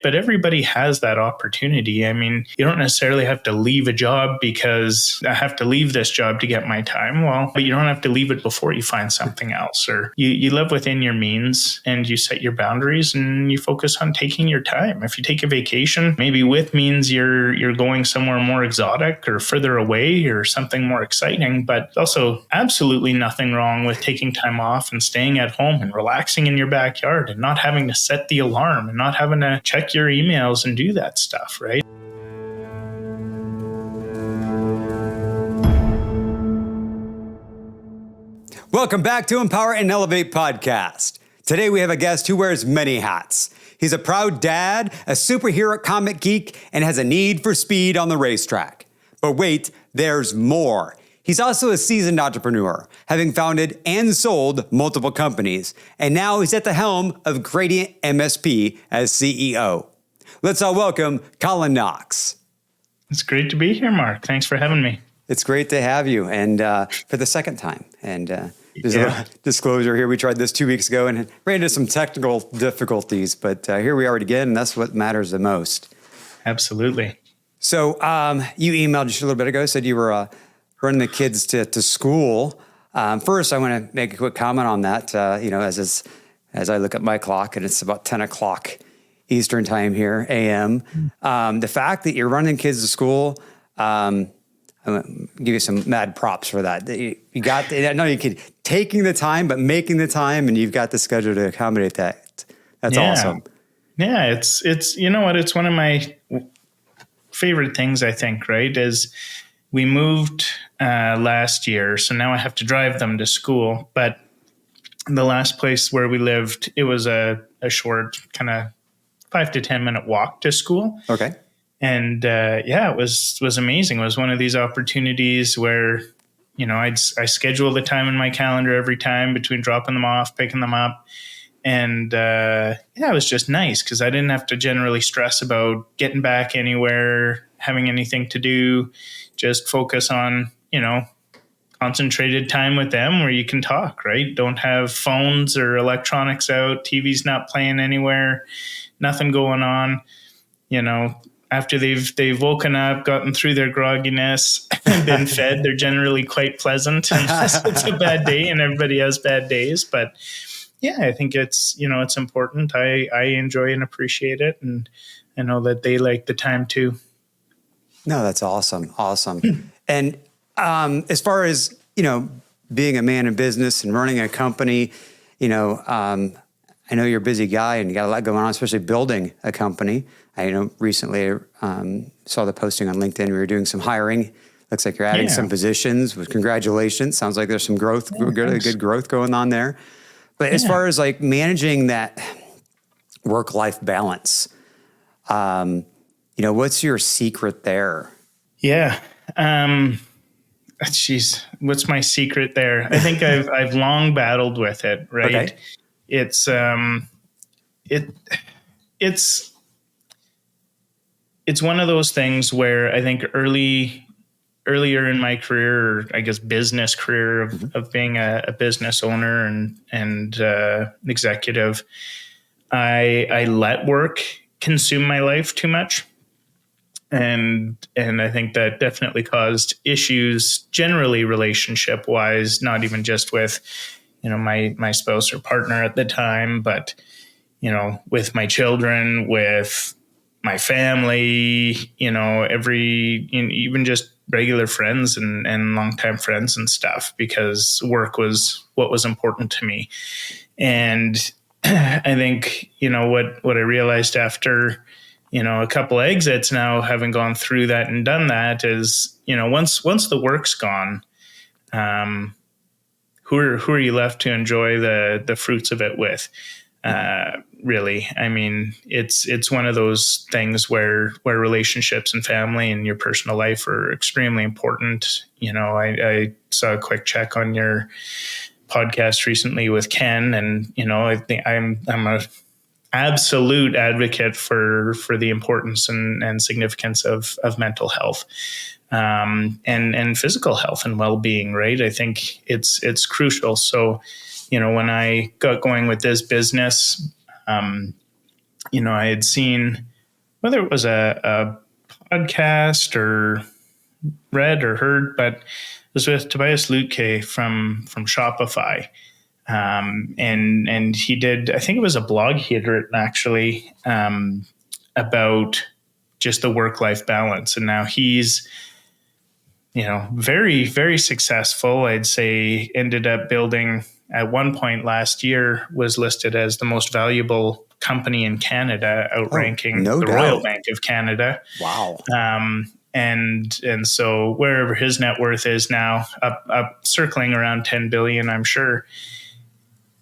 But everybody has that opportunity. I mean, you don't necessarily have to leave a job because I have to leave this job to get my time. Well, but you don't have to leave it before you find something else. Or you live within your means and you set your boundaries and you focus on taking your time. If you take a vacation, maybe with means you're going somewhere more exotic or further away or something more exciting. But also absolutely nothing wrong with taking time off and staying at home and relaxing in your backyard and not having to set the alarm and not having to check your emails and do that stuff, right? Welcome back to Empower and Elevate podcast. Today we have a guest who wears many hats. He's a proud dad, a superhero comic geek, and has a need for speed on the racetrack. But wait, there's more. He's also a seasoned entrepreneur, having founded and sold multiple companies, and now he's at the helm of Gradient MSP as CEO. Let's all welcome Colin Knox. It's great to be here, Mark. Thanks for having me. It's great to have you, and for the second time. And there's a little disclosure here. We tried this 2 weeks ago and ran into some technical difficulties, but here we are again, and that's what matters the most. Absolutely. So you emailed just a little bit ago, said you were running the kids to school. First, I want to make a quick comment on that. As I look at my clock, and it's about 10 o'clock Eastern time here, AM. The fact that you're running kids to school, I'm going to give you some mad props for that. You got, I know you could taking the time, but making the time, and you've got the schedule to accommodate that. That's awesome. Yeah, it's you know what? It's one of my favorite things, I think, right, is we moved last year, so now I have to drive them to school. But the last place where we lived, it was a short kind of 5 to 10 minute walk to school. Okay. And it was amazing. It was one of these opportunities where, you know, I schedule the time in my calendar every time between dropping them off, picking them up. And it was just nice because I didn't have to generally stress about getting back anywhere, having anything to do, just focus on, you know, concentrated time with them where you can talk, right? Don't have phones or electronics out, TV's not playing anywhere, nothing going on, you know. After they've woken up, gotten through their grogginess, and been fed, they're generally quite pleasant unless it's a bad day, and everybody has bad days. But yeah, I think it's important. I enjoy and appreciate it, and I know that they like the time too. No, that's awesome. Awesome. And as far as, you know, being a man in business and running a company, you know, I know you're a busy guy and you got a lot going on, especially building a company. I know recently saw the posting on LinkedIn. We were doing some hiring. Looks like you're adding some positions. With congratulations. Sounds like there's some growth, good growth going on there. But as far as like managing that work-life balance, you know, what's your secret there? Yeah. What's my secret there? I think I've long battled with it, right? Okay. It's one of those things where I think earlier in my career, or I guess business career of being a business owner and executive, I let work consume my life too much. And I think that definitely caused issues generally relationship wise, not even just with, you know, my spouse or partner at the time, but, you know, with my children, with my family, you know, even just regular friends and longtime friends and stuff, because work was what was important to me. And I think, you know, what I realized after, you know, a couple exits now, having gone through that and done that, is, you know, once the work's gone, who are you left to enjoy the fruits of it with? Really, I mean, it's one of those things where relationships and family and your personal life are extremely important. You know, I saw a quick check on your podcast recently with Ken, and, you know, I think I'm a absolute advocate for the importance and significance of mental health, and physical health and well-being, right? I think it's crucial. So, you know, when I got going with this business, I had seen, whether it was a podcast or read or heard, but it was with Tobias Lutke from Shopify. And he did, I think it was a blog he had written actually, about just the work-life balance. And now he's, very, very successful. I'd say ended up building, at one point last year, was listed as the most valuable company in Canada, outranking no the doubt. Royal Bank of Canada. Wow. And so wherever his net worth is now, up circling around 10 billion, I'm sure.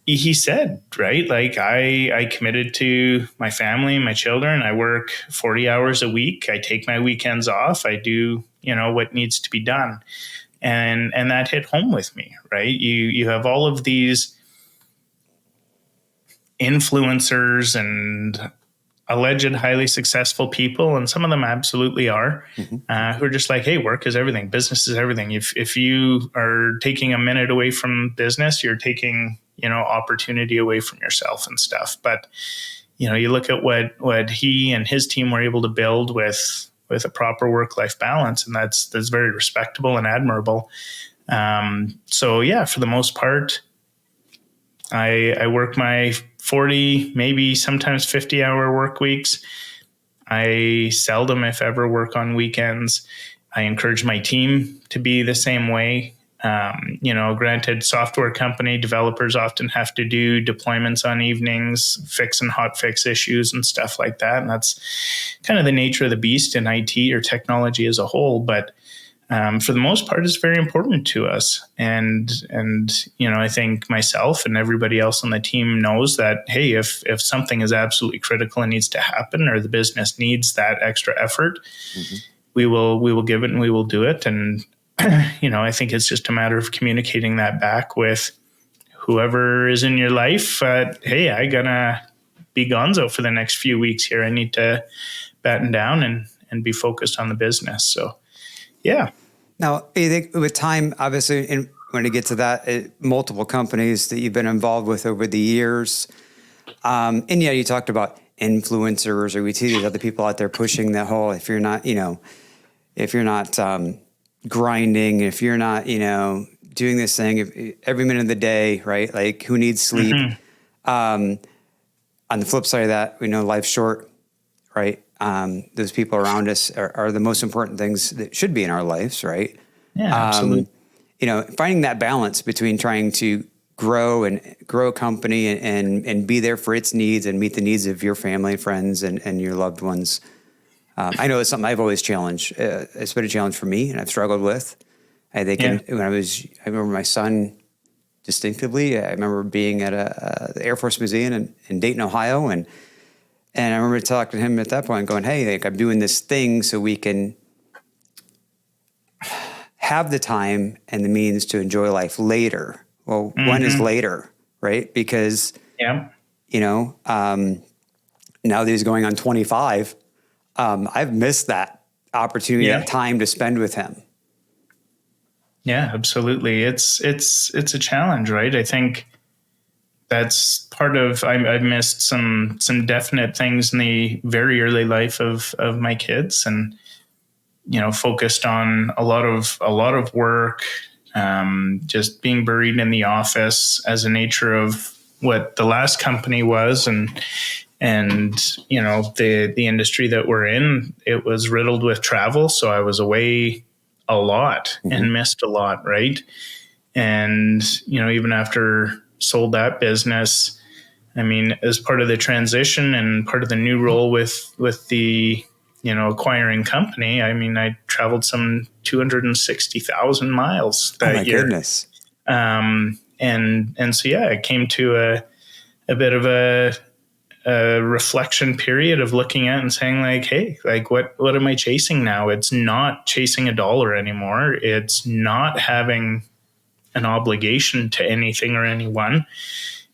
He said, right, like I committed to my family, my children. I work 40 hours a week. I take my weekends off. I do, what needs to be done. And that hit home with me, right? You have all of these influencers and alleged highly successful people, and some of them absolutely are, who are just like, hey, work is everything. Business is everything. If you are taking a minute away from business, you're taking, opportunity away from yourself and stuff. But, you look at what he and his team were able to build with a proper work-life balance, and that's very respectable and admirable. So yeah, for the most part, I work my 40, maybe sometimes 50-hour work weeks. I seldom, if ever, work on weekends. I encourage my team to be the same way. Granted, software company developers often have to do deployments on evenings, fix and hotfix issues and stuff like that. And that's kind of the nature of the beast in IT or technology as a whole. But for the most part, it's very important to us. And I think myself and everybody else on the team knows that, hey, if something is absolutely critical and needs to happen, or the business needs that extra effort, we will give it and we will do it. And, I think it's just a matter of communicating that back with whoever is in your life. Hey, I gonna be gonzo for the next few weeks here. I need to batten down and be focused on the business. So, yeah. Now, you think with time, obviously, and when you get to that, multiple companies that you've been involved with over the years, and yeah, you talked about influencers, or we see these other people out there pushing that whole, if you're not grinding, if you're not, doing this thing every minute of the day, right? Like, who needs sleep? On the flip side of that, we know life's short, right? Those people around us are the most important things that should be in our lives, right? Yeah, absolutely. Finding that balance between trying to grow a company and be there for its needs and meet the needs of your family, friends, and your loved ones. I know it's something I've always challenged. It's been a challenge for me, and I've struggled with. I think I remember my son distinctively. I remember being at the Air Force Museum in Dayton, Ohio, and I remember talking to him at that point, going, "Hey, like, I'm doing this thing so we can have the time and the means to enjoy life later." Well, when is later, right? Because now that he's going on 25. I've missed that opportunity, that time to spend with him. Yeah, absolutely. It's a challenge, right? I think that's part of, I've missed some definite things in the very early life of my kids, and, focused on a lot of work, just being buried in the office as a nature of what the last company was. And the industry that we're in, it was riddled with travel. So I was away a lot and missed a lot. Right. And, even after sold that business, I mean, as part of the transition and part of the new role with the, acquiring company, I mean, I traveled some 260,000 miles that year. Goodness. And so, yeah, it came to a bit of a reflection period of looking at and saying, like, hey, like, what am I chasing now? It's not chasing a dollar anymore. It's not having an obligation to anything or anyone.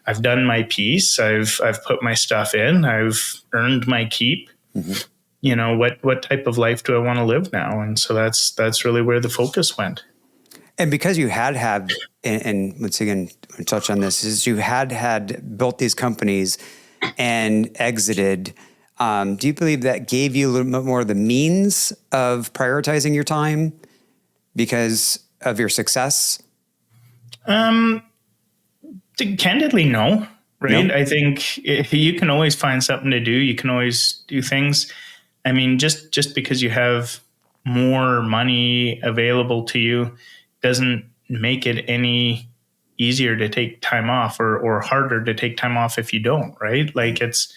I've done my piece. I've put my stuff in. I've earned my keep. What type of life do I want to live now? And so that's really where the focus went. And because you had, and once again, touch on this, is you had built these companies and exited. Do you believe that gave you a little bit more of the means of prioritizing your time because of your success? Candidly, no. Right. No? I think you can always find something to do. You can always do things. I mean, just because you have more money available to you doesn't make it any easier to take time off or harder to take time off if you don't, right? Like it's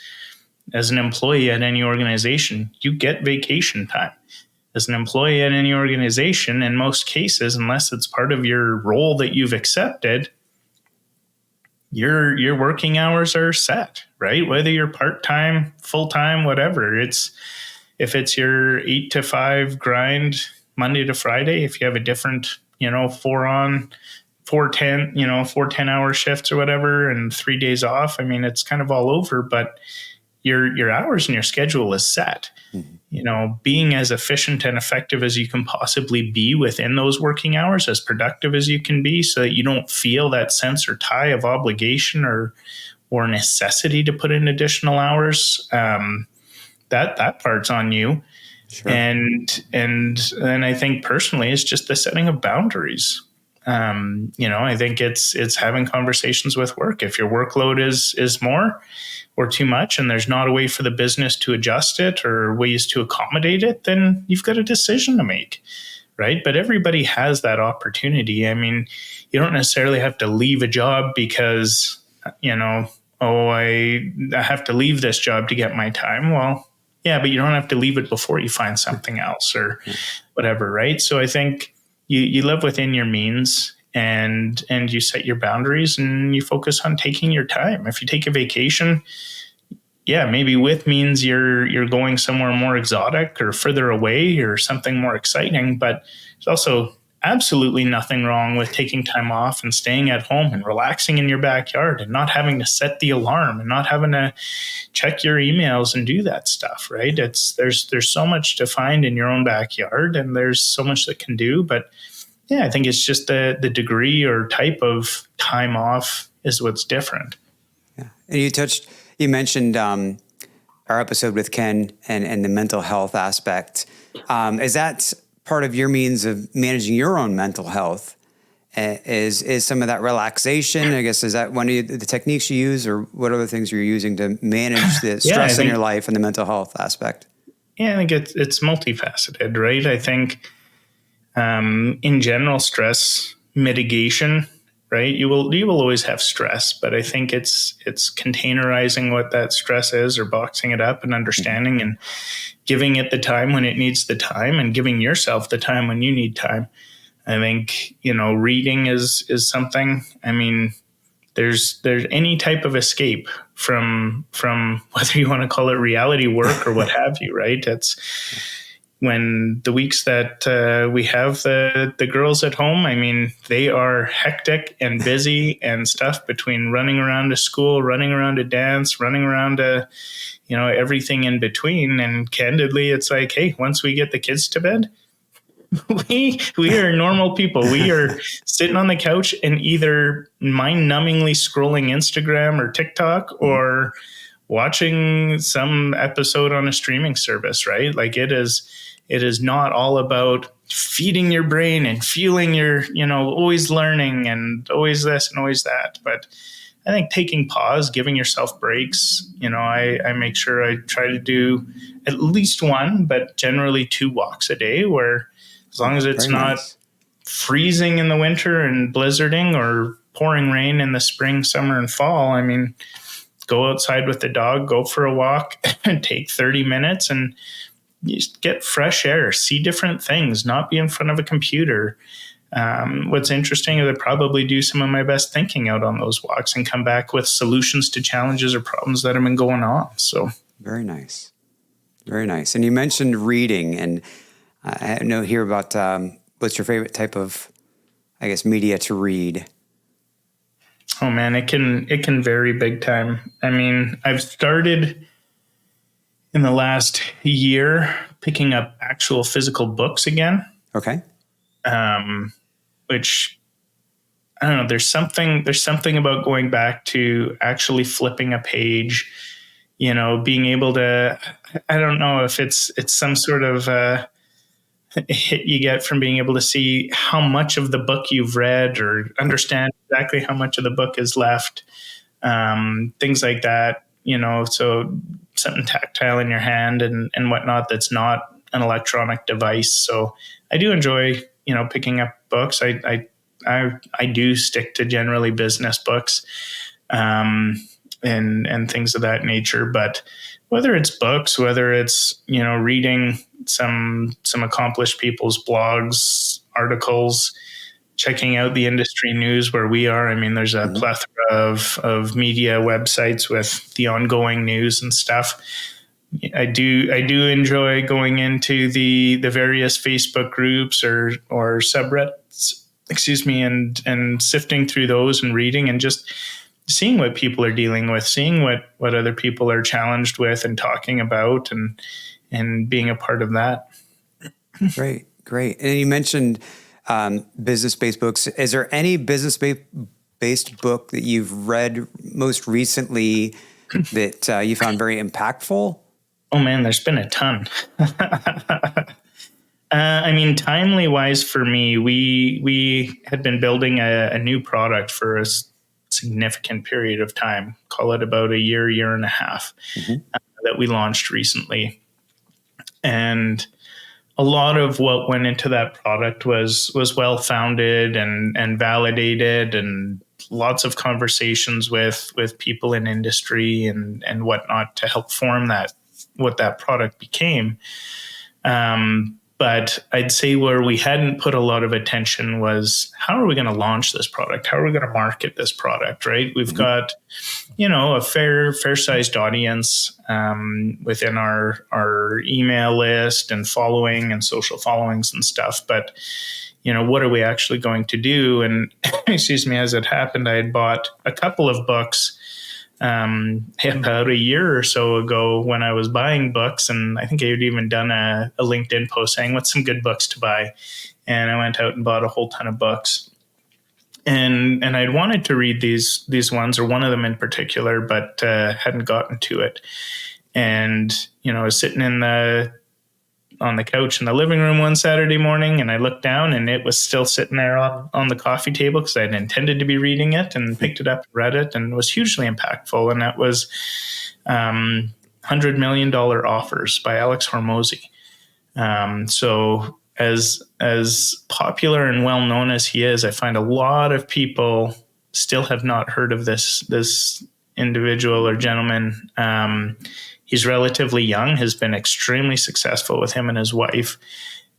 as an employee at any organization, you get vacation time. As an employee at any organization, in most cases, unless it's part of your role that you've accepted, your working hours are set, right? Whether you're part-time, full-time, whatever. If it's your 8 to 5 grind Monday to Friday, if you have a different, 4 on, 4 10-hour shifts or whatever, and 3 days off, I mean, it's kind of all over, but your hours and your schedule is set. Being as efficient and effective as you can possibly be within those working hours, as productive as you can be, so that you don't feel that sense or tie of obligation or necessity to put in additional hours. That part's on you. Sure. And then I think personally, it's just the setting of boundaries. I think it's having conversations with work. If your workload is more or too much and there's not a way for the business to adjust it or ways to accommodate it, then you've got a decision to make, right? But everybody has that opportunity. I mean, you don't necessarily have to leave a job because, I have to leave this job to get my time. Well, yeah, but you don't have to leave it before you find something else or whatever, right? So I think you live within your means and you set your boundaries and you focus on taking your time. If you take a vacation, yeah, maybe with means you're going somewhere more exotic or further away or something more exciting, but there's also absolutely nothing wrong with taking time off and staying at home and relaxing in your backyard and not having to set the alarm and not having to check your emails and do that stuff, right? There's so much to find in your own backyard and there's so much that can do, but yeah, I think it's just the degree or type of time off is what's different. Yeah. And you mentioned our episode with Ken and the mental health aspect. Is that part of your means of managing your own mental health? Is some of that relaxation? I guess, is that one of the techniques you use, or what other things you're using to manage the stress in your life and the mental health aspect? Yeah, I think it's multifaceted, right? I think in general, stress mitigation, right? You will always have stress, but I think it's containerizing what that stress is or boxing it up and understanding and giving it the time when it needs the time and giving yourself the time when you need time. I think, reading is something. I mean, there's any type of escape from whether you want to call it reality work or what have you, right? It's when the weeks that we have the girls at home, I mean, they are hectic and busy and stuff between running around to school, running around to dance, running around to, everything in between. And candidly, it's like, hey, once we get the kids to bed, we are normal people. We are sitting on the couch and either mind-numbingly scrolling Instagram or TikTok or watching some episode on a streaming service, right? Like it is not all about feeding your brain and feeling you're, always learning and always this and always that. But I think taking pause, giving yourself breaks, I make sure I try to do at least one, but generally 2 walks a day where as long as it's not freezing in the winter and blizzarding or pouring rain in the spring, summer, and fall, I mean, go outside with the dog, go for a walk and take 30 minutes and you just get fresh air, see different things, not be in front of a computer. What's interesting is I probably do some of my best thinking out on those walks and come back with solutions to challenges or problems that have been going on. So very nice. Very nice. And you mentioned reading, and I know here about what's your favorite type of, I guess, media to read? Oh man, it can vary big time. I mean, I've started in the last year picking up actual physical books again. Okay. Which I don't know. There's something about going back to actually flipping a page being able to, I don't know if it's some sort of hit you get from being able to see how much of the book you've read or understand exactly how much of the book is left, things like that, so something tactile in your hand and whatnot that's not an electronic device. So I do enjoy, picking up books. I do stick to generally business books, and things of that nature. But whether it's books, whether it's, reading some accomplished people's blogs, articles, checking out the industry news where we are. I mean, there's a plethora of media websites with the ongoing news and stuff. I do enjoy going into the various Facebook groups or subreddits, and sifting through those and reading and just seeing what people are dealing with, seeing what other people are challenged with and talking about, and being a part of that. Great. And you mentioned business-based books. Is there any business-based book that you've read most recently that you found very impactful? Oh man, there's been a ton. Timely wise for me, we had been building a new product for a significant period of time, call it about a year and a half, that we launched recently. And a lot of what went into that product was well-founded and validated, and lots of conversations with people in industry and whatnot to help form what that product became. But I'd say where we hadn't put a lot of attention was, how are we going to launch this product? How are we going to market this product, right? We've got, a fair-sized audience within our email list and following and social followings and stuff. But, what are we actually going to do? And excuse me, as it happened, I had bought a couple of books about a year or so ago when I was buying books. And I think I had even done a LinkedIn post saying, what's some good books to buy? And I went out and bought a whole ton of books. And I'd wanted to read these ones, or one of them in particular, but hadn't gotten to it. And, I was sitting on the couch in the living room one Saturday morning, and I looked down and it was still sitting there on the coffee table, because I had intended to be reading it, and picked it up and read it, and it was hugely impactful. And that was $100 Million Offers by Alex Hormozi. So as popular and well known as he is, I find a lot of people still have not heard of this individual or gentleman. He's relatively young, has been extremely successful with him and his wife,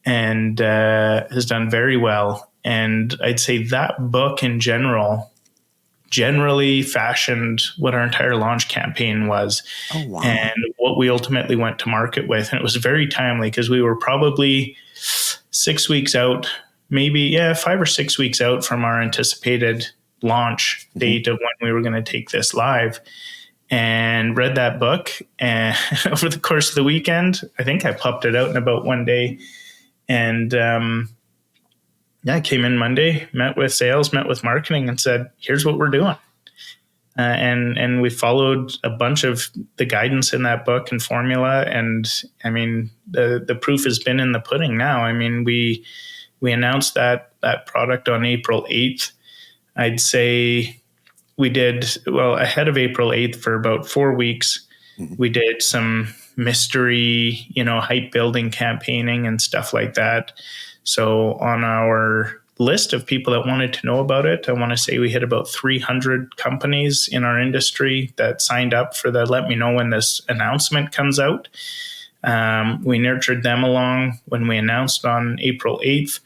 and has done very well. And I'd say that book in generally fashioned what our entire launch campaign was. Oh, wow. And what we ultimately went to market with. And it was very timely, because we were probably 6 weeks out, maybe 5 or 6 weeks out from our anticipated launch date of when we were going to take this live. And read that book, and over the course of the weekend, I think I popped it out in about one day. And I came in Monday, met with sales, met with marketing, and said, here's what we're doing. And we followed a bunch of the guidance in that book and formula. And I mean, the proof has been in the pudding now. I mean, we announced that product on April 8th. I'd say we did, ahead of April 8th for about 4 weeks. We did some mystery, hype building campaigning and stuff like that. So on our list of people that wanted to know about it, I want to say we hit about 300 companies in our industry that signed up for the let me know when this announcement comes out. We nurtured them along when we announced on April 8th.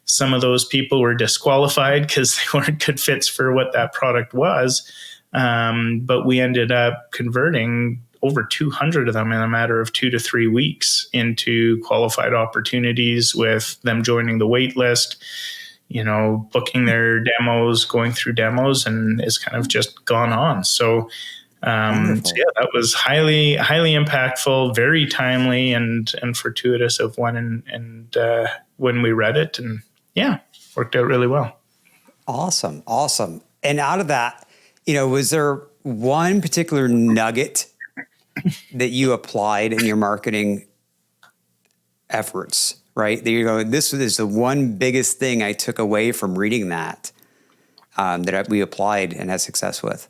Some of those people were disqualified because they weren't good fits for what that product was. But we ended up converting over 200 of them in a matter of 2 to 3 weeks into qualified opportunities, with them joining the wait list, booking their demos, going through demos, and it's kind of just gone on. So that was highly, highly impactful, very timely and fortuitous of when and when we read it, and worked out really well. Awesome. And out of that, was there one particular nugget that you applied in your marketing efforts, right? That you go, this is the one biggest thing I took away from reading that, we applied and had success with?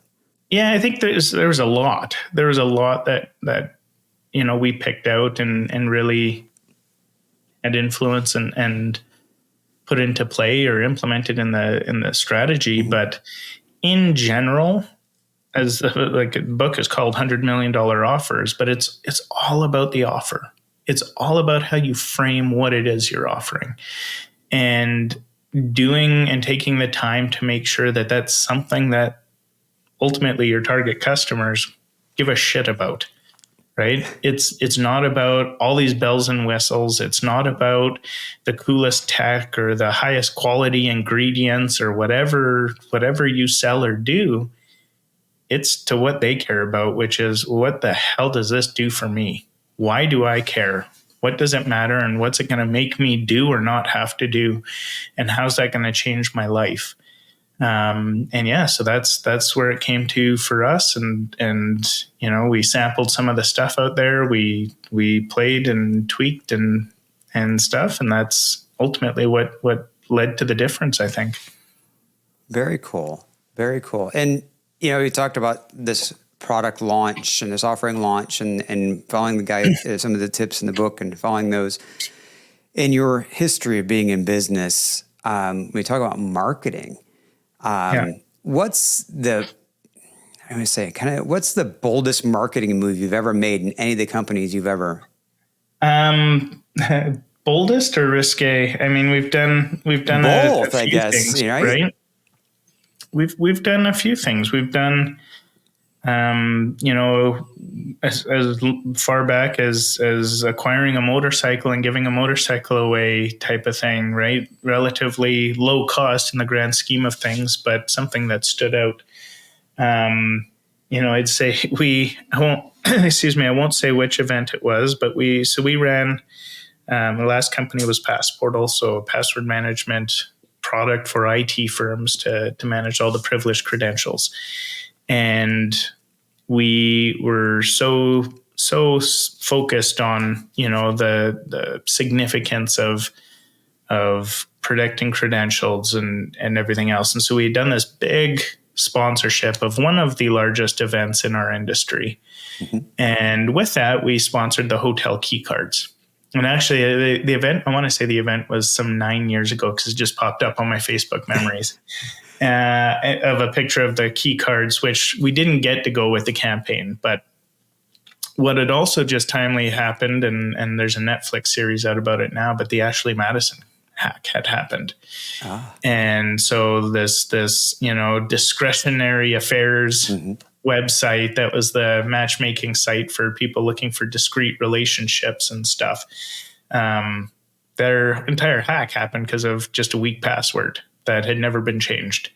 Yeah, I think there was a lot. There was a lot that we picked out and really had influence and put into play or implemented in the strategy. Mm-hmm. But in general, as like a book is called $100 Million Offers, but it's all about the offer. It's all about how you frame what it is you're offering, and doing and taking the time to make sure that that's something that ultimately your target customers give a shit about, right? It's not about all these bells and whistles. It's not about the coolest tech or the highest quality ingredients or whatever you sell or do. It's to what they care about, which is, what the hell does this do for me? Why do I care? What does it matter? And what's it going to make me do or not have to do? And how's that going to change my life? So that's where it came to for us. And we sampled some of the stuff out there. We played and tweaked and stuff. And that's ultimately what led to the difference, I think. Very cool. Very cool. And, you talked about this product launch and this offering launch and following the guide, some of the tips in the book and following those. In your history of being in business, we talk about marketing. What's the boldest marketing move you've ever made in any of the companies you've ever? Boldest or risque? I mean, we've done both, a few things, right? We've done a few things. We've done, as far back as acquiring a motorcycle and giving a motorcycle away type of thing, right? Relatively low cost in the grand scheme of things, but something that stood out. I'd say I won't say which event it was, but we ran, the last company was Passportal, so a password management product for IT firms to manage all the privileged credentials. And we were so focused on, the significance of protecting credentials and everything else. And so we had done this big sponsorship of one of the largest events in our industry. Mm-hmm. And with that, we sponsored the hotel key cards. And actually, the event, I want to say the event was some 9 years ago, because it just popped up on my Facebook memories of a picture of the key cards, which we didn't get to go with the campaign. But what had also just timely happened, and there's a Netflix series out about it now, but the Ashley Madison hack had happened. And so this discretionary affairs website that was the matchmaking site for people looking for discrete relationships and stuff, their entire hack happened because of just a weak password that had never been changed.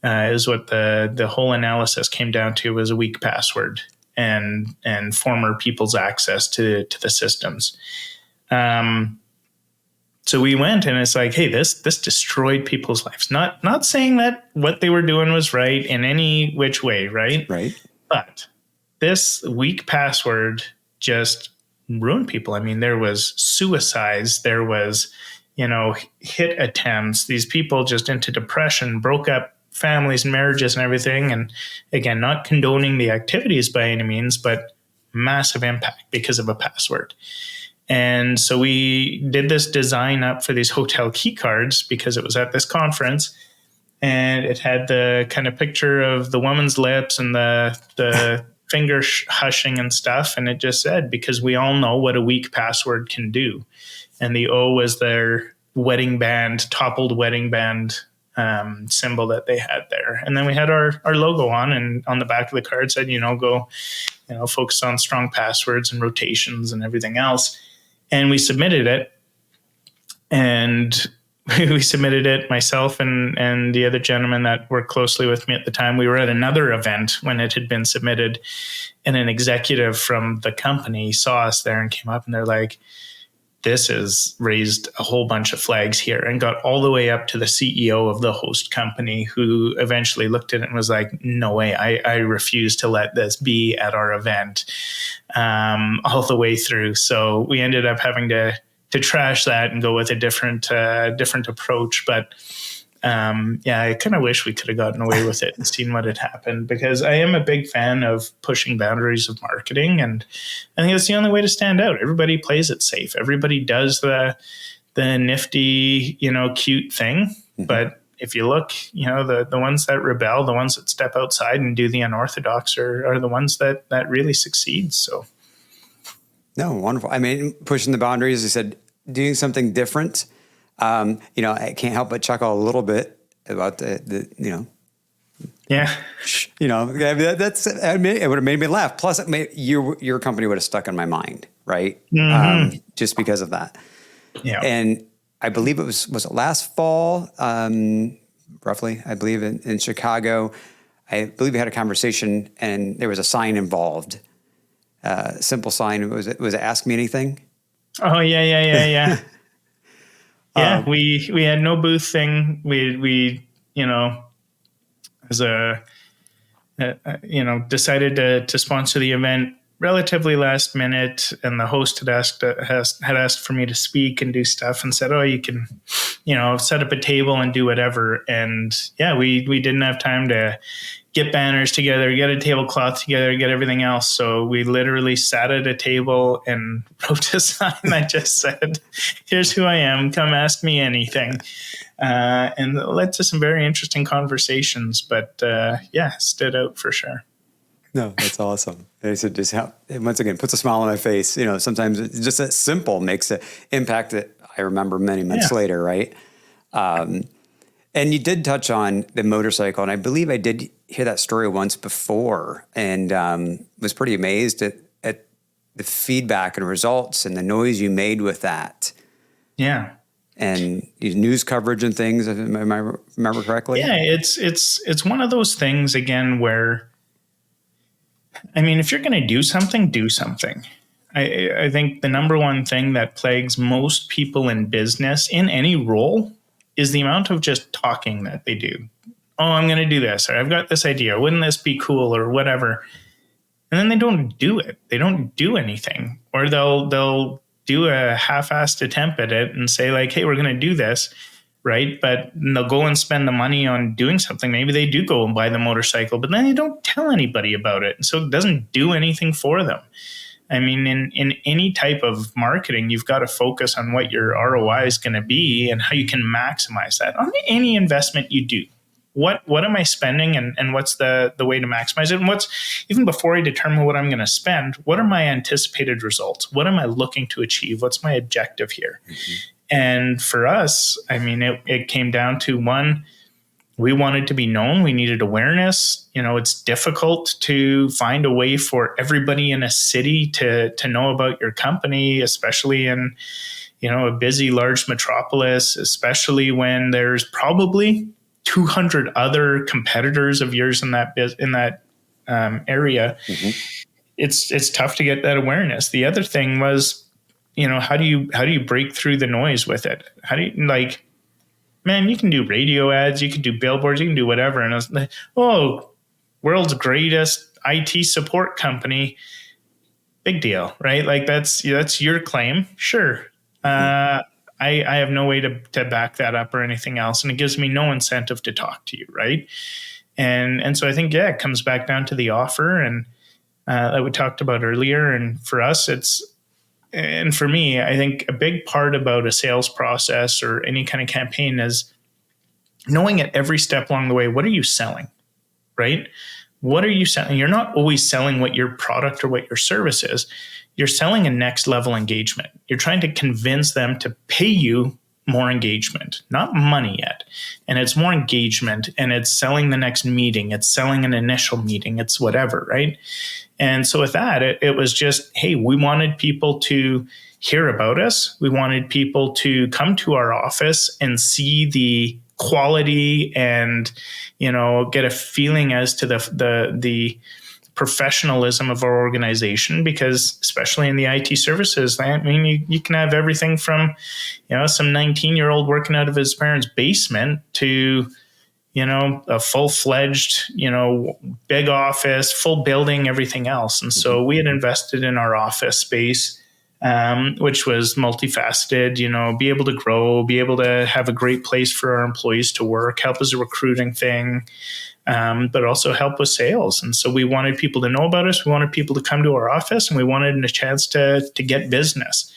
Is what the whole analysis came down to, was a weak password and former people's access to the systems. So we went, and it's like, hey, this destroyed people's lives. Not saying that what they were doing was right in any which way, right? Right. But this weak password just ruined people. I mean, there was suicides, there was, hit attempts, these people just into depression, broke up families and marriages and everything. And again, not condoning the activities by any means, but massive impact because of a password. And so we did this design up for these hotel key cards because it was at this conference, and it had the kind of picture of the woman's lips and the finger hushing and stuff. And it just said, because we all know what a weak password can do. And the O was their wedding band, toppled wedding band symbol that they had there. And then we had our logo on, and on the back of the card said, go, focus on strong passwords and rotations and everything else. And we submitted it, and we submitted it, myself and the other gentleman that worked closely with me at the time. We were at another event when it had been submitted, and an executive from the company saw us there and came up, and they're like, this has raised a whole bunch of flags here, and got all the way up to the CEO of the host company, who eventually looked at it and was like, no way, I refuse to let this be at our event, all the way through. So we ended up having to trash that and go with a different approach. But I kind of wish we could have gotten away with it and seen what had happened, because I am a big fan of pushing boundaries of marketing, and I think it's the only way to stand out. Everybody plays it safe. Everybody does the nifty, cute thing. Mm-hmm. But if you look, the ones that rebel, the ones that step outside and do the unorthodox are the ones that really succeed. So. No, wonderful. I mean, pushing the boundaries, you said, doing something different. I can't help but chuckle a little bit about the Yeah. It would have made me laugh. Plus, your company would have stuck in my mind, right? Mm-hmm. Just because of that. Yeah. And I believe was it last fall, roughly, I believe in Chicago. I believe we had a conversation and there was a sign involved. Simple sign. Was it Ask Me Anything? Oh, yeah. Yeah, we had no booth thing. We as decided to sponsor the event relatively last minute, and the host had asked for me to speak and do stuff, and said, "Oh, you can, set up a table and do whatever." And we didn't have time to get banners together, get a tablecloth together, get everything else. So we literally sat at a table and wrote a sign that just said, "Here's who I am. Come ask me anything." And it led to some very interesting conversations, but stood out for sure. No, that's awesome. And so once again, puts a smile on my face. Sometimes it's just that simple makes an impact that I remember many months later, right? And you did touch on the motorcycle, and I believe I did hear that story once before, and was pretty amazed at the feedback and results and the noise you made with that. Yeah. And news coverage and things, if I remember correctly. Yeah, it's one of those things again where, I mean, if you're going to do something, do something. I think the number one thing that plagues most people in business in any role is the amount of just talking that they do. Oh, I'm going to do this, or I've got this idea. Wouldn't this be cool, or whatever? And then they don't do it. They don't do anything, or they'll do a half-assed attempt at it and say like, "Hey, we're going to do this," right? But they'll go and spend the money on doing something. Maybe they do go and buy the motorcycle, but then they don't tell anybody about it, so it doesn't do anything for them. I mean, in any type of marketing, you've got to focus on what your ROI is going to be and how you can maximize that on any investment you do. What am I spending, and what's the way to maximize it? And what's, even before I determine what I'm going to spend, what are my anticipated results? What am I looking to achieve? What's my objective here? Mm-hmm. And for us, I mean, it came down to one, we wanted to be known. We needed awareness. It's difficult to find a way for everybody in a city to know about your company, especially in, a busy, large metropolis, especially when there's probably 200 other competitors of yours in that area. Mm-hmm. It's tough to get that awareness. The other thing was, how do you break through the noise with it? How do you, man, you can do radio ads, you can do billboards, you can do whatever. And I was like, oh, world's greatest IT support company. Big deal, right? Like that's your claim. Sure. I have no way to back that up or anything else. And it gives me no incentive to talk to you, right? And so I think, it comes back down to the offer and that we talked about earlier. And for us, and for me, I think a big part about a sales process or any kind of campaign is knowing at every step along the way, what are you selling, right? What are you selling? You're not always selling what your product or what your service is. You're selling a next level engagement. You're trying to convince them to pay you more engagement, not money yet. And it's more engagement, and it's selling the next meeting. It's selling an initial meeting. It's whatever, right? And so with that, it was just, hey, we wanted people to hear about us. We wanted people to come to our office and see the quality and, get a feeling as to the professionalism of our organization, because especially in the IT services, I mean, you can have everything from, some 19-year-old working out of his parents' basement to, a full-fledged, big office, full building, everything else. And so we had invested in our office space, which was multifaceted, be able to grow, be able to have a great place for our employees to work, help as a recruiting thing, but also help with sales. And so we wanted people to know about us. We wanted people to come to our office, and we wanted a chance to get business.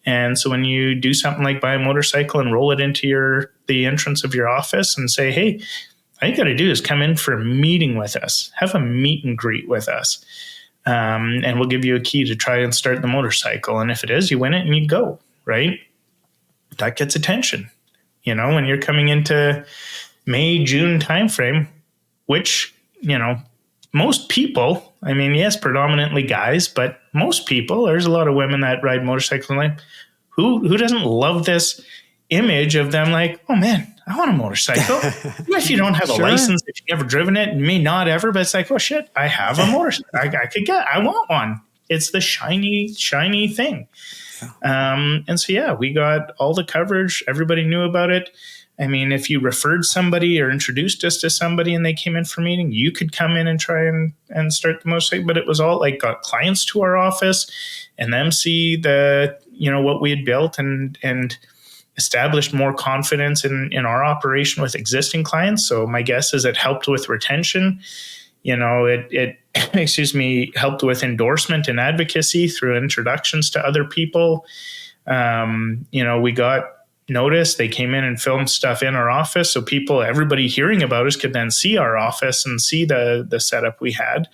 And so when you do something like buy a motorcycle and roll it into the entrance of your office and say, hey, all you got to do is come in for a meeting with us, have a meet and greet with us. And we'll give you a key to try and start the motorcycle. And if it is, you win it and you go, right? That gets attention. When you're coming into May, June timeframe, which, most people, I mean, yes, predominantly guys, but most people, there's a lot of women that ride motorcycles in life. Who doesn't love this image of them like, oh man, I want a motorcycle. Even if you don't have a license, if you've never driven it, you may not ever, but it's like, oh shit, I have a motorcycle. I want one. It's the shiny thing. Yeah. And so, we got all the coverage. Everybody knew about it. I mean, if you referred somebody or introduced us to somebody and they came in for a meeting, you could come in and try and start the motorcycle. But it was all like got clients to our office and them see what we had built and established more confidence in our operation with existing clients. So my guess is it helped with retention. It helped with endorsement and advocacy through introductions to other people. We got notice. They came in and filmed stuff in our office. So everybody hearing about us could then see our office and see the setup we had.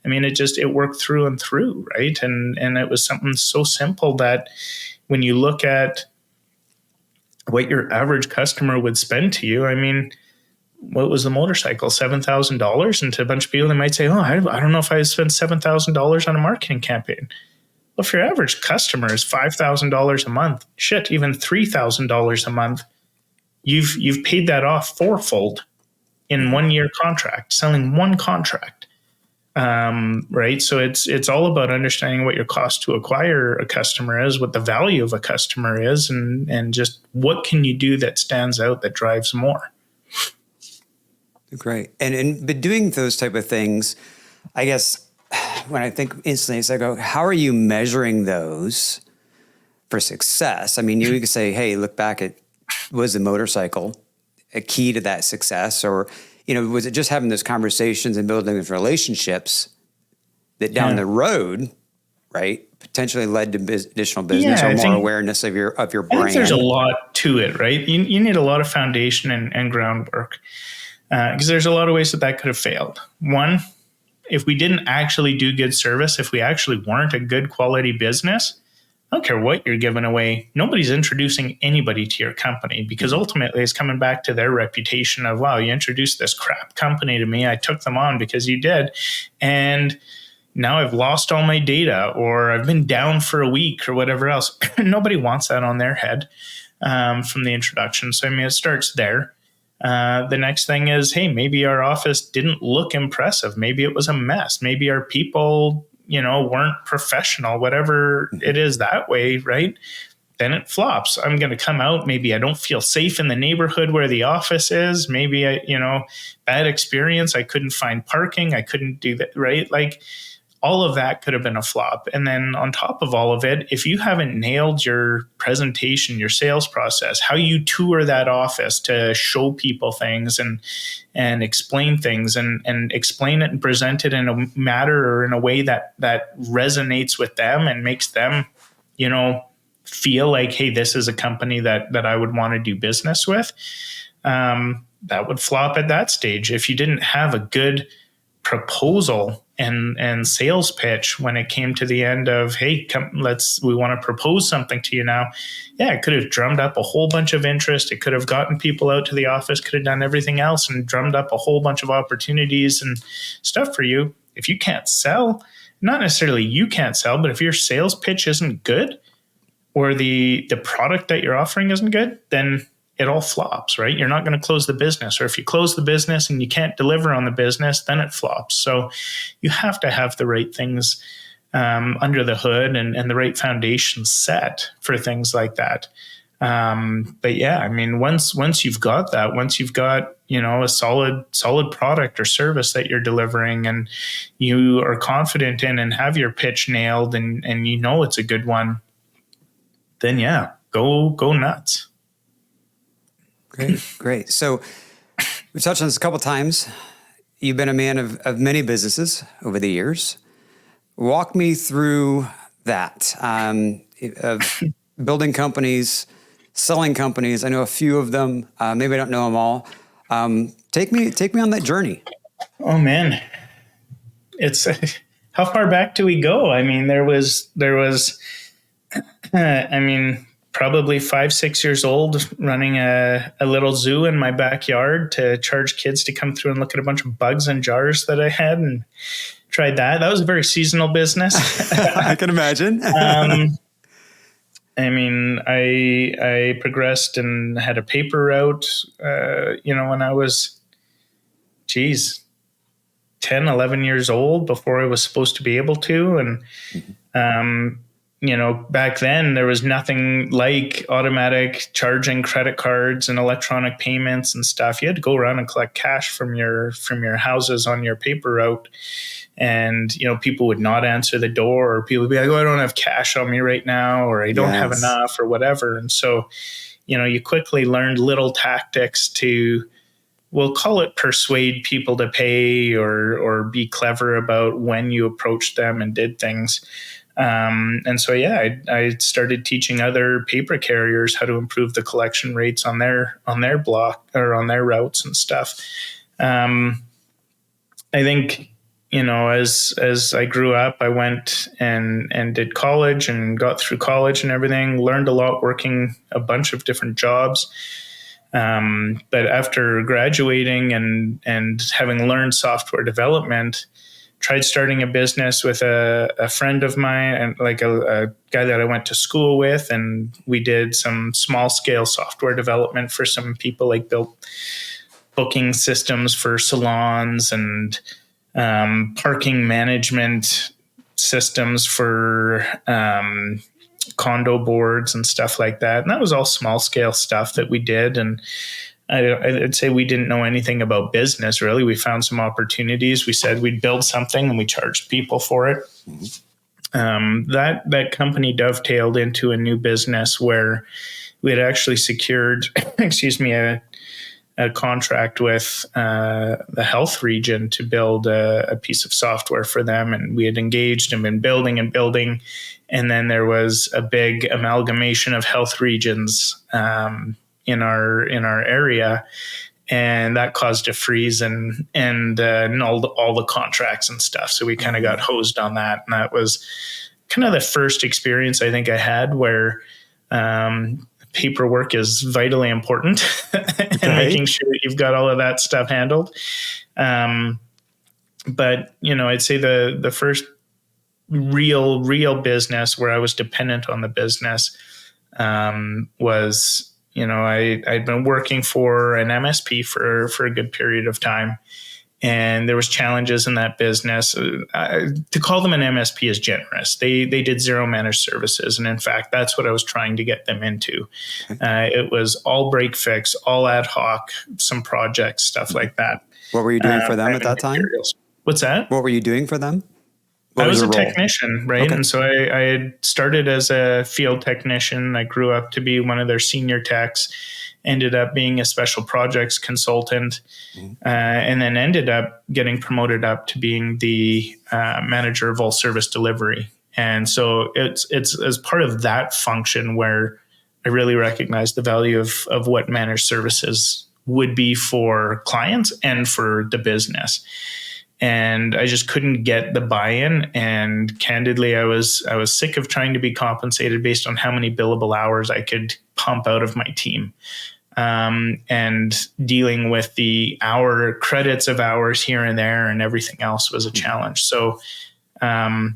I mean, it worked through and through, right? And it was something so simple that when you look at what your average customer would spend to you, I mean, what was the motorcycle? $7,000? And to a bunch of people, they might say, oh, I don't know if I spent $7,000 on a marketing campaign. Well, if your average customer is $5,000 a month, shit, even $3,000 a month, you've paid that off fourfold in 1 year contract, selling one contract. Right. So it's all about understanding what your cost to acquire a customer is, what the value of a customer is, and just what can you do that stands out, that drives more. Great. But doing those type of things, I guess when I think instantly, I go, how are you measuring those for success? I mean, you could say, hey, look back at, was the motorcycle a key to that success? Or, was it just having those conversations and building those relationships that down the road, right, potentially led to additional business or more awareness of your brand? I think there's a lot to it, right? You need a lot of foundation and groundwork because there's a lot of ways that could have failed. One, if we didn't actually do good service, if we actually weren't a good quality business, I don't care what you're giving away. Nobody's introducing anybody to your company because ultimately it's coming back to their reputation of, wow, you introduced this crap company to me. I took them on because you did. And now I've lost all my data or I've been down for a week or whatever else. Nobody wants that on their head from the introduction. So, I mean, it starts there. The next thing is, hey, maybe our office didn't look impressive. Maybe it was a mess. Maybe our people, weren't professional, whatever it is that way, right? Then it flops. I'm going to come out. Maybe I don't feel safe in the neighborhood where the office is. Maybe bad experience. I couldn't find parking. I couldn't do that, right? Like all of that could have been a flop. And then on top of all of it, if you haven't nailed your presentation, your sales process, how you tour that office to show people things and explain things and explain it and present it in a matter or in a way that resonates with them and makes them, feel like, hey, this is a company that I would want to do business with, that would flop at that stage. If you didn't have a good proposal and sales pitch when it came to the end of, hey, we want to propose something to you now. Yeah, it could have drummed up a whole bunch of interest. It could have gotten people out to the office, could have done everything else and drummed up a whole bunch of opportunities and stuff for you. If you can't sell, not necessarily you can't sell, but if your sales pitch isn't good or the product that you're offering isn't good, then it all flops, right? You're not going to close the business, or if you close the business and you can't deliver on the business, then it flops. So you have to have the right things under the hood and the right foundation set for things like that. But yeah, I mean, once you've got that, once you've got, a solid product or service that you're delivering, and you are confident in and have your pitch nailed, and it's a good one, then yeah, go nuts. Great. So we've touched on this a couple of times. You've been a man of many businesses over the years. Walk me through that, of building companies, selling companies. I know a few of them. Maybe I don't know them all. Take me on that journey. Oh man, it's how far back do we go? I mean, there was. Probably 5-6 years old, running a little zoo in my backyard to charge kids to come through and look at a bunch of bugs in jars that I had, and tried that. That was a very seasonal business. I can imagine. I progressed and had a paper route, when I was, 10, 11 years old, before I was supposed to be able to. And, back then there was nothing like automatic charging credit cards and electronic payments and stuff. You had to go around and collect cash from your houses on your paper route. And, people would not answer the door, or people would be like, oh, I don't have cash on me right now, or I don't have enough, or whatever. And so, you quickly learned little tactics to, we'll call it, persuade people to pay, or be clever about when you approached them and did things. And so, I started teaching other paper carriers how to improve the collection rates on their block, or on their routes and stuff. I think, as I grew up, I went and did college and got through college and everything, learned a lot working a bunch of different jobs. But after graduating and having learned software development, tried starting a business with a friend of mine, and like a guy that I went to school with. And we did some small scale software development for some people, like built booking systems for salons and parking management systems for condo boards and stuff like that. And that was all small scale stuff that we did. And I'd say we didn't know anything about business, really. We found some opportunities. We said we'd build something, and we charged people for it. That company dovetailed into a new business where we had actually secured, a contract with the health region to build a piece of software for them. And we had engaged and been building. And then there was a big amalgamation of health regions in our area, and that caused a freeze and all the contracts and stuff. So we kind of got hosed on that, and that was kind of the first experience I think I had where paperwork is vitally important, and making sure that you've got all of that stuff handled. But I'd say the first real business where I was dependent on the business was, I'd been working for an MSP for a good period of time, and there was challenges in that business. To call them an MSP is generous. They did zero managed services, and in fact, that's what I was trying to get them into. It was all break fix, all ad hoc, some projects, stuff like that. What were you doing for them at that time? What's that? What were you doing for them? I was a technician, right? Okay. And so I had started as a field technician. I grew up to be one of their senior techs, ended up being a special projects consultant, and then ended up getting promoted up to being the manager of all service delivery. And so it's as part of that function where I really recognized the value of what managed services would be for clients and for the business. And I just couldn't get the buy-in. And candidly, I was sick of trying to be compensated based on how many billable hours I could pump out of my team. And dealing with the hour credits of hours here and there and everything else was a challenge. So I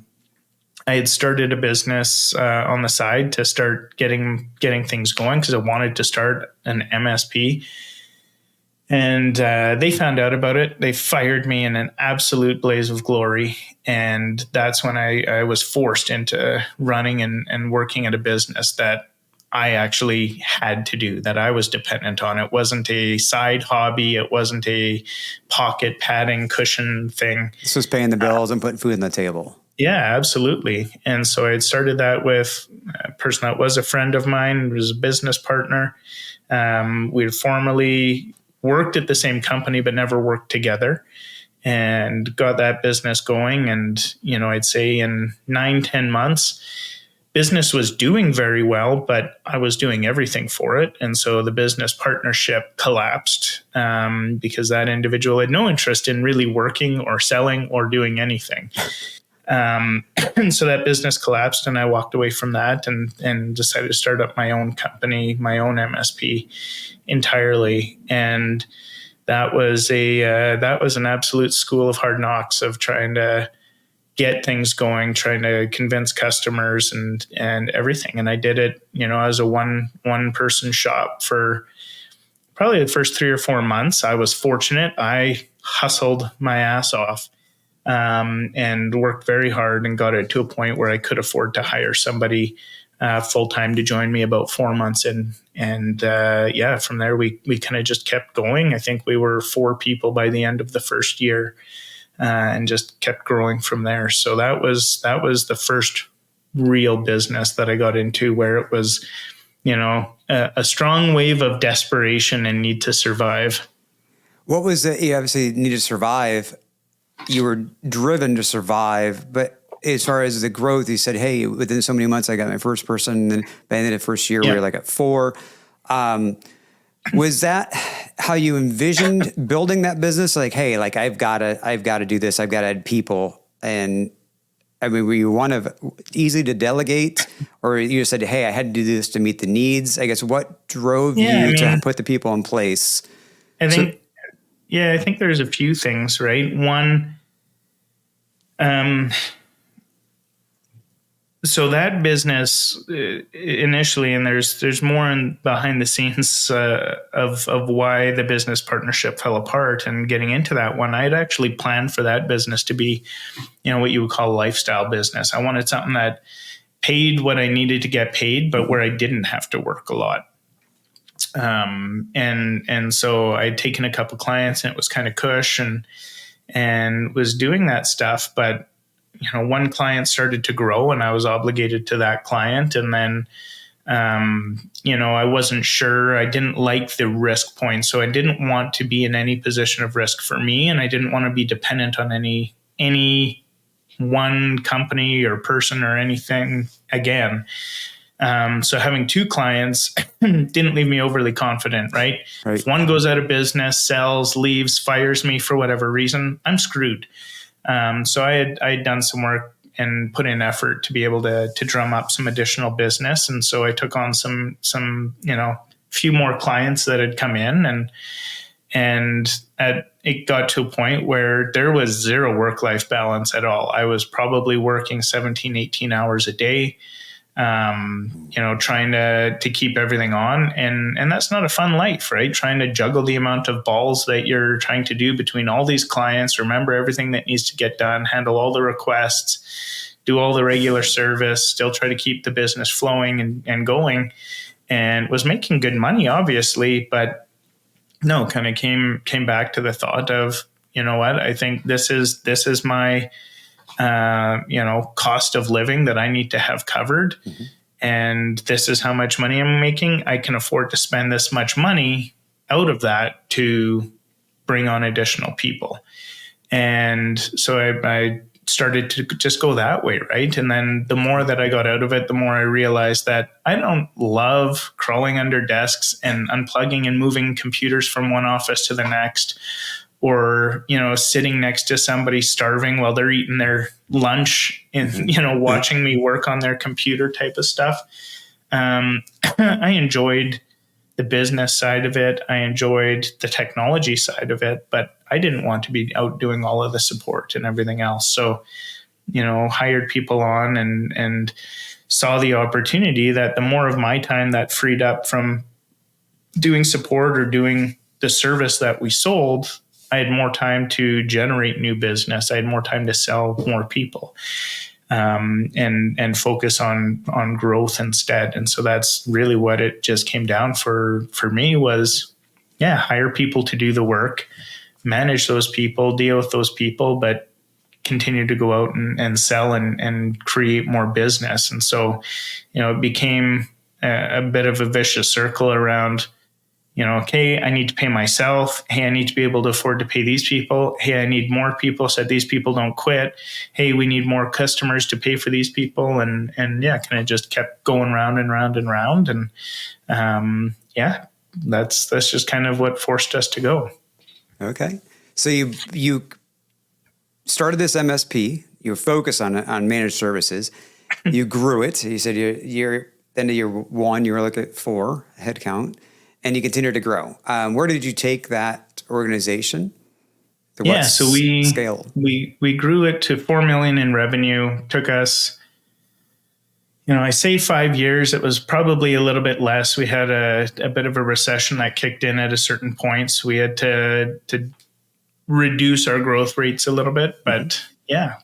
I had started a business on the side to start getting things going because I wanted to start an MSP. And they found out about it. They fired me in an absolute blaze of glory. And that's when I was forced into running and working at a business that I actually had to do, that I was dependent on. It wasn't a side hobby. It wasn't a pocket padding cushion thing. This was paying the bills and putting food on the table. Yeah, absolutely. And so I had started that with a person that was a friend of mine, was a business partner. We had formerly worked at the same company, but never worked together, and got that business going. And, I'd say in 9-10 months, business was doing very well, but I was doing everything for it. And so the business partnership collapsed because that individual had no interest in really working or selling or doing anything. And so that business collapsed, and I walked away from that and decided to start up my own company, my own MSP entirely. And that was an absolute school of hard knocks of trying to get things going, trying to convince customers and everything. And I did it, as a one person shop for probably the first 3 or 4 months. I was fortunate. I hustled my ass off. And worked very hard and got it to a point where I could afford to hire somebody full-time to join me about 4 months in. And from there, we kind of just kept going. I think we were 4 people by the end of the first year and just kept growing from there. So that was the first real business that I got into, where it was, a strong wave of desperation and need to survive. What was it? You obviously need to survive. You were driven to survive, but as far as the growth, you said, hey, within so many months, I got my first person, and by the end of the first year, we were like at 4. Was that how you envisioned building that business? Like, hey, like I've got to do this. I've got to add people. And I mean, were you one of easy to delegate, or you just said, hey, I had to do this to meet the needs? I guess what drove you to put the people in place? I think there's a few things, right? One, so that business initially, and there's more behind the scenes of why the business partnership fell apart and getting into that one. I had actually planned for that business to be, what you would call a lifestyle business. I wanted something that paid what I needed to get paid, but where I didn't have to work a lot. And so I'd taken a couple clients, and it was kind of cush and was doing that stuff. But, one client started to grow, and I was obligated to that client. And then, I wasn't sure. I didn't like the risk point. So I didn't want to be in any position of risk for me. And I didn't want to be dependent on any one company or person or anything again. So having 2 clients didn't leave me overly confident, right? If one goes out of business, sells, leaves, fires me for whatever reason, I'm screwed. So I had done some work and put in effort to be able to drum up some additional business. And so I took on some few more clients that had come in, and it got to a point where there was zero work-life balance at all. I was probably working 17, 18 hours a day. Trying to keep everything on. And that's not a fun life, right? Trying to juggle the amount of balls that you're trying to do between all these clients, remember everything that needs to get done, handle all the requests, do all the regular service, still try to keep the business flowing and going. And was making good money, obviously, but no, kind of came back to the thought of, what, I think this is my cost of living that I need to have covered. Mm-hmm. And this is how much money I'm making. I can afford to spend this much money out of that to bring on additional people. And so I started to just go that way, right? And then the more that I got out of it, the more I realized that I don't love crawling under desks and unplugging and moving computers from one office to the next, or, sitting next to somebody starving while they're eating their lunch and, watching me work on their computer type of stuff. I enjoyed the business side of it. I enjoyed the technology side of it, but I didn't want to be out doing all of the support and everything else. So hired people on and saw the opportunity that the more of my time that freed up from doing support or doing the service that we sold, I had more time to generate new business. I had more time to sell more people, and focus on growth instead. And so that's really what it just came down for me was, hire people to do the work, manage those people, deal with those people, but continue to go out and sell and create more business. And so, it became a bit of a vicious circle around, okay, I need to pay myself. Hey, I need to be able to afford to pay these people. Hey, I need more people so that these people don't quit. Hey, we need more customers to pay for these people. And kind of just kept going round and round and round. And that's just kind of what forced us to go. Okay. So you started this MSP, you were focused on managed services. You grew it. You said year end of year one, you were looking at 4 headcount, and you continued to grow. Where did you take that organization? So we grew it to 4 million in revenue. Took us, I say 5 years. It was probably a little bit less. We had a bit of a recession that kicked in at a certain point, so we had to reduce our growth rates a little bit, but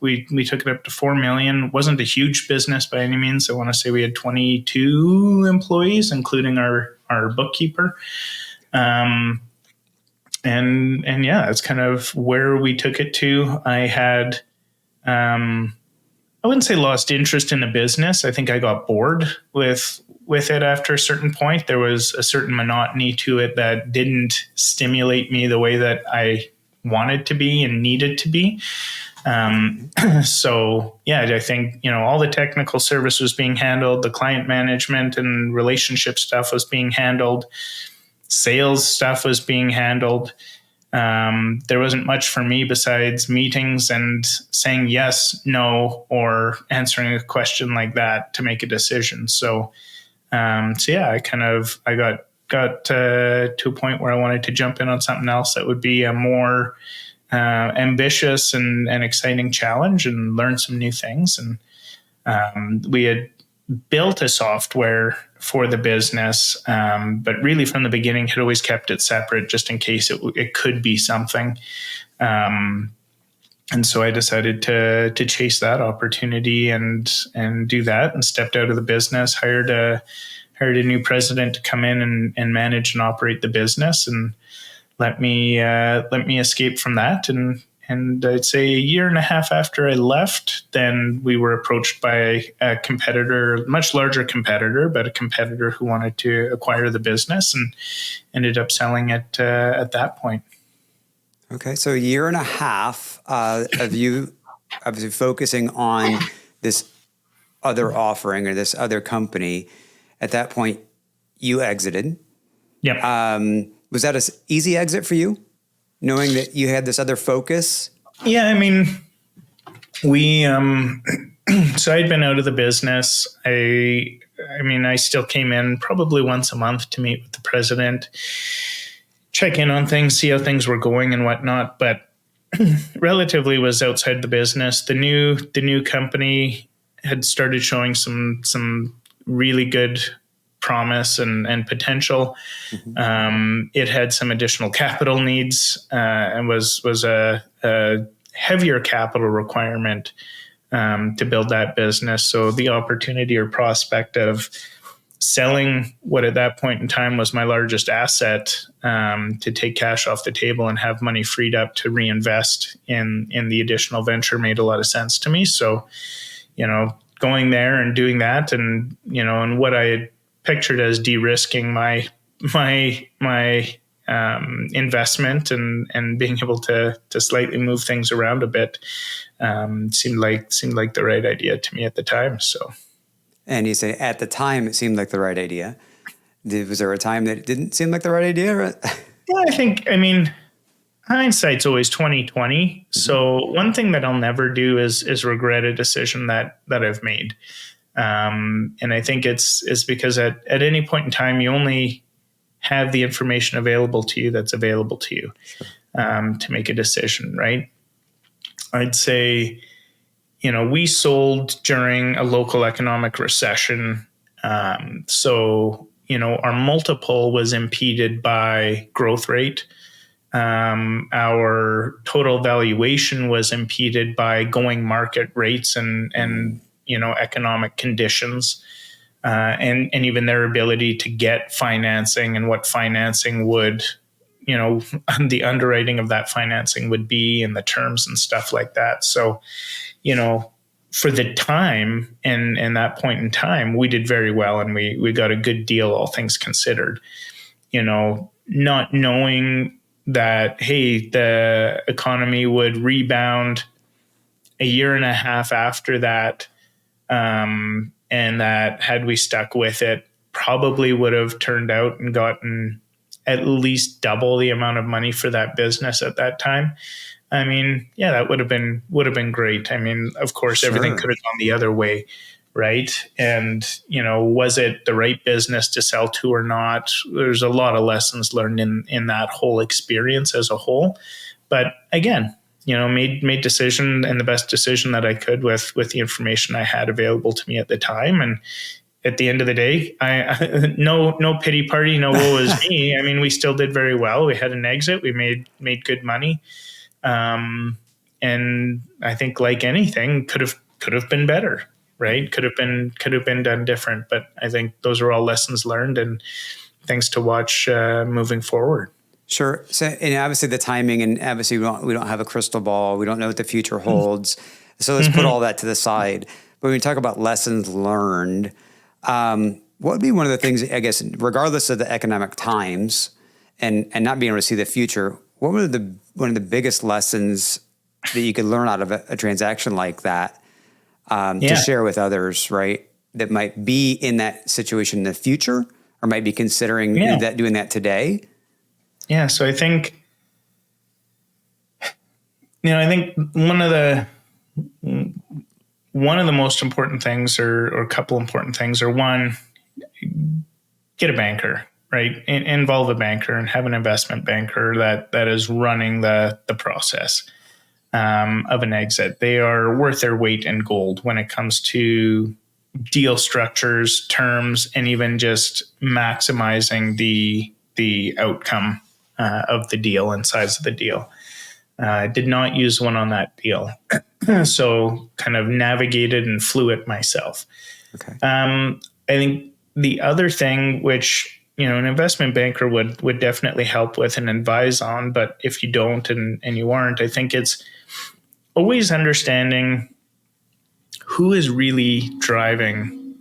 we took it up to 4 million. It wasn't a huge business by any means. I want to say we had 22 employees, including our bookkeeper. That's kind of where we took it to. I had, I wouldn't say lost interest in the business. I think I got bored with it after a certain point. There was a certain monotony to it that didn't stimulate me the way that I wanted to be and needed to be. I think, all the technical service was being handled, the client management and relationship stuff was being handled, sales stuff was being handled. There wasn't much for me besides meetings and saying yes, no, or answering a question like that to make a decision. I got to a point where I wanted to jump in on something else that would be a more ambitious and exciting challenge and learn some new things. And we had built a software for the business, but really from the beginning had always kept it separate just in case it could be something. And so I decided to chase that opportunity and do that, and stepped out of the business, hired a new president to come in and manage and operate the business, and let me escape from that. And I'd say a year and a half after I left, then we were approached by a competitor, much larger competitor, but a competitor who wanted to acquire the business, and ended up selling it at that point. Okay, so a year and a half of you obviously focusing on this other offering or this other company. At that point, you exited. Yeah. Was that an easy exit for you, knowing that you had this other focus? Yeah, I mean, we so I'd been out of the business. I still came in probably once a month to meet with the president, check in on things, see how things were going and whatnot, but relatively was outside the business. The new company had started showing some really good promise and potential. Mm-hmm. It had some additional capital needs and was a heavier capital requirement to build that business. So the opportunity or prospect of selling what at that point in time was my largest asset, to take cash off the table and have money freed up to reinvest in the additional venture made a lot of sense to me. So, going there and doing that, and what I had pictured as de-risking my investment and being able to slightly move things around a bit, seemed like the right idea to me at the time. So. And you say at the time it seemed like the right idea. Was there a time that it didn't seem like the right idea? Yeah, hindsight's always 20/20. Mm-hmm. So one thing that I'll never do is regret a decision that I've made. And I think it's because at any point in time, you only have the information available to you that's available to you, to make a decision, right? I'd say, we sold during a local economic recession. So, our multiple was impeded by growth rate. Our total valuation was impeded by going market rates and economic conditions, and even their ability to get financing and what financing would, the underwriting of that financing would be and the terms and stuff like that. So, for the time and that point in time, we did very well and we got a good deal, all things considered. Not knowing that, hey, the economy would rebound a year and a half after that, and that had we stuck with it, probably would have turned out and gotten at least double the amount of money for that business at that time. I mean, yeah, that would have been great. I mean, of course, everything could have gone the other way, right? And, was it the right business to sell to or not? There's a lot of lessons learned in that whole experience as a whole. But again, made decision and the best decision that I could with the information I had available to me at the time. And at the end of the day, no pity party, no woe is me. I mean, we still did very well. We had an exit. We made good money. And I think, like anything, could have been better, right? Could have been done different. But I think those are all lessons learned and things to watch moving forward. Sure. So, and obviously the timing, and obviously we don't have a crystal ball. We don't know what the future holds. So let's put all that to the side. But when we talk about lessons learned, what would be one of the things, I guess, regardless of the economic times and not being able to see the future, what were one of the biggest lessons that you could learn out of a transaction like that to share with others, right? That might be in that situation in the future or might be considering doing that today? Yeah. So I think, one of the most important things or a couple important things are, one, get a banker, right? Involve a banker and have an investment banker that is running the process of an exit. They are worth their weight in gold when it comes to deal structures, terms, and even just maximizing the outcome of the deal and size of the deal. Did not use one on that deal. So kind of navigated and flew it myself. Okay. I think the other thing which, an investment banker would definitely help with and advise on, but if you don't and you aren't, I think it's always understanding who is really driving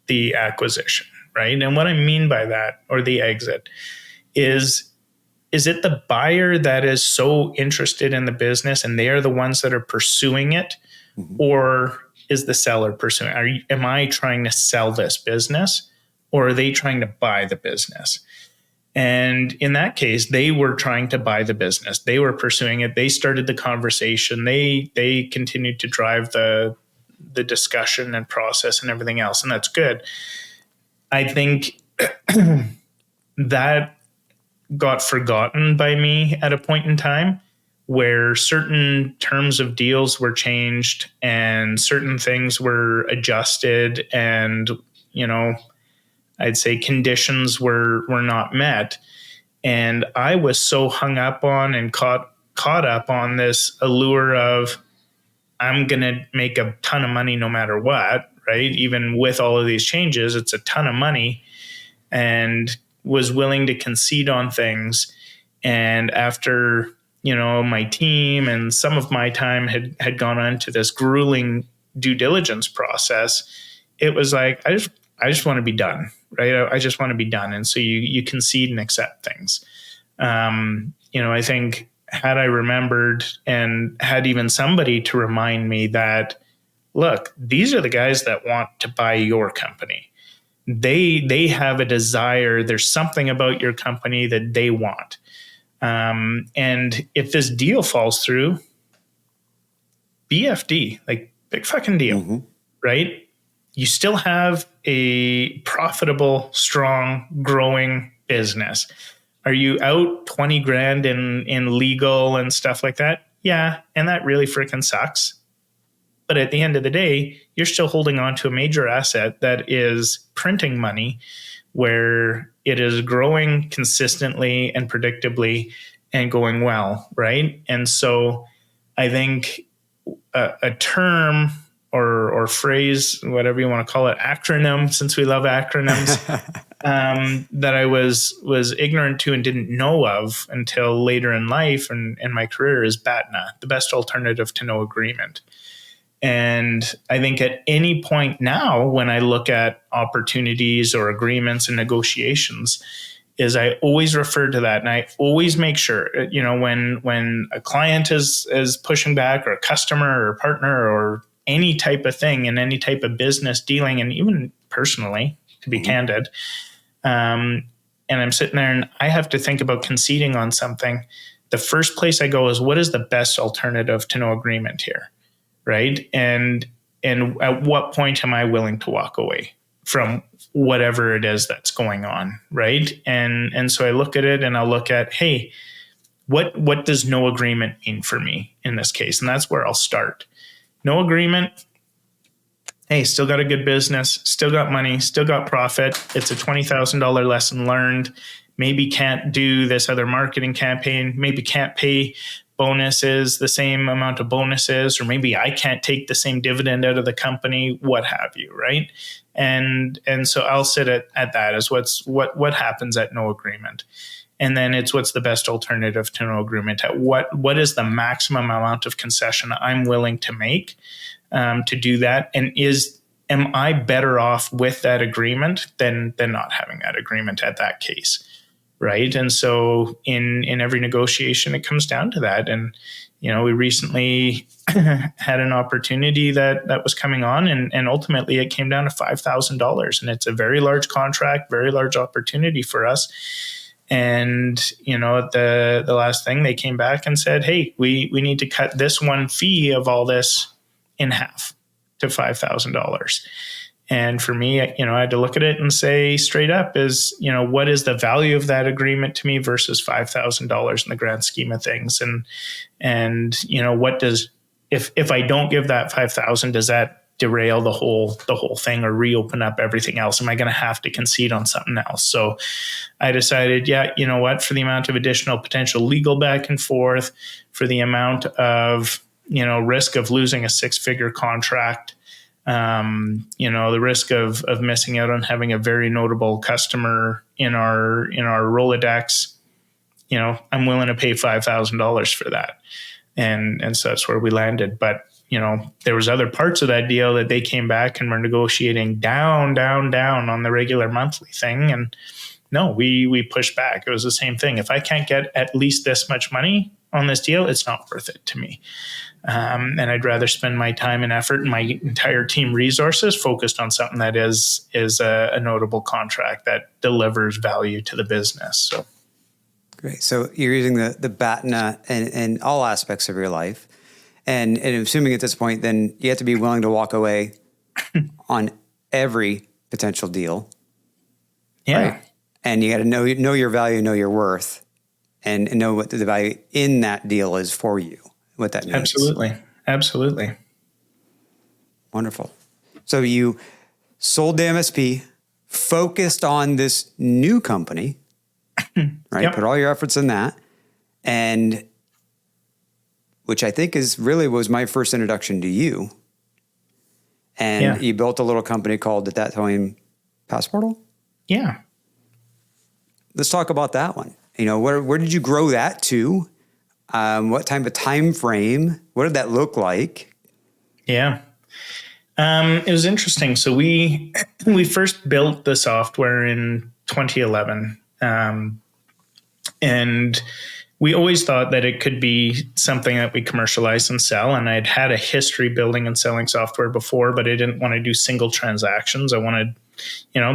the acquisition, right? And what I mean by that, or the exit, is it the buyer that is so interested in the business and they are the ones that are pursuing it? Mm-hmm. Or is the seller pursuing? Am I trying to sell this business, or are they trying to buy the business? And in that case, they were trying to buy the business. They were pursuing it. They started the conversation. They continued to drive the discussion and process and everything else. And that's good. I think that got forgotten by me at a point in time where certain terms of deals were changed and certain things were adjusted and, I'd say conditions were not met. And I was so hung up on and caught up on this allure of, I'm going to make a ton of money no matter what, right? Even with all of these changes, it's a ton of money, and was willing to concede on things. And after, my team and some of my time had gone on to this grueling due diligence process, it was like, I just want to be done, right? I just want to be done. And so you concede and accept things. I think had I remembered and had even somebody to remind me that, look, these are the guys that want to buy your company. They have a desire. There's something about your company that they want. And if this deal falls through, BFD, like big fucking deal, mm-hmm. right? You still have a profitable, strong, growing business. Are you out 20 grand in legal and stuff like that? Yeah. And that really freaking sucks. But at the end of the day, you're still holding on to a major asset that is printing money, where it is growing consistently and predictably and going well, right? And so I think a term or phrase, whatever you want to call it, acronym, since we love acronyms, that I was ignorant to and didn't know of until later in life and in my career is BATNA, the best alternative to no agreement. And I think at any point now, when I look at opportunities or agreements and negotiations, is I always refer to that, and I always make sure, when a client is pushing back, or a customer or partner or any type of thing in any type of business dealing, and even personally, to be candid, and I'm sitting there and I have to think about conceding on something, the first place I go is, what is the best alternative to no agreement here? Right. And at what point am I willing to walk away from whatever it is that's going on? Right. And so I look at it and I'll look at, hey, what does no agreement mean for me in this case? And that's where I'll start. No agreement. Hey, still got a good business, still got money, still got profit. It's a $20,000 lesson learned. Maybe can't do this other marketing campaign. Maybe can't pay bonuses, the same amount of bonuses, or maybe I can't take the same dividend out of the company, what have you, right? And so I'll sit at that as what happens at no agreement. And then it's what's the best alternative to no agreement, at what is the maximum amount of concession I'm willing to make to do that, and am I better off with that agreement than not having that agreement at that case? Right. And so in every negotiation, it comes down to that. And, we recently had an opportunity that was coming on, and ultimately it came down to $5,000. And it's a very large contract, very large opportunity for us. And, the last thing, they came back and said, hey, we need to cut this one fee of all this in half to $5,000. And for me, I had to look at it and say straight up is, what is the value of that agreement to me versus $5,000 in the grand scheme of things? And what does, if I don't give that 5,000, does that derail the whole thing or reopen up everything else? Am I going to have to concede on something else? So I decided, for the amount of additional potential legal back and forth, for the amount of, risk of losing a 6-figure contract, the risk of missing out on having a very notable customer in our Rolodex, I'm willing to pay $5,000 for that. And so that's where we landed. But, there was other parts of that deal that they came back and were negotiating down on the regular monthly thing. And no, we pushed back. It was the same thing. If I can't get at least this much money on this deal, it's not worth it to me. And I'd rather spend my time and effort and my entire team resources focused on something that is a notable contract that delivers value to the business. So great. So you're using the BATNA in all aspects of your life. And assuming at this point, then you have to be willing to walk away on every potential deal. Yeah. Right? And you got to know your value, know your worth, and know what the value in that deal is for you. What that means. Absolutely. Wonderful. So you sold the MSP, focused on this new company, right? Yep. Put all your efforts in that. And which I think was my first introduction to you. And you built a little company called, at that time, Passportal? Yeah. Let's talk about that one. Where did you grow that to? What type of time frame? What did that look like? Yeah. It was interesting. So we first built the software in 2011. And we always thought that it could be something that we commercialize and sell. And I'd had a history building and selling software before, but I didn't want to do single transactions. I wanted,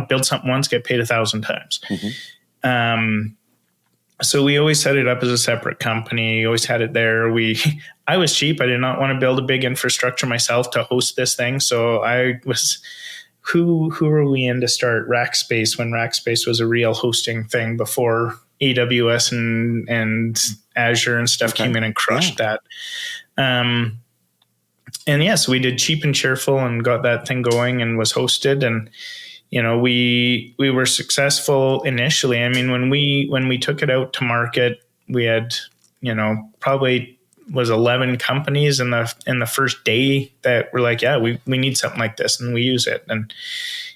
build something once, get paid 1,000 times. Mm-hmm. So we always set it up as a separate company, always had it there. I was cheap. I did not want to build a big infrastructure myself to host this thing. So I was, who were we in to start Rackspace when Rackspace was a real hosting thing before AWS and Azure and stuff came in and crushed that. yes, we did Cheap and Cheerful and got that thing going and was hosted. And, we were successful initially. I mean, when we took it out to market, we had, probably was 11 companies in the first day that were like, yeah, we need something like this, and we use it. And,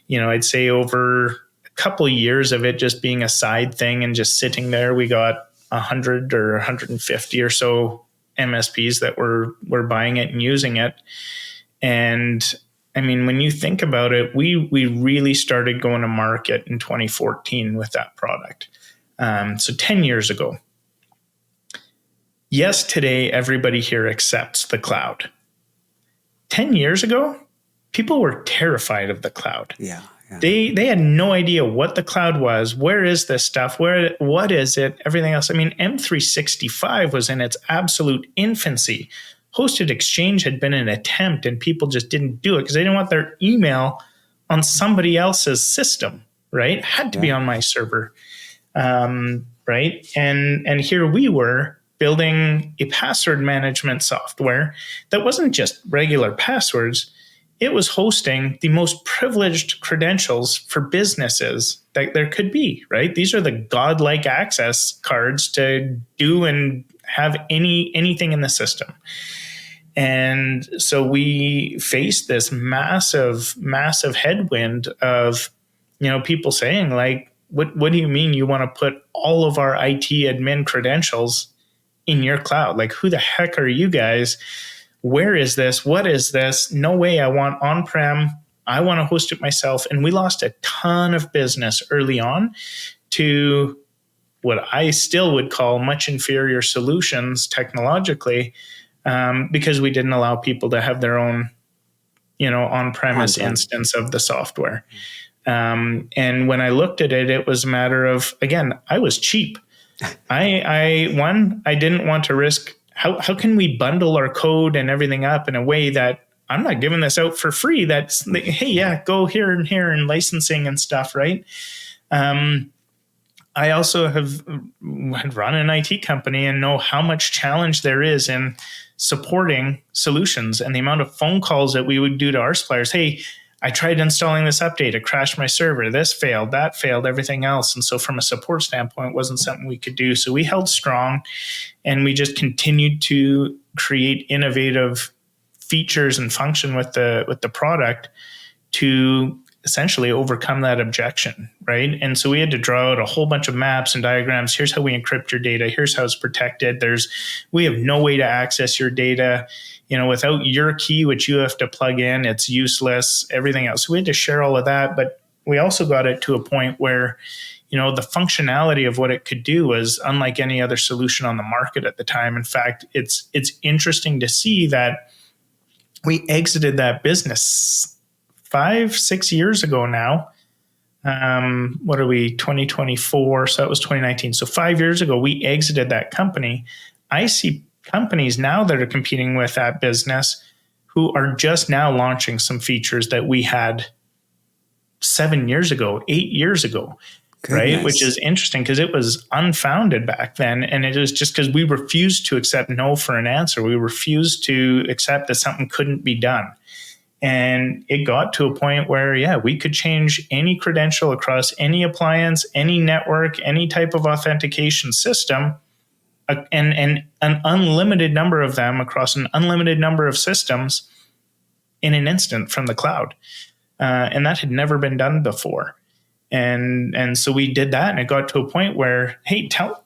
I'd say over a couple of years of it just being a side thing and just sitting there, we got 100 or 150 or so MSPs that were buying it and using it. And I mean, when you think about it, we really started going to market in 2014 with that product. So 10 years ago. Yes, today everybody here accepts the cloud. 10 years ago, people were terrified of the cloud. Yeah. They had no idea what the cloud was. Where is this stuff? What is it? Everything else. I mean, M365 was in its absolute infancy. Hosted Exchange had been an attempt, and people just didn't do it because they didn't want their email on somebody else's system, right? It had to be on my server, right? And here we were building a password management software that wasn't just regular passwords. It was hosting the most privileged credentials for businesses that there could be, right? These are the godlike access cards to do and have anything in the system. And so we faced this massive headwind of, people saying like, what do you mean you want to put all of our IT admin credentials in your cloud? Like, who the heck are you guys? Where is this? What is this? No way. I want on-prem. I want to host it myself. And we lost a ton of business early on to what I still would call much inferior solutions technologically, because we didn't allow people to have their own, on-premise instance of the software. And when I looked at it, it was a matter of, again, I was cheap. I didn't want to risk. How can we bundle our code and everything up in a way that I'm not giving this out for free? That's, hey, yeah, go here and licensing and stuff, right? I also had run an IT company and know how much challenge there is in supporting solutions and the amount of phone calls that we would do to our suppliers. Hey, I tried installing this update. It crashed my server. This failed, that failed, everything else. And so from a support standpoint, it wasn't something we could do. So we held strong, and we just continued to create innovative features and function with the product to essentially overcome that objection, right? And so we had to draw out a whole bunch of maps and diagrams. Here's how we encrypt your data. Here's how it's protected. We have no way to access your data. Without your key, which you have to plug in, it's useless, everything else. So we had to share all of that, but we also got it to a point where, the functionality of what it could do was unlike any other solution on the market at the time. In fact, it's interesting to see that we exited that business 5-6 years ago now. What are we, 2024? So that was 2019. So 5 years ago, we exited that company. I see companies now that are competing with that business who are just now launching some features that we had 7 years ago, 8 years ago. Goodness. Right? Which is interesting because it was unfounded back then. And it was just because we refused to accept no for an answer. We refused to accept that something couldn't be done. And it got to a point where, we could change any credential across any appliance, any network, any type of authentication system, and an unlimited number of them across an unlimited number of systems in an instant from the cloud. And that had never been done before. And so we did that, and it got to a point where, hey, tell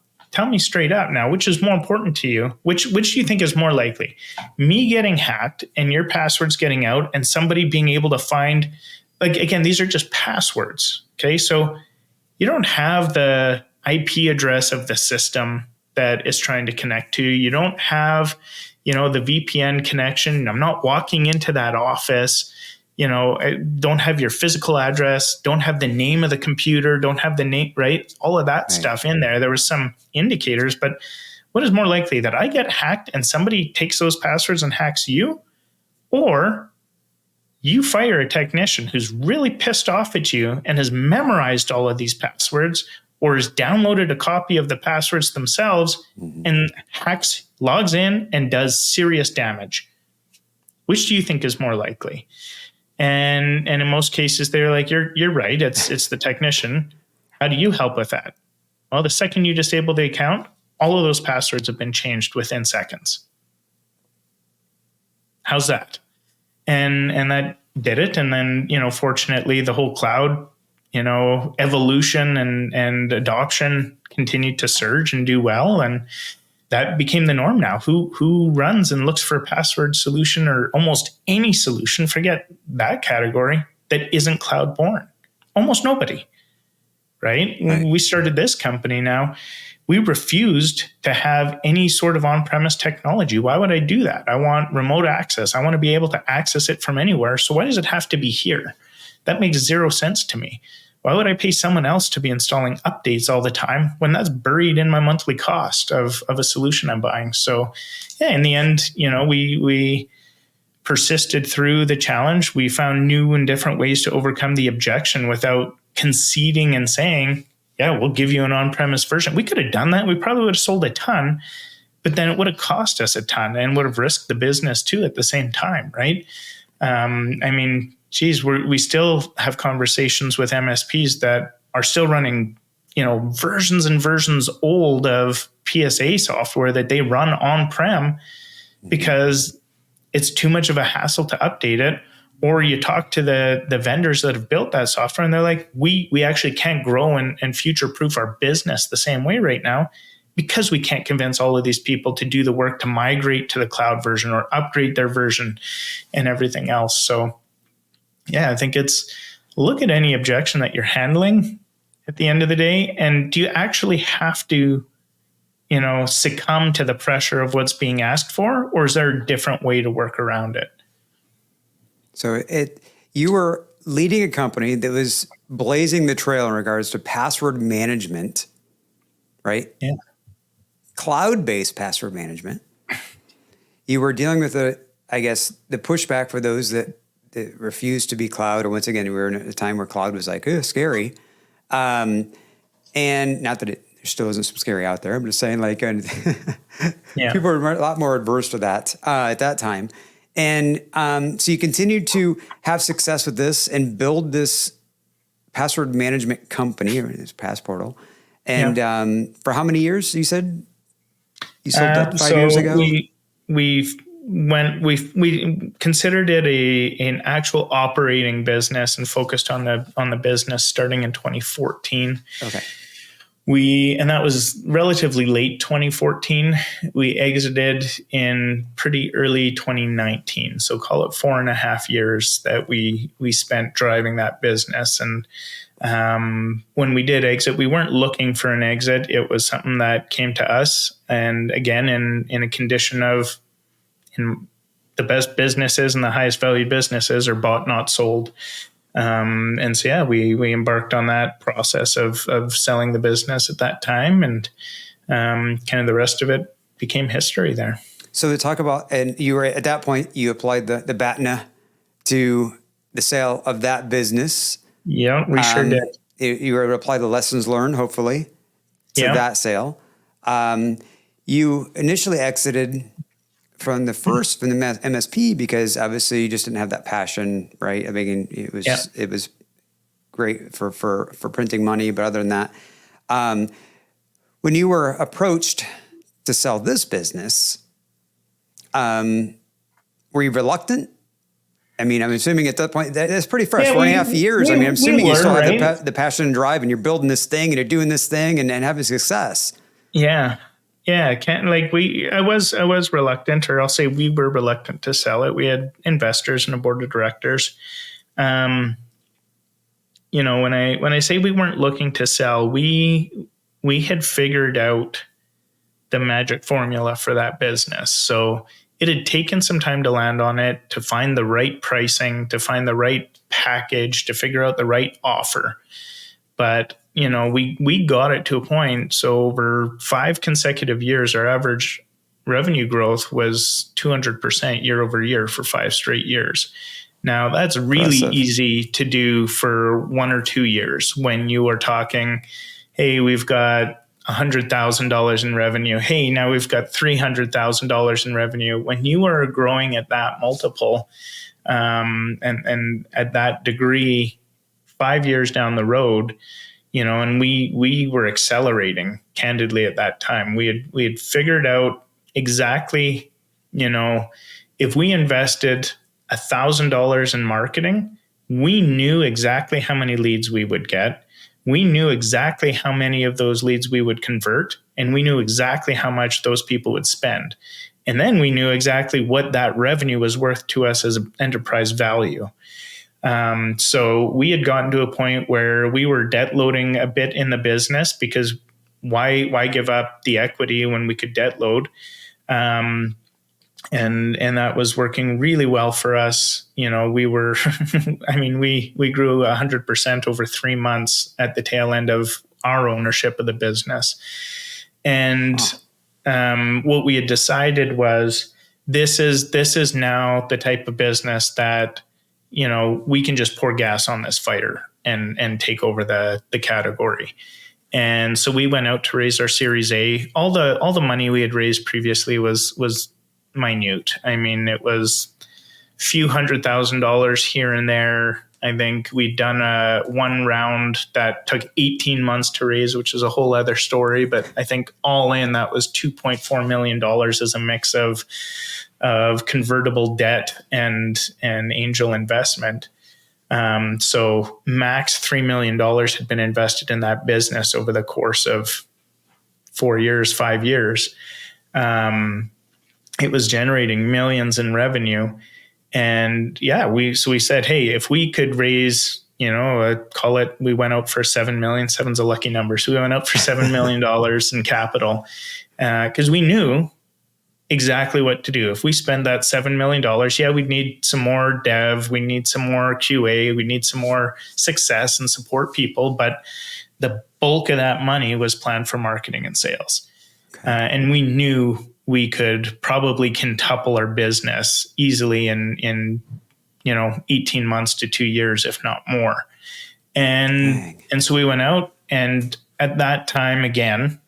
me straight up now, which is more important to you? Which do you think is more likely? Me getting hacked and your passwords getting out and somebody being able to find, like, again, these are just passwords, okay? So you don't have the IP address of the system that is trying to connect to. You don't have, the VPN connection. I'm not walking into that office. Don't have your physical address, don't have the name of the computer, don't have the name, right? All of that stuff in there. There was some indicators, but what is more likely, that I get hacked and somebody takes those passwords and hacks you, or you fire a technician who's really pissed off at you and has memorized all of these passwords, or has downloaded a copy of the passwords themselves and logs in and does serious damage? Which do you think is more likely? And in most cases, they're like, you're right. It's the technician. How do you help with that? Well, the second you disable the account, all of those passwords have been changed within seconds. How's that? And that did it. And then, fortunately, the whole cloud, evolution and adoption continued to surge and do well. And that became the norm now. Who runs and looks for a password solution or almost any solution, forget that category, that isn't cloud born? Almost nobody, right? When we started this company now, we refused to have any sort of on-premise technology. Why would I do that? I want remote access. I want to be able to access it from anywhere. So why does it have to be here? That makes zero sense to me. Why would I pay someone else to be installing updates all the time when that's buried in my monthly cost of a solution I'm buying? So yeah, in the end, we persisted through the challenge. We found new and different ways to overcome the objection without conceding and saying, yeah, we'll give you an on-premise version. We could have done that. We probably would have sold a ton, but then it would have cost us a ton and would have risked the business too at the same time, right? We still have conversations with MSPs that are still running, versions and versions old of PSA software that they run on-prem because it's too much of a hassle to update it. Or you talk to the vendors that have built that software and they're like, we actually can't grow and future-proof our business the same way right now because we can't convince all of these people to do the work to migrate to the cloud version or upgrade their version and everything else. So yeah, I think it's look at any objection that you're handling at the end of the day. And do you actually have to, succumb to the pressure of what's being asked for? Or is there a different way to work around it? So you were leading a company that was blazing the trail in regards to password management, right? Yeah. Cloud-based password management. You were dealing with the pushback for those that refused to be cloud. Or once again, we were in a time where cloud was like, scary. And not that there still isn't some scary out there. I'm just saying people were a lot more adverse to that at that time. And so you continued to have success with this and build this password management company, or this Passportal. And for how many years? You said you sold that 5 years ago. We considered it an actual operating business and focused on the business starting in 2014. Okay. And that was relatively late 2014. We exited in pretty early 2019. So call it 4.5 years that we spent driving that business. And when we did exit, we weren't looking for an exit. It was something that came to us. And again, in a condition of the best businesses and the highest value businesses are bought, not sold. And so, yeah, we embarked on that process of selling the business at that time, and kind of the rest of it became history there. So to talk about, and you were at that point, you applied the BATNA to the sale of that business. Yeah, we sure did. You were able to apply the lessons learned, hopefully, to that sale. You initially exited from the MSP because obviously you just didn't have that passion, right? I mean, it was great for printing money, but other than that, when you were approached to sell this business, were you reluctant? I mean, I'm assuming at that point that's pretty fresh. 4.5 years. I'm assuming you still have the passion and drive, and you're building this thing, and you're doing this thing, and having success. Yeah. Yeah, I was reluctant, or I'll say we were reluctant to sell it. We had investors and a board of directors. When I say we weren't looking to sell, we had figured out the magic formula for that business. So it had taken some time to land on it, to find the right pricing, to find the right package, to figure out the right offer. But we got it to a point. So over 5 consecutive years, our average revenue growth was 200% year over year for 5 straight years. Now that's really easy to do for 1 or 2 years when you are talking, hey, we've got $100,000 in revenue. Hey, now we've got $300,000 in revenue. When you are growing at that multiple, and at that degree, 5 years down the road, and we were accelerating candidly at that time. We had figured out exactly, if we invested $1,000 in marketing, we knew exactly how many leads we would get. We knew exactly how many of those leads we would convert, and we knew exactly how much those people would spend. And then we knew exactly what that revenue was worth to us as an enterprise value. So we had gotten to a point where we were debt loading a bit in the business, because why give up the equity when we could debt load? And that was working really well for us. We were, we grew 100% over 3 months at the tail end of our ownership of the business. And what we had decided was, this is now the type of business that, we can just pour gas on this fire and take over the category. And so we went out to raise our Series A. All the money we had raised previously was minute. It was a few $100,000 here and there. I think we'd done one round that took 18 months to raise, which is a whole other story. But I think all in, that was $2.4 million as a mix of convertible debt and angel investment. So max $3 million had been invested in that business over the course of 5 years. It was generating millions in revenue. And we said, hey, if we could raise, we went out for $7 million. Seven's a lucky number. So we went out for $7 million in capital, because we knew exactly what to do. If we spend that $7 million, we'd need some more dev, we need some more QA, we need some more success and support people. But the bulk of that money was planned for marketing and sales. Okay. And we knew we could probably quintuple our business easily in 18 months to 2 years, if not more. And so we went out, and at that time, again,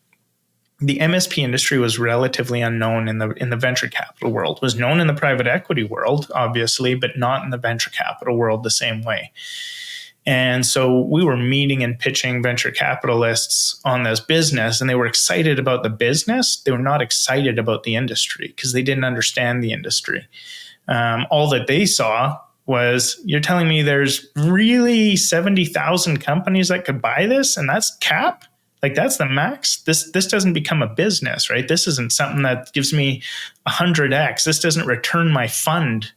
the MSP industry was relatively unknown in the venture capital world. It was known in the private equity world, obviously, but not in the venture capital world the same way. And so we were meeting and pitching venture capitalists on this business, and they were excited about the business. They were not excited about the industry, because they didn't understand the industry. All that they saw was, you're telling me there's really 70,000 companies that could buy this, and that's cap? Like, that's the max? This doesn't become a business, right? This isn't something that gives me 100x. This doesn't return my fund.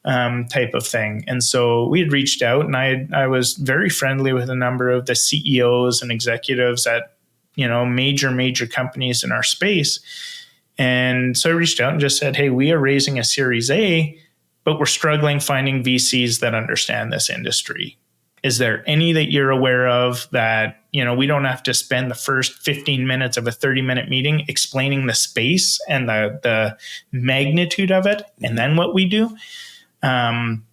Type of thing. And so we had reached out, and I was very friendly with a number of the CEOs and executives at, major companies in our space. And so I reached out and just said, hey, we are raising a Series A, but we're struggling finding VCs that understand this industry. Is there any that you're aware of that, we don't have to spend the first 15 minutes of a 30-minute meeting explaining the space and the magnitude of it, and then what we do? And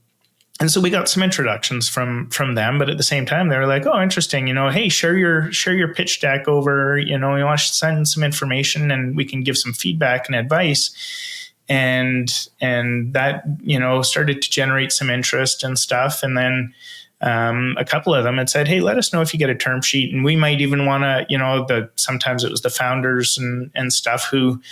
so we got some introductions from them, but at the same time, they were like, oh, interesting, hey, share your pitch deck over, you want to send some information and we can give some feedback and advice. And that, started to generate some interest and stuff. And then, a couple of them had said, hey, let us know if you get a term sheet. And we might even want to, sometimes it was the founders and stuff who,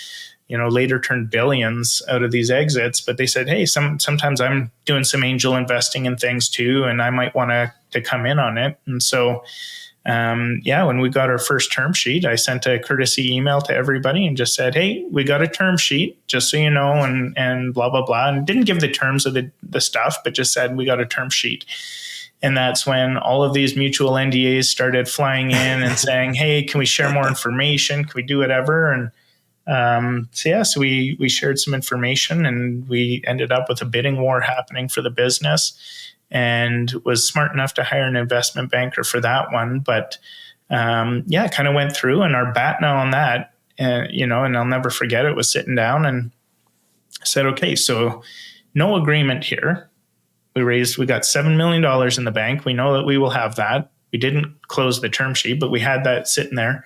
later turned billions out of these exits. But they said, hey, sometimes I'm doing some angel investing in things too, and I might want to come in on it. And so, when we got our first term sheet, I sent a courtesy email to everybody and just said, hey, we got a term sheet, just so you know, and blah, blah, blah. And didn't give the terms of the stuff, but just said, we got a term sheet. And that's when all of these mutual NDAs started flying in and saying, hey, can we share more information? Can we do whatever? And so we shared some information, and we ended up with a bidding war happening for the business, and was smart enough to hire an investment banker for that one. But kind of went through, and our BATNA on that, and I'll never forget it, was sitting down and said, okay, so no agreement here. We got $7 million in the bank. We know that we will have that. We didn't close the term sheet, but we had that sitting there.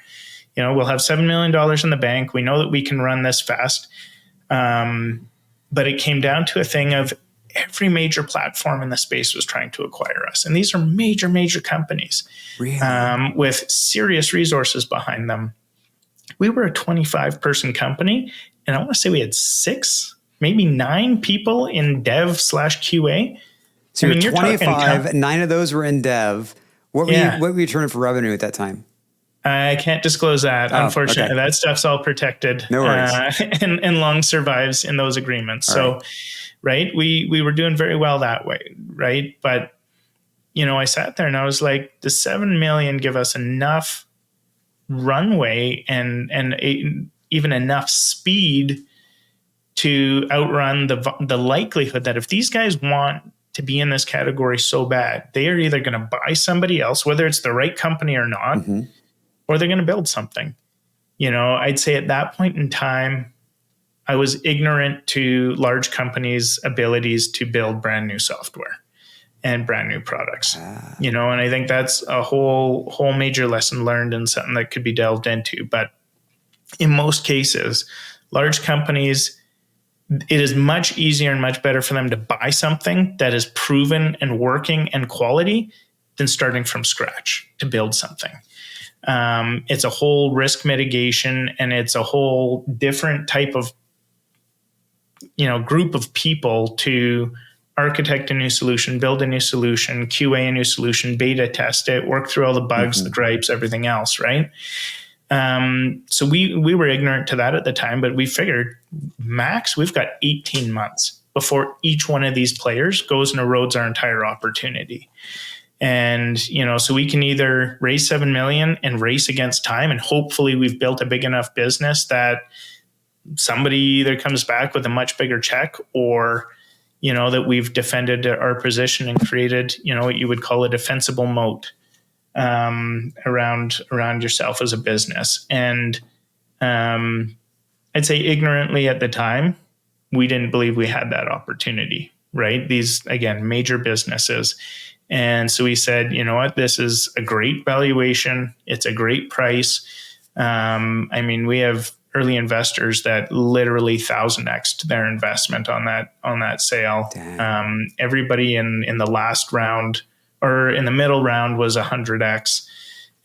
we'll have $7 million in the bank. We know that we can run this fast. But it came down to a thing of every major platform in the space was trying to acquire us. And these are major, major companies Really? With serious resources behind them. We were a 25-person company, and I want to say we had 6, maybe 9 people in dev/QA. So you're 25, 9 of those were in dev. What were you turning for revenue at that time? I can't disclose that, unfortunately. Okay. That stuff's all protected. No worries. And long survives in those agreements. All right, we were doing very well that way, right? But, I sat there and I was like, the 7 million give us enough runway and even enough speed to outrun the likelihood that if these guys want to be in this category so bad, they are either going to buy somebody else, whether it's the right company or not, or they're going to build something. I'd say at that point in time, I was ignorant to large companies' abilities to build brand new software and brand new products. And I think that's a whole major lesson learned and something that could be delved into. But in most cases, large companies, it is much easier and much better for them to buy something that is proven and working and quality than starting from scratch to build something. It's a whole risk mitigation, and it's a whole different type of group of people to architect a new solution, build a new solution, QA a new solution, beta test it, work through all the bugs, the gripes, everything else, right? So we were ignorant to that at the time, but we figured max, we've got 18 months before each one of these players goes and erodes our entire opportunity. And, so we can either raise 7 million and race against time, and hopefully we've built a big enough business that somebody either comes back with a much bigger check, or, that we've defended our position and created, what you would call a defensible moat around yourself as a business. And I'd say ignorantly at the time, we didn't believe we had that opportunity, right? These, again, major businesses. And so we said, you know what, this is a great valuation. It's a great price. We have early investors that literally 1,000x'd their investment on that sale. Everybody in the last round or in the middle round was 100x.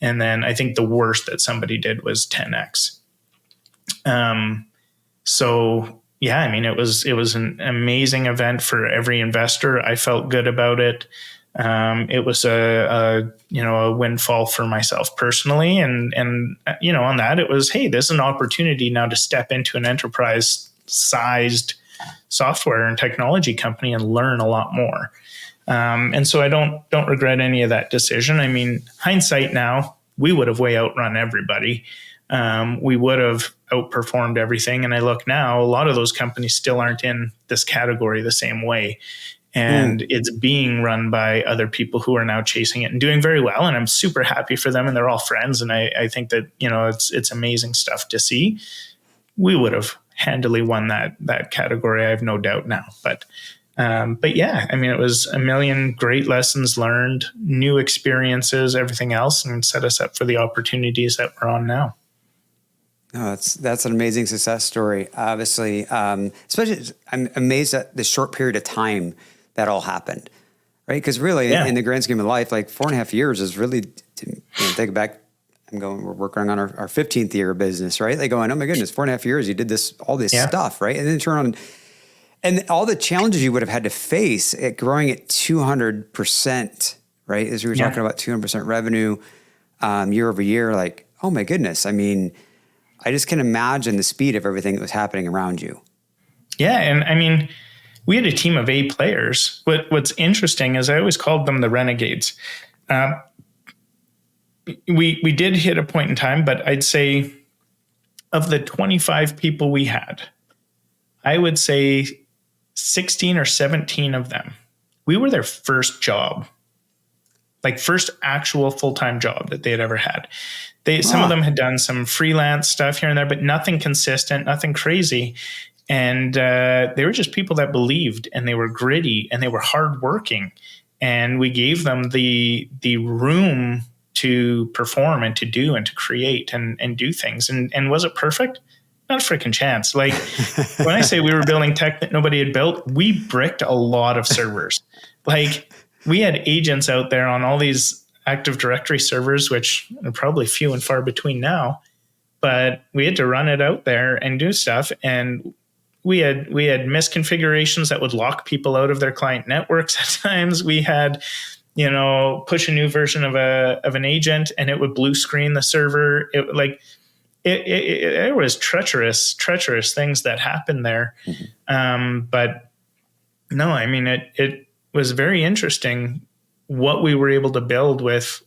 And then I think the worst that somebody did was 10x. It was an amazing event for every investor. I felt good about it. It was a windfall for myself personally. And on that, it was, hey, this is an opportunity now to step into an enterprise sized software and technology company and learn a lot more. And so I don't regret any of that decision. Hindsight now, we would have way outrun everybody. We would have outperformed everything. And I look now, a lot of those companies still aren't in this category the same way. And it's being run by other people who are now chasing it and doing very well. And I'm super happy for them, and they're all friends. And I think that, it's amazing stuff to see. We would have handily won that category. I have no doubt now, but yeah, it was a million great lessons learned, new experiences, everything else, and set us up for the opportunities that we're on now. No, that's an amazing success story. Obviously, especially I'm amazed at the short period of time that all happened, right? Because really, in the grand scheme of life, like 4.5 years is really, take it back. We're working on our 15th year of business, right? Like going, oh my goodness, 4.5 years, you did all this stuff, right? And then turn on, and all the challenges you would have had to face at growing at 200%, right? As we were talking about 200% revenue year over year, like, oh my goodness. I just can imagine the speed of everything that was happening around you. Yeah. And we had a team of 8 players. What's interesting is I always called them the renegades. We did hit a point in time, but I'd say of the 25 people we had, I would say 16 or 17 of them, we were their first job, like first actual full-time job that they had ever had. Some of them had done some freelance stuff here and there, but nothing consistent, nothing crazy. And they were just people that believed, and they were gritty, and they were hardworking. And we gave them the room to perform and to do and to create and do things. And was it perfect? Not a freaking chance. Like when I say we were building tech that nobody had built, we bricked a lot of servers. Like we had agents out there on all these Active Directory servers, which are probably few and far between now, but we had to run it out there and do stuff. And we had misconfigurations that would lock people out of their client networks at times. We had, push a new version of an agent and it would blue screen the server. It was treacherous things that happened there. But no, I mean, it was very interesting what we were able to build with,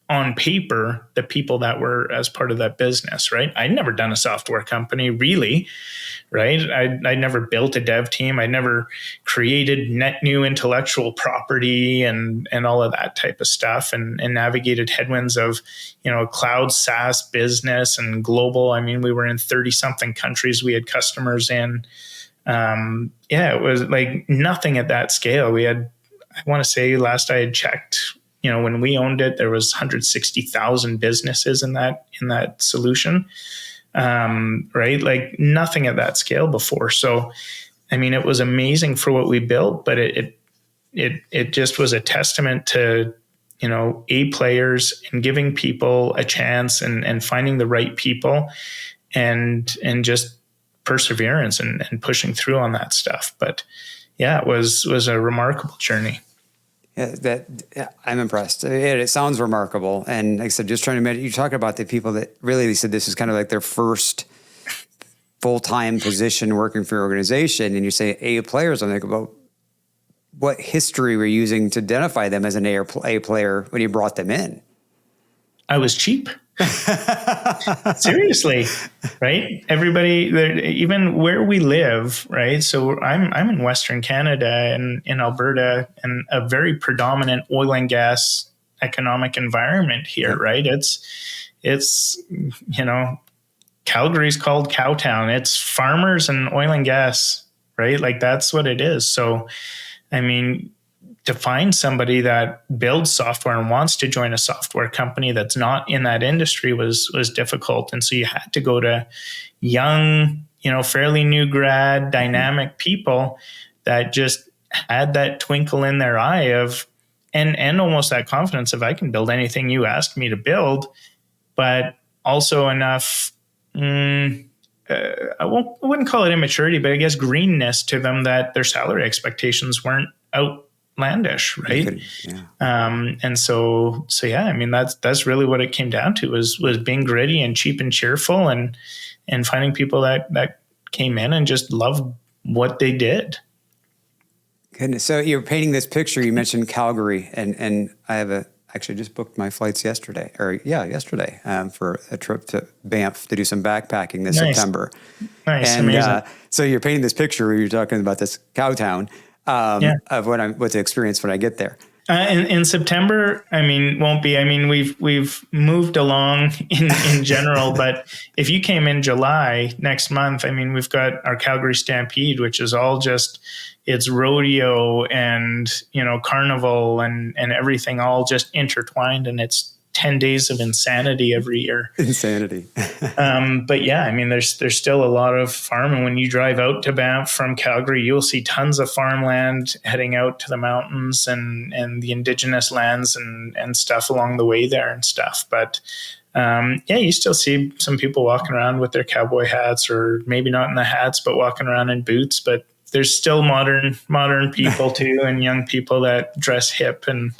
on paper, the people that were as part of that business, right? I'd never done a software company really, right? I'd never built a dev team. I never created net new intellectual property and all of that type of stuff and navigated headwinds of, cloud SaaS business and global. I mean, we were in 30 something countries. We had customers in, it was like nothing at that scale. We had, I want to say last I had checked, when we owned it, there was 160,000 businesses in that solution, right? Like nothing at that scale before. So, I mean, it was amazing for what we built, but it just was a testament to, A players and giving people a chance and finding the right people and just perseverance and pushing through on that stuff. But yeah, it was a remarkable journey. Yeah, I'm impressed. It sounds remarkable. And like I said, just trying to imagine, you talk about the people that really, they said this is kind of like their first full-time position working for your organization. And you say A players, I'm like, about what history were you using to identify them as an A player when you brought them in? I was cheap. Seriously, right? Everybody, even where we live, right? So I'm in Western Canada and in Alberta, and a very predominant oil and gas economic environment here, right? It's Calgary's called Cowtown. It's farmers and oil and gas, right? Like that's what it is. So, I mean, to find somebody that builds software and wants to join a software company that's not in that industry was difficult. And so you had to go to young, fairly new grad, dynamic people that just had that twinkle in their eye of, and almost that confidence of I can build anything you ask me to build, but also enough, I wouldn't call it immaturity, but I guess greenness to them that their salary expectations weren't outlandish, right? And so yeah, I mean, that's really what it came down to was being gritty and cheap and cheerful and finding people that came in and just loved what they did. Goodness. So you're painting this picture. You mentioned Calgary, and I have actually just booked my flights yesterday for a trip to Banff to do some backpacking this September. Nice, and, amazing. So you're painting this picture where you're talking about this Cowtown. Of what to experience when I get there. In September, I mean, won't be. I mean, we've moved along in general, but if you came in July next month, I mean, we've got our Calgary Stampede, which is all just it's rodeo and carnival and everything all just intertwined, and it's 10 days of insanity every year. Insanity. But yeah, I mean, there's still a lot of farm. And when you drive out to Banff from Calgary, you'll see tons of farmland heading out to the mountains and the indigenous lands and stuff along the way there and stuff. But you still see some people walking around with their cowboy hats, or maybe not in the hats, but walking around in boots. But there's still modern people too, and young people that dress hip and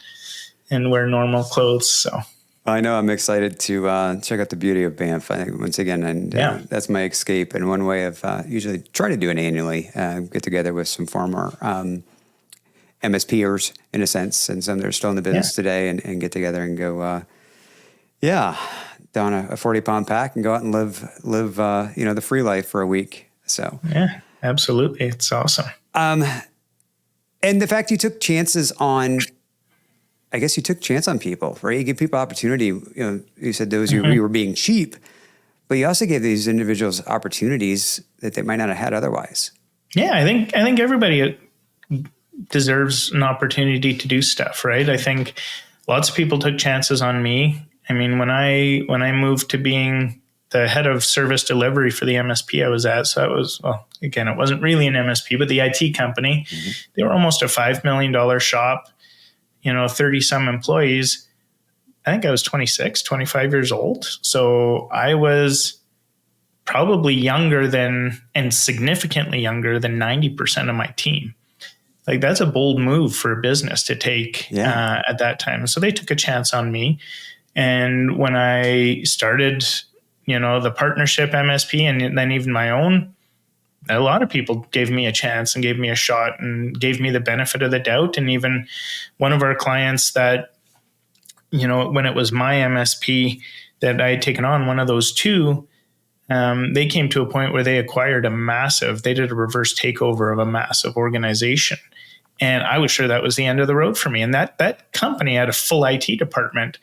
wear normal clothes. So. I know I'm excited to check out the beauty of Banff. I think once again, and that's my escape. And one way of usually try to do it annually, get together with some former MSPers in a sense, and some that are still in the business today, and get together and go, down a 40-pound pack and go out and live the free life for a week. So yeah, absolutely, it's awesome. And the fact you took chances on. I guess you took a chance on people, right? You give people opportunity. You said those you were being cheap, but you also gave these individuals opportunities that they might not have had otherwise. Yeah, I think everybody deserves an opportunity to do stuff, right? I think lots of people took chances on me. I mean, when I moved to being the head of service delivery for the MSP I was at, so that was, well, again, it wasn't really an MSP, but the IT company, they were almost a $5 million shop, 30 some employees. I think I was 26, 25 years old. So I was probably younger than, and significantly younger than 90% of my team. Like, that's a bold move for a business to take at that time. So they took a chance on me. And when I started, the partnership MSP and then even my own, a lot of people gave me a chance and gave me a shot and gave me the benefit of the doubt. And even one of our clients that, when it was my MSP that I had taken on, one of those two, they came to a point where they acquired they did a reverse takeover of a massive organization. And I was sure that was the end of the road for me. And that company had a full IT department,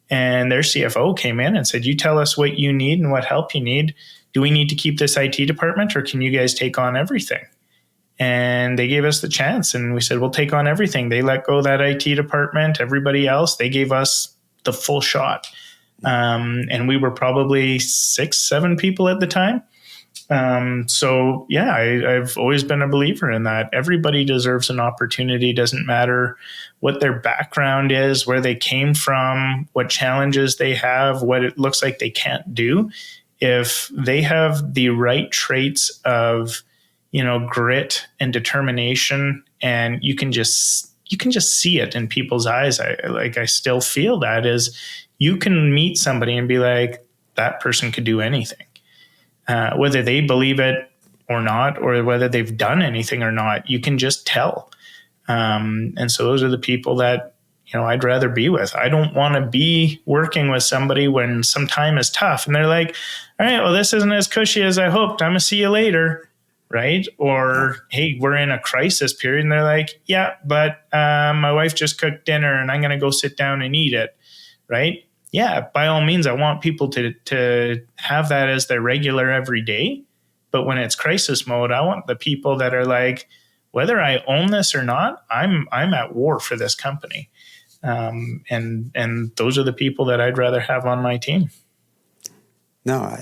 and their CFO came in and said, you tell us what you need and what help you need. Do we need to keep this IT department, or can you guys take on everything? And they gave us the chance, and we said, we'll take on everything. They let go of that IT department. Everybody else, they gave us the full shot. And we were probably 6, 7 people at the time. So yeah, I've always been a believer in that. Everybody deserves an opportunity. Doesn't matter what their background is, where they came from, what challenges they have, what it looks like they can't do. If they have the right traits of, grit and determination, and you can just see it in people's eyes. I still feel that is, you can meet somebody and be like, that person could do anything. Whether they believe it or not, or whether they've done anything or not, you can just tell. And so those are the people that, I'd rather be with. I don't want to be working with somebody when some time is tough and they're like, all right, well, this isn't as cushy as I hoped. I'm going to see you later. Right. Or, hey, we're in a crisis period. And they're like, yeah, but my wife just cooked dinner and I'm going to go sit down and eat it. Right. Yeah, by all means, I want people to have that as their regular every day. But when it's crisis mode, I want the people that are like, whether I own this or not, I'm at war for this company. And those are the people that I'd rather have on my team. No,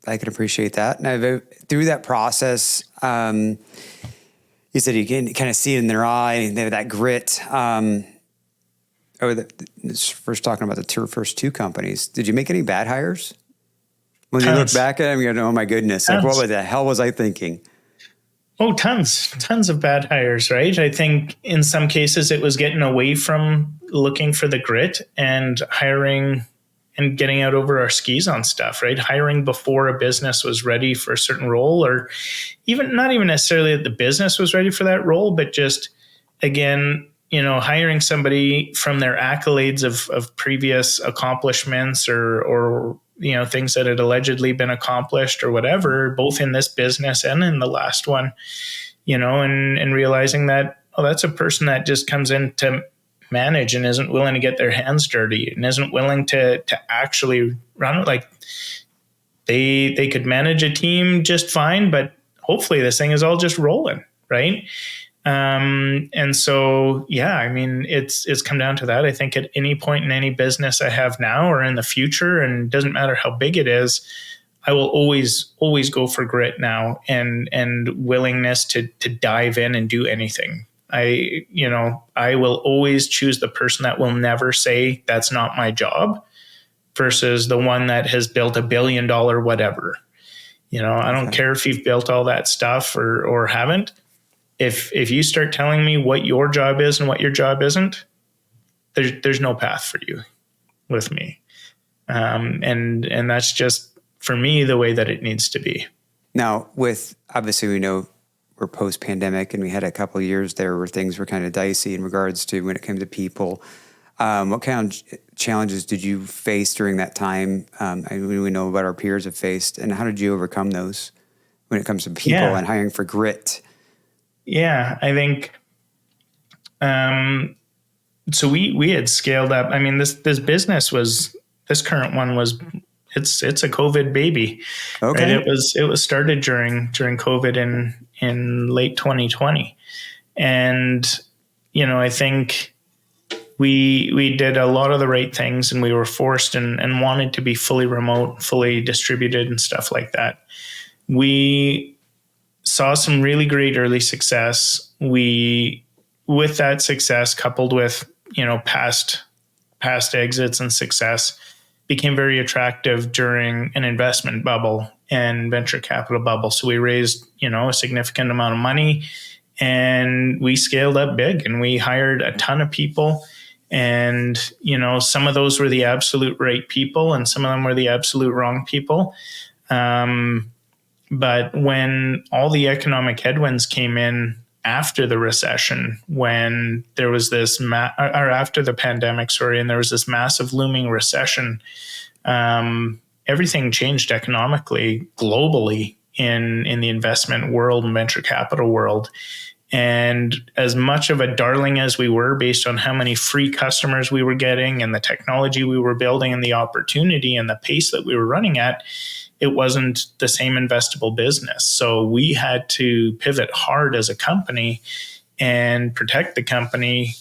I can appreciate that. And through that process, you said you can kind of see it in their eye, and they have that grit. First talking about the first 2 companies, did you make any bad hires? When you look back at them, you go, oh my goodness, like what the hell was I thinking? Oh, tons of bad hires, right? I think in some cases it was getting away from looking for the grit and hiring and getting out over our skis on stuff, right? Hiring before a business was ready for a certain role, or even not even necessarily that the business was ready for that role, but just, again, hiring somebody from their accolades of previous accomplishments or things that had allegedly been accomplished or whatever, both in this business and in the last one, and realizing that, oh, that's a person that just comes in to manage and isn't willing to get their hands dirty and isn't willing to actually run it. Like they could manage a team just fine, but hopefully this thing is all just rolling, right? And so, yeah, I mean, it's come down to that. I think at any point in any business I have now or in the future, and it doesn't matter how big it is, I will always go for grit now and willingness to dive in and do anything. I will always choose the person that will never say that's not my job versus the one that has built $1 billion whatever. I don't care if you've built all that stuff or haven't. If you start telling me what your job is and what your job isn't, there's no path for you with me. And that's just, for me, the way that it needs to be. Now, obviously we know we're post-pandemic and we had a couple of years there where things were kind of dicey in regards to when it came to people. What kind of challenges did you face during that time? We know what our peers have faced, and how did you overcome those when it comes to people and hiring for grit? Yeah, I think, so we had scaled up. I mean, this business this current one it's a COVID baby. Okay. Right? It was started during COVID in late 2020. And, I think we did a lot of the right things, and we were forced and wanted to be fully remote, fully distributed and stuff like that. We saw some really great early success. With that success, coupled with, past exits and success, became very attractive during an investment bubble and venture capital bubble. So we raised, a significant amount of money, and we scaled up big, and we hired a ton of people. And, some of those were the absolute right people, and some of them were the absolute wrong people. But when all the economic headwinds came in after the recession, when there was this, or after the pandemic, and there was this massive looming recession, everything changed economically, globally, in the investment world and venture capital world. And as much of a darling as we were, based on how many free customers we were getting and the technology we were building and the opportunity and the pace that we were running at, it wasn't the same investable business. So we had to pivot hard as a company and protect the company,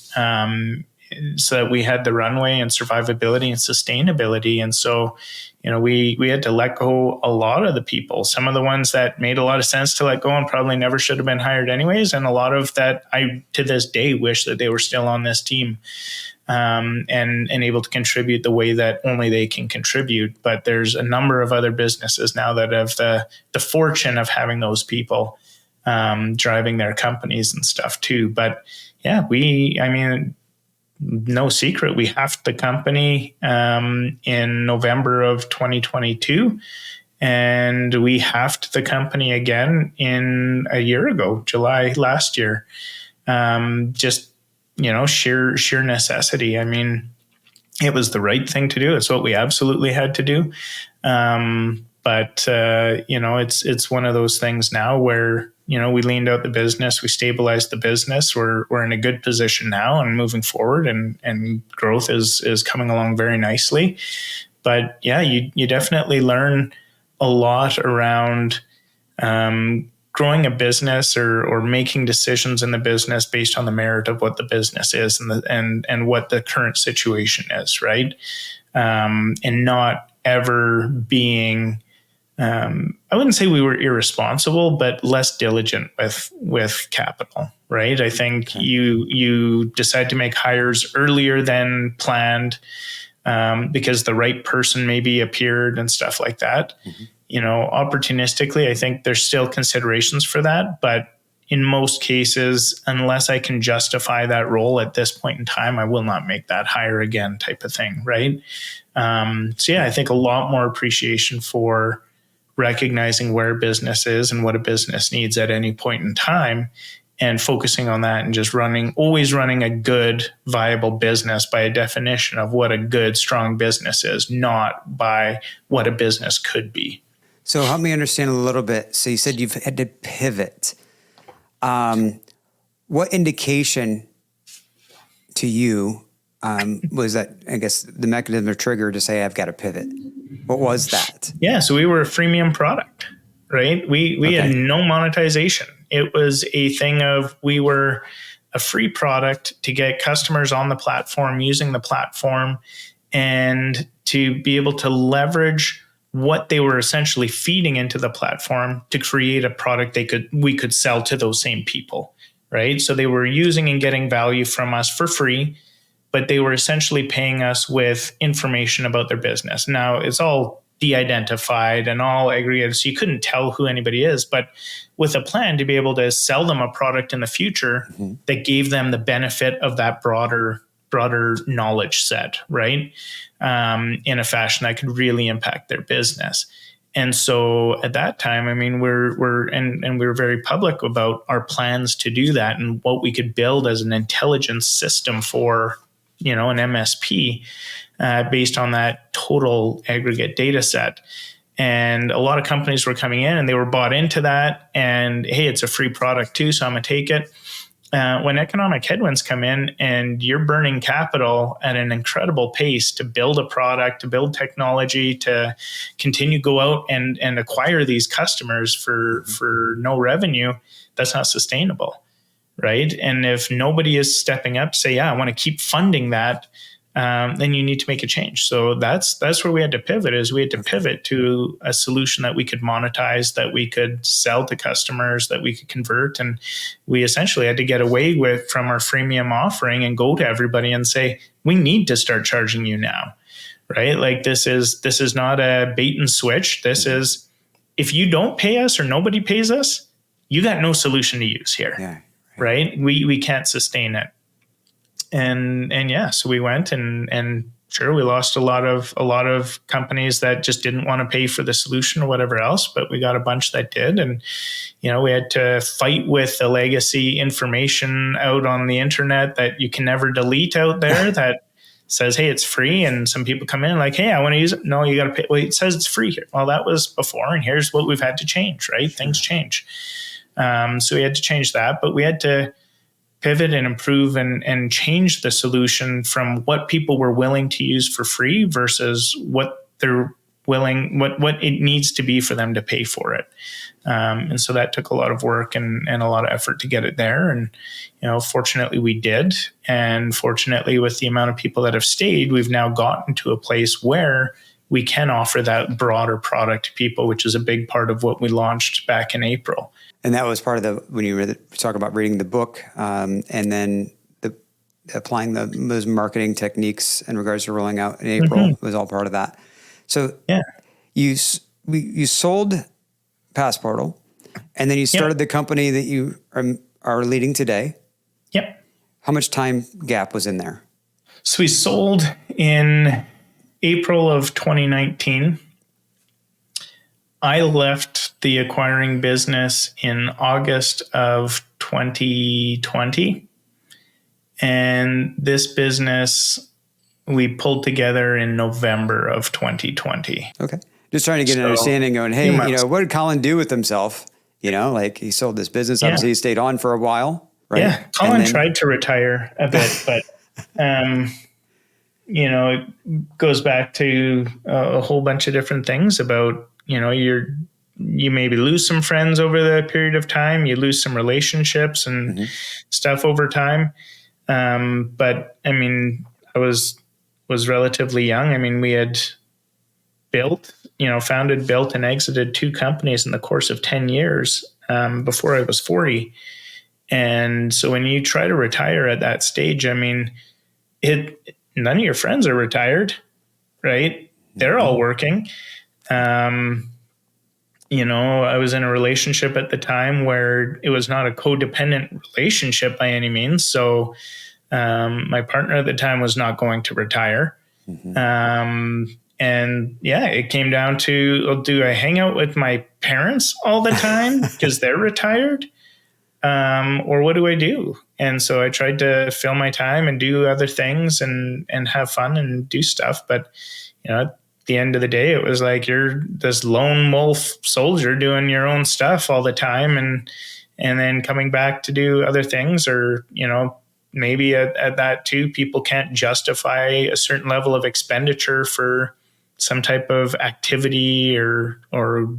so that we had the runway and survivability and sustainability. And so, we had to let go a lot of the people, some of the ones that made a lot of sense to let go and probably never should have been hired anyways. And a lot of that, I, to this day, wish that they were still on this team, and able to contribute the way that only they can contribute. But there's a number of other businesses now that have the fortune of having those people, driving their companies and stuff too. But yeah, no secret, we halved the company in November of 2022, and we halved the company again in a year ago, July last year. Just, sheer necessity. It was the right thing to do. It's what we absolutely had to do. But it's one of those things now where, we leaned out the business, we stabilized the business. We're in a good position now and moving forward, and growth is coming along very nicely. But yeah, you definitely learn a lot around growing a business or making decisions in the business based on the merit of what the business is and what the current situation is, right? And not ever being, I wouldn't say we were irresponsible, but less diligent with capital, right? I think you decide to make hires earlier than planned, because the right person maybe appeared and stuff like that. Mm-hmm. Opportunistically, I think there's still considerations for that, but in most cases, unless I can justify that role at this point in time, I will not make that hire again, type of thing, right? So yeah, I think a lot more appreciation for recognizing where business is and what a business needs at any point in time, and focusing on that, and just always running a good, viable business by a definition of what a good, strong business is, not by what a business could be. So help me understand a little bit. So you said you've had to pivot. What indication to you was that, I guess, the mechanism or trigger to say, I've got to pivot? What was that? Yeah, so we were a freemium product, right? We had no monetization. It was a thing of, we were a free product to get customers on the platform, using the platform, and to be able to leverage what they were essentially feeding into the platform to create a product we could sell to those same people, right? So they were using and getting value from us for free, but they were essentially paying us with information about their business. Now, it's all de-identified and all aggregated, so you couldn't tell who anybody is, but with a plan to be able to sell them a product in the future that gave them the benefit of that broader knowledge set, right? In a fashion that could really impact their business. And so at that time, we're very public about our plans to do that and what we could build as an intelligence system for, an MSP, based on that total aggregate data set. And a lot of companies were coming in and they were bought into that, and hey, it's a free product too, so I'm gonna take it. When economic headwinds come in and you're burning capital at an incredible pace to build a product, to build technology, to continue go out and acquire these customers for no revenue, that's not sustainable, right? And if nobody is stepping up to say, yeah, I want to keep funding that, then you need to make a change. So that's where we had to pivot. Is we had to pivot to a solution that we could monetize, that we could sell to customers, that we could convert. And we essentially had to get away from our freemium offering and go to everybody and say, we need to start charging you now, right? Like this is not a bait and switch. This is, if you don't pay us or nobody pays us, you got no solution to use here. Yeah, right? We can't sustain it. And yeah, so we went and sure, we lost a lot of companies that just didn't want to pay for the solution or whatever else, but we got a bunch that did. And, we had to fight with the legacy information out on the internet that you can never delete out there that says, hey, it's free. And some people come in like, hey, I want to use it. No, you got to pay. Well, it says it's free here. Well, that was before, and here's what we've had to change, right? Sure. Things change. So we had to change that, but we had to pivot and improve and change the solution from what people were willing to use for free versus what they're willing, what it needs to be for them to pay for it. And so that took a lot of work and a lot of effort to get it there. And, fortunately we did. And fortunately, with the amount of people that have stayed, we've now gotten to a place where we can offer that broader product to people, which is a big part of what we launched back in April. And that was part of when you were talking about reading the book, and then applying those marketing techniques in regards to rolling out in April was all part of that. So yeah, you sold Passportal, and then you started the company that you are leading today. Yep. How much time gap was in there? So we sold in April of 2019. I left the acquiring business in August of 2020. And this business we pulled together in November of 2020. Okay. Just trying to get an understanding going, hey, what did Colin do with himself? Like he sold this business. Obviously he stayed on for a while, right? Yeah. Colin tried to retire a bit, but, it goes back to a whole bunch of different things about, you maybe lose some friends over the period of time, you lose some relationships and stuff over time. But I mean, I was relatively young. I mean, we had founded, built, and exited 2 companies in the course of 10 years before I was 40. And so when you try to retire at that stage, I mean, none of your friends are retired, right? They're all working. I was in a relationship at the time where it was not a codependent relationship by any means. So my partner at the time was not going to retire. And yeah, it came down to, do I hang out with my parents all the time because they're retired? Or what do I do? And so I tried to fill my time and do other things and have fun and do stuff. But, at the end of the day, it was like you're this lone wolf soldier doing your own stuff all the time and then coming back to do other things, or, maybe at that too, people can't justify a certain level of expenditure for some type of activity or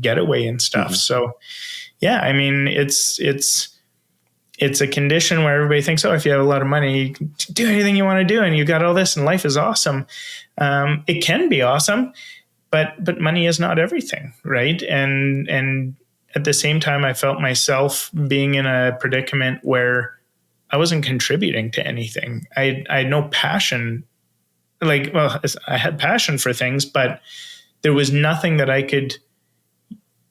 getaway and stuff. So yeah, I mean, it's a condition where everybody thinks, if you have a lot of money, you can do anything you want to do and you got all this and life is awesome. It can be awesome, but money is not everything, right? And at the same time, I felt myself being in a predicament where I wasn't contributing to anything. I had no passion. I had passion for things, but there was nothing that I could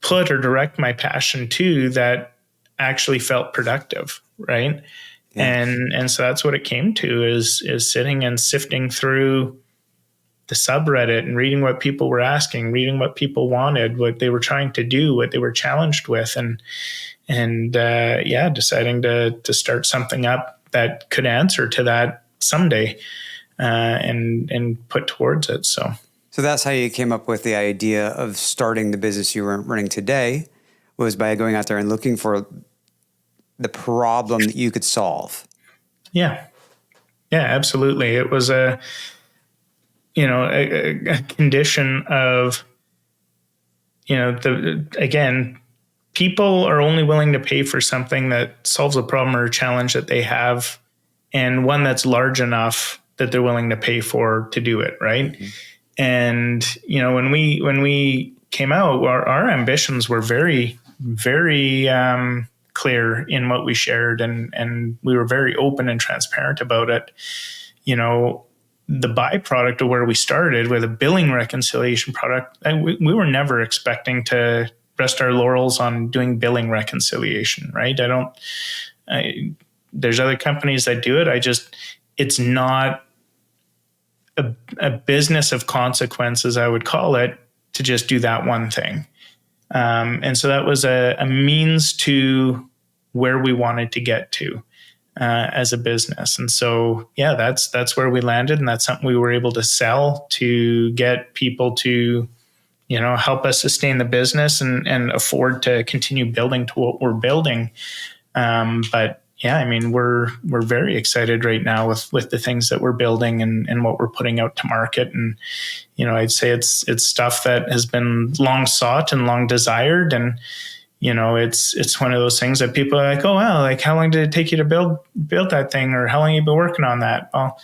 put or direct my passion to that actually felt productive, right? Yeah. And so that's what it came to is sitting and sifting through the subreddit and reading what people were asking, reading what people wanted, what they were trying to do, what they were challenged with, and deciding to start something up that could answer to that someday, and put towards it. So that's how you came up with the idea of starting the business you were running today, was by going out there and looking for the problem that you could solve. Yeah, absolutely. It was a condition of, people are only willing to pay for something that solves a problem or a challenge that they have, and one that's large enough that they're willing to pay for to do it, right? Mm-hmm. And when we came out, our ambitions were very, very clear in what we shared, and we were very open and transparent about it. The byproduct of where we started with a billing reconciliation product, we were never expecting to rest our laurels on doing billing reconciliation, right? There's other companies that do it. It's not a business of consequences, I would call it, to just do that one thing. And so that was a means to where we wanted to get to as a business. And so, yeah, that's where we landed. And that's something we were able to sell to get people to, help us sustain the business and afford to continue building to what we're building. But yeah, I mean, we're very excited right now with the things that we're building and what we're putting out to market. And, I'd say it's stuff that has been long sought and long desired. And, it's one of those things that people are like, oh, wow, like how long did it take you to build that thing? Or how long have you been working on that? Well,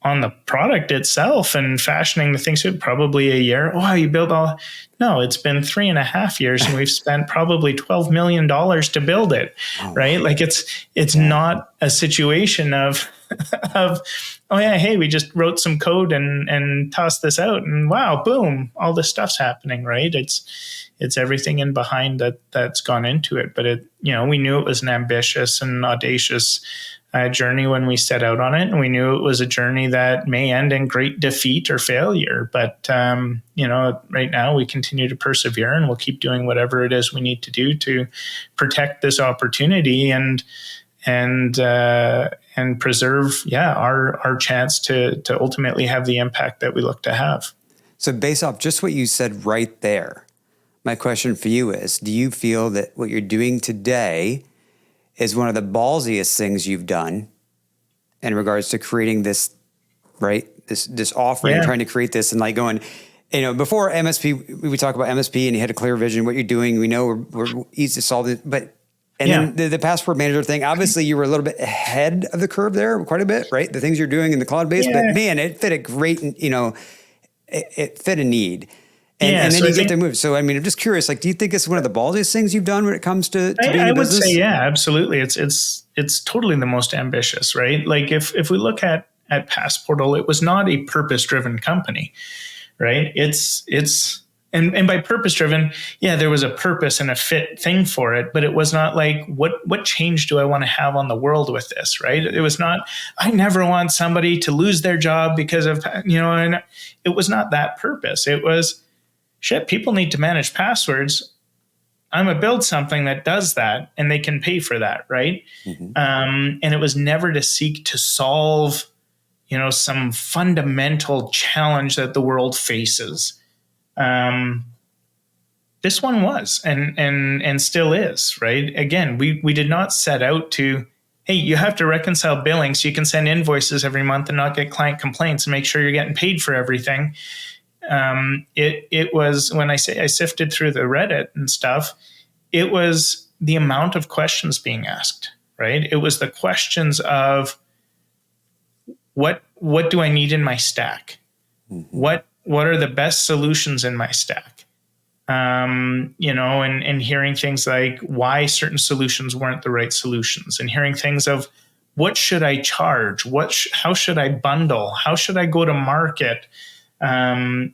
on the product itself and fashioning the things, probably a year. Oh, you built all? No, it's been 3.5 years, and we've spent probably $12 million to build it, right? Like it's not a situation of oh yeah, hey, we just wrote some code and tossed this out, and wow, boom, all this stuff's happening, right? It's everything in behind that's gone into it. But we knew it was an ambitious and audacious journey when we set out on it, and we knew it was a journey that may end in great defeat or failure. But right now we continue to persevere, and we'll keep doing whatever it is we need to do to protect this opportunity and preserve, our chance to ultimately have the impact that we look to have. So based off just what you said right there, my question for you is, do you feel that what you're doing today is one of the ballsiest things you've done in regards to creating this, right? This offering, trying to create this and like going, before MSP, we talk about MSP and you had a clear vision, what you're doing. We know we're easy to solve it, but then the passport manager thing, obviously you were a little bit ahead of the curve there, quite a bit, right? The things you're doing in the cloud base, but man, it fit a great, it fit a need. And then you get to move. So, I mean, I'm just curious, like, do you think it's one of the ballsiest things you've done when it comes to being a business? I would say, yeah, absolutely. It's totally the most ambitious, right? Like if we look at Passportal, it was not a purpose-driven company, right? And by purpose-driven, there was a purpose and a fit thing for it, but it was not like, what change do I want to have on the world with this, right? It was not, I never want somebody to lose their job because of, and it was not that purpose. It was, shit, people need to manage passwords. I'm going to build something that does that, and they can pay for that, right? Mm-hmm. And it was never to seek to solve, some fundamental challenge that the world faces. This one was, and still is, right? Again, we did not set out to, hey, you have to reconcile billing so you can send invoices every month and not get client complaints and make sure you're getting paid for everything. It was, when I say I sifted through the Reddit and stuff, it was the amount of questions being asked, right? It was the questions of what do I need in my stack? Mm-hmm. What are the best solutions in my stack? And hearing things like why certain solutions weren't the right solutions, and hearing things of what should I charge? How should I bundle? How should I go to market? How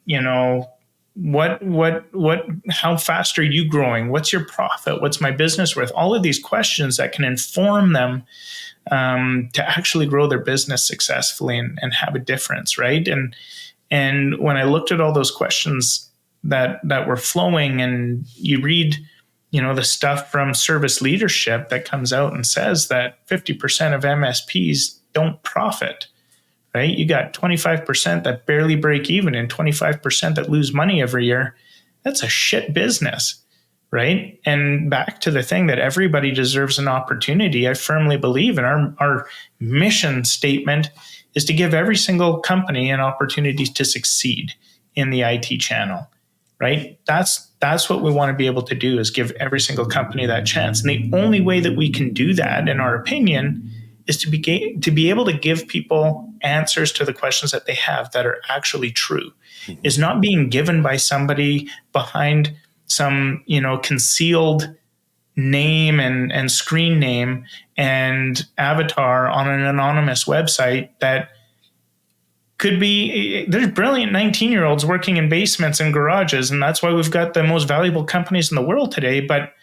fast are you growing? What's your profit? What's my business worth? All of these questions that can inform them to actually grow their business successfully and have a difference, right? And when I looked at all those questions that were flowing, and you read, the stuff from service leadership that comes out and says that 50% of MSPs don't profit. Right? You got 25% that barely break even and 25% that lose money every year. That's a shit business, right? And back to the thing that everybody deserves an opportunity, I firmly believe in our mission statement is to give every single company an opportunity to succeed in the IT channel. right? That's what we want to be able to do, is give every single company that chance. And the only way that we can do that, in our opinion, is to be able to give people answers to the questions that they have that are actually true. Is not being given by somebody behind some, concealed name and screen name and avatar on an anonymous website that could be. There's brilliant 19-year-olds working in basements and garages, and that's why we've got the most valuable companies in the world today. But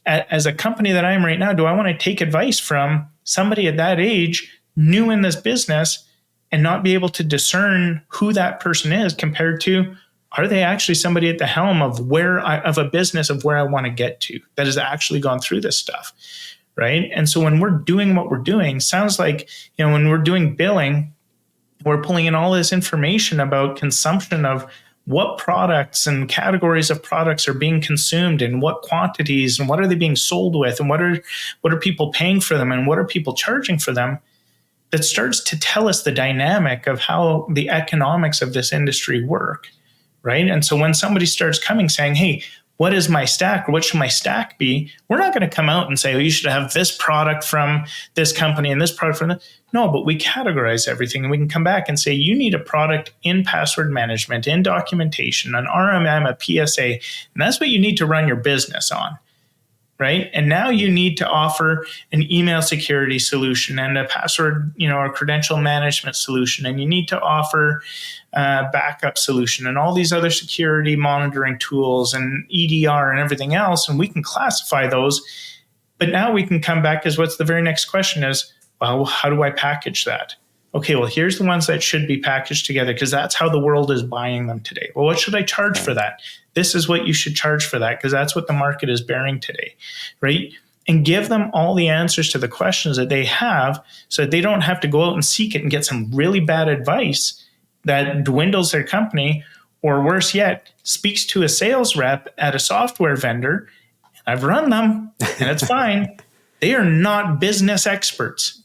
as a company that I am right now, do I want to take advice from somebody at that age, new in this business, and not be able to discern who that person is compared to, are they actually somebody at the helm of of a business of where I want to get to, that has actually gone through this stuff, right? And so when we're doing what we're doing, sounds like, when we're doing billing, we're pulling in all this information about consumption of what products and categories of products are being consumed and what quantities and what are they being sold with and what are people paying for them and what are people charging for them. That starts to tell us the dynamic of how the economics of this industry work, right? And so when somebody starts coming saying, hey, what is my stack, or what should my stack be? We're not going to come out and say, oh, you should have this product from this company and this product from that. No, but we categorize everything, and we can come back and say, you need a product in password management, in documentation, an RMM, a PSA, and that's what you need to run your business on. Right. And now you need to offer an email security solution and a password, or credential management solution. And you need to offer a backup solution and all these other security monitoring tools and EDR and everything else. And we can classify those. But now we can come back as what's the very next question is, well, how do I package that? Okay, well, here's the ones that should be packaged together because that's how the world is buying them today. Well, what should I charge for that? This is what you should charge for that because that's what the market is bearing today, right? And give them all the answers to the questions that they have so that they don't have to go out and seek it and get some really bad advice that dwindles their company, or worse yet, speaks to a sales rep at a software vendor. I've run them and it's fine. They are not business experts.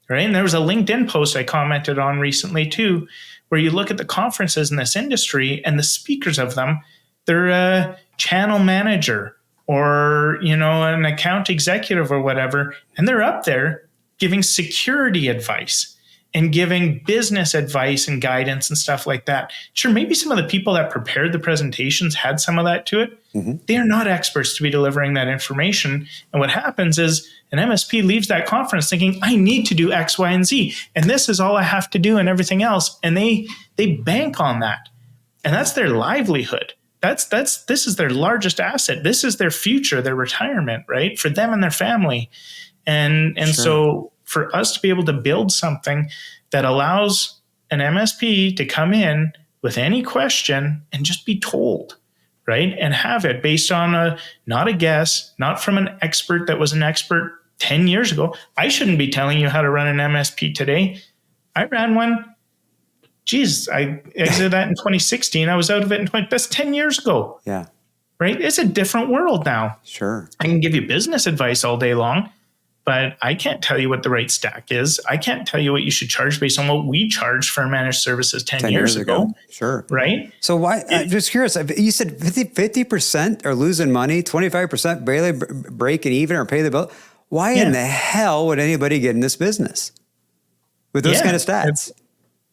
Right. And there was a LinkedIn post I commented on recently, too, where you look at the conferences in this industry and the speakers of them, they're a channel manager or, an account executive or whatever. And they're up there giving security advice and giving business advice and guidance and stuff like that. Sure, maybe some of the people that prepared the presentations had some of that to it. Mm-hmm. They are not experts to be delivering that information. And what happens is an MSP leaves that conference thinking, I need to do X, Y, and Z. And this is all I have to do and everything else. And they bank on that. And that's their livelihood. This is their largest asset. This is their future, their retirement, right? For them and their family. And sure. So for us to be able to build something that allows an MSP to come in with any question and just be told, right? And have it based on not a guess, not from an expert that was an expert 10 years ago. I shouldn't be telling you how to run an MSP today. I ran one. Geez, I exited that in 2016. I was out of it that's 10 years ago. Yeah. Right? It's a different world now. Sure. I can give you business advice all day long, but I can't tell you what the right stack is. I can't tell you what you should charge based on what we charged for managed services 10 years ago. Sure. Right? So why? I'm just curious. You said 50% are losing money, 25% barely breaking even or pay the bill. Why in the hell would anybody get in this business with those kind of stats?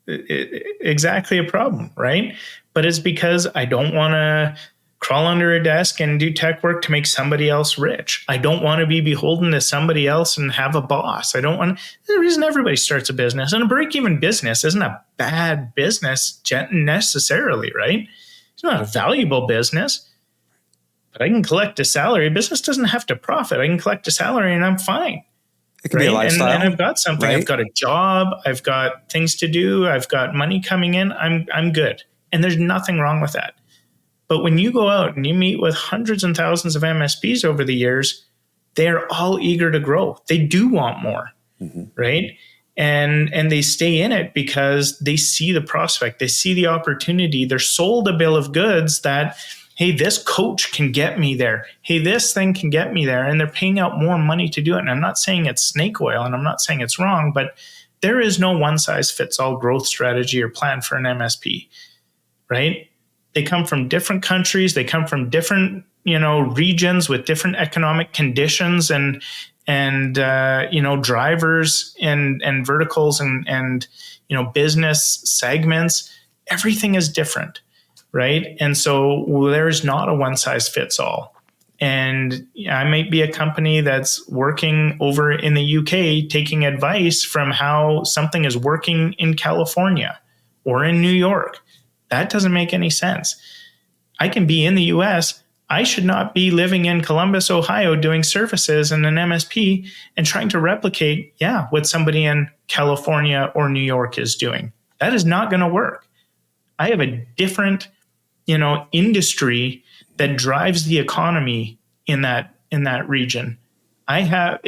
Exactly a problem, right? But it's because I don't want to crawl under a desk and do tech work to make somebody else rich. I don't want to be beholden to somebody else and have a boss. I don't want the reason everybody starts a business, and a break-even business isn't a bad business necessarily, right? It's not a valuable business, but I can collect a salary. A business doesn't have to profit. I can collect a salary and I'm fine. It can be a lifestyle. And I've got something. Right? I've got a job. I've got things to do. I've got money coming in. I'm good. And there's nothing wrong with that. But when you go out and you meet with hundreds and thousands of MSPs over the years, they're all eager to grow. They do want more, right? And they stay in it because they see the prospect. They see the opportunity. They're sold a bill of goods that, hey, this coach can get me there. Hey, this thing can get me there. And they're paying out more money to do it. And I'm not saying it's snake oil and I'm not saying it's wrong, but there is no one size fits all growth strategy or plan for an MSP, right? They come from different countries. They come from different, regions with different economic conditions and drivers and verticals and business segments. Everything is different, right? And so there's not a one size fits all. And I might be a company that's working over in the UK, taking advice from how something is working in California or in New York. That doesn't make any sense. I can be in the US. I should not be living in Columbus, Ohio, doing services in an MSP and trying to replicate, what somebody in California or New York is doing. That is not going to work. I have a different, industry that drives the economy in that region. I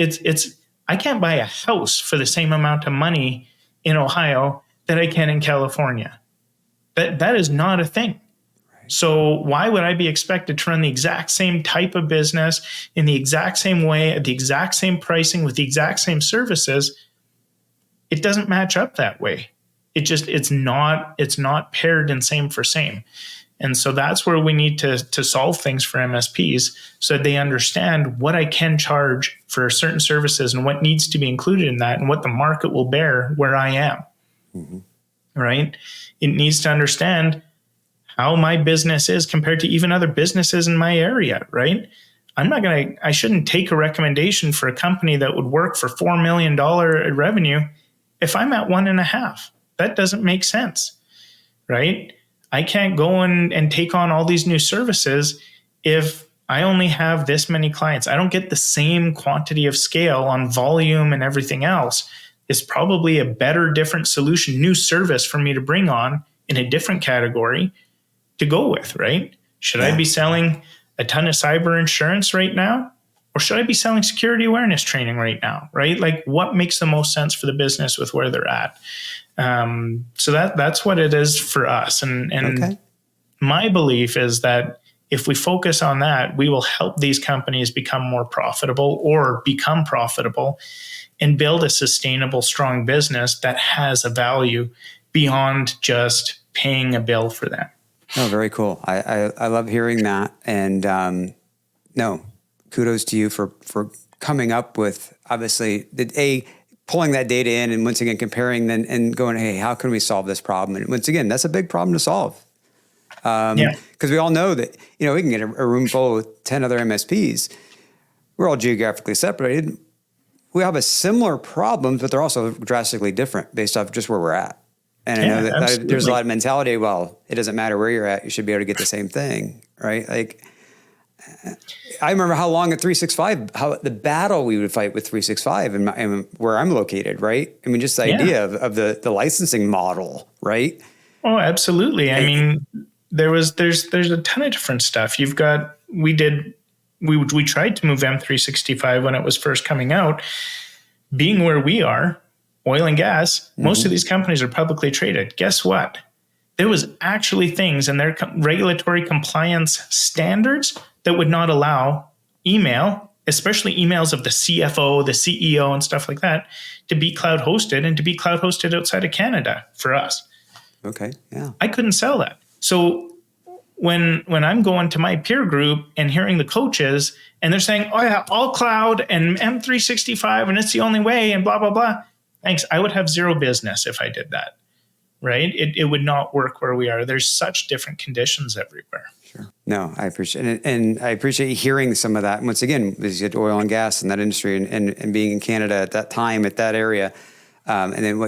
can't buy a house for the same amount of money in Ohio that I can in California. That is not a thing. So why would I be expected to run the exact same type of business in the exact same way, at the exact same pricing, with the exact same services? It doesn't match up that way. It's not paired in same for same. And so that's where we need to solve things for MSPs so that they understand what I can charge for certain services and what needs to be included in that and what the market will bear where I am. Mm-hmm. Right? It needs to understand how my business is compared to even other businesses in my area, right? I shouldn't take a recommendation for a company that would work for $4 million revenue if I'm at 1.5. That doesn't make sense, right? I can't go and take on all these new services if I only have this many clients. I don't get the same quantity of scale on volume and everything else. It's probably a better, different solution, new service for me to bring on in a different category to go with, right? Should I be selling a ton of cyber insurance right now? Or should I be selling security awareness training right now, right? Like what makes the most sense for the business with where they're at? So that's what it is for us. And my belief is that if we focus on that, we will help these companies become more profitable or become profitable and build a sustainable, strong business that has a value beyond just paying a bill for them. Oh, very cool. I love hearing that. And kudos to you for coming up with, obviously, pulling that data in and once again comparing and going, hey, how can we solve this problem? And once again, that's a big problem to solve. Because we all know that, we can get a room full with 10 other MSPs. We're all geographically separated. We have a similar problems, but they're also drastically different based off just where we're at. And I know that there's a lot of mentality, well, it doesn't matter where you're at, you should be able to get the same thing, right? Like, I remember how long at 365, how the battle we would fight with 365 and where I'm located, right? I mean, just the idea of the licensing model, right? Oh, absolutely. I mean, there's a ton of different stuff. We tried to move M365 when it was first coming out. Being where we are, oil and gas, most of these companies are publicly traded. Guess what? There was actually things in their regulatory compliance standards that would not allow email, especially emails of the CFO, the CEO, and stuff like that, to be cloud hosted and to be cloud hosted outside of Canada for us. Okay, yeah. I couldn't sell that. So when I'm going to my peer group and hearing the coaches and they're saying, oh yeah, all cloud and M365 and it's the only way and blah, blah, blah. Thanks. I would have zero business if I did that, right? It would not work where we are. There's such different conditions everywhere. Sure. No, I appreciate it. And I appreciate hearing some of that. And once again, as you had oil and gas in that industry and being in Canada at that time, at that area, and then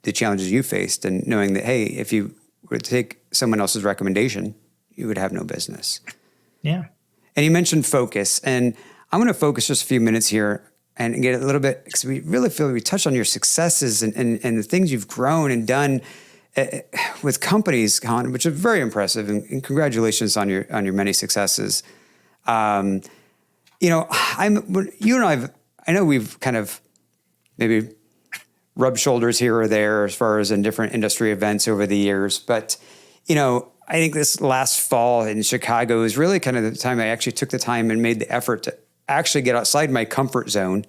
the challenges you faced and knowing that, hey, if you were to take someone else's recommendation, you would have no business. Yeah. And you mentioned focus. And I'm going to focus just a few minutes here and get a little bit, because we really feel we touched on your successes and the things you've grown and done with companies, Colin, which is very impressive. And congratulations on your many successes. I know we've kind of maybe rubbed shoulders here or there as far as in different industry events over the years. But, I think this last fall in Chicago is really kind of the time I actually took the time and made the effort to actually get outside my comfort zone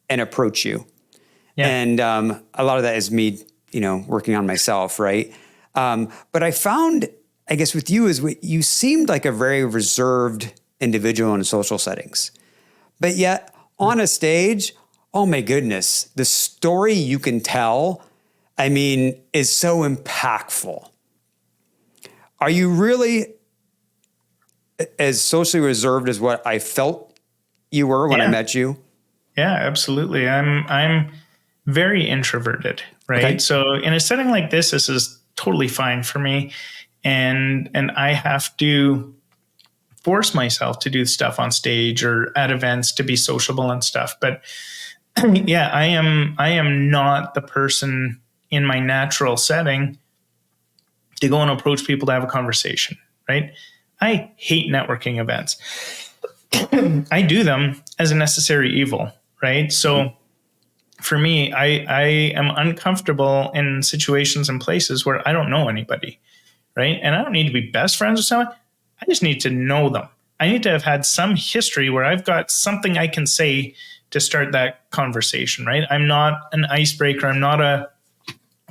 and approach you. Yeah. And a lot of that is me, working on myself, right? But I found I guess with you is you seemed like a very reserved individual in social settings, but yet on a stage, oh my goodness, the story you can tell, I mean, is so impactful. Are you really as socially reserved as what I felt you were when I met you? Yeah, absolutely. I'm very introverted, right? Okay. So in a setting like this is totally fine for me. And I have to force myself to do stuff on stage or at events to be sociable and stuff. But yeah, I am not the person in my natural setting to go and approach people to have a conversation, right? I hate networking events. I do them as a necessary evil, right? So for me, I am uncomfortable in situations and places where I don't know anybody, right? And I don't need to be best friends with someone. I just need to know them. I need to have had some history where I've got something I can say to start that conversation, right? I'm not an icebreaker. I'm not a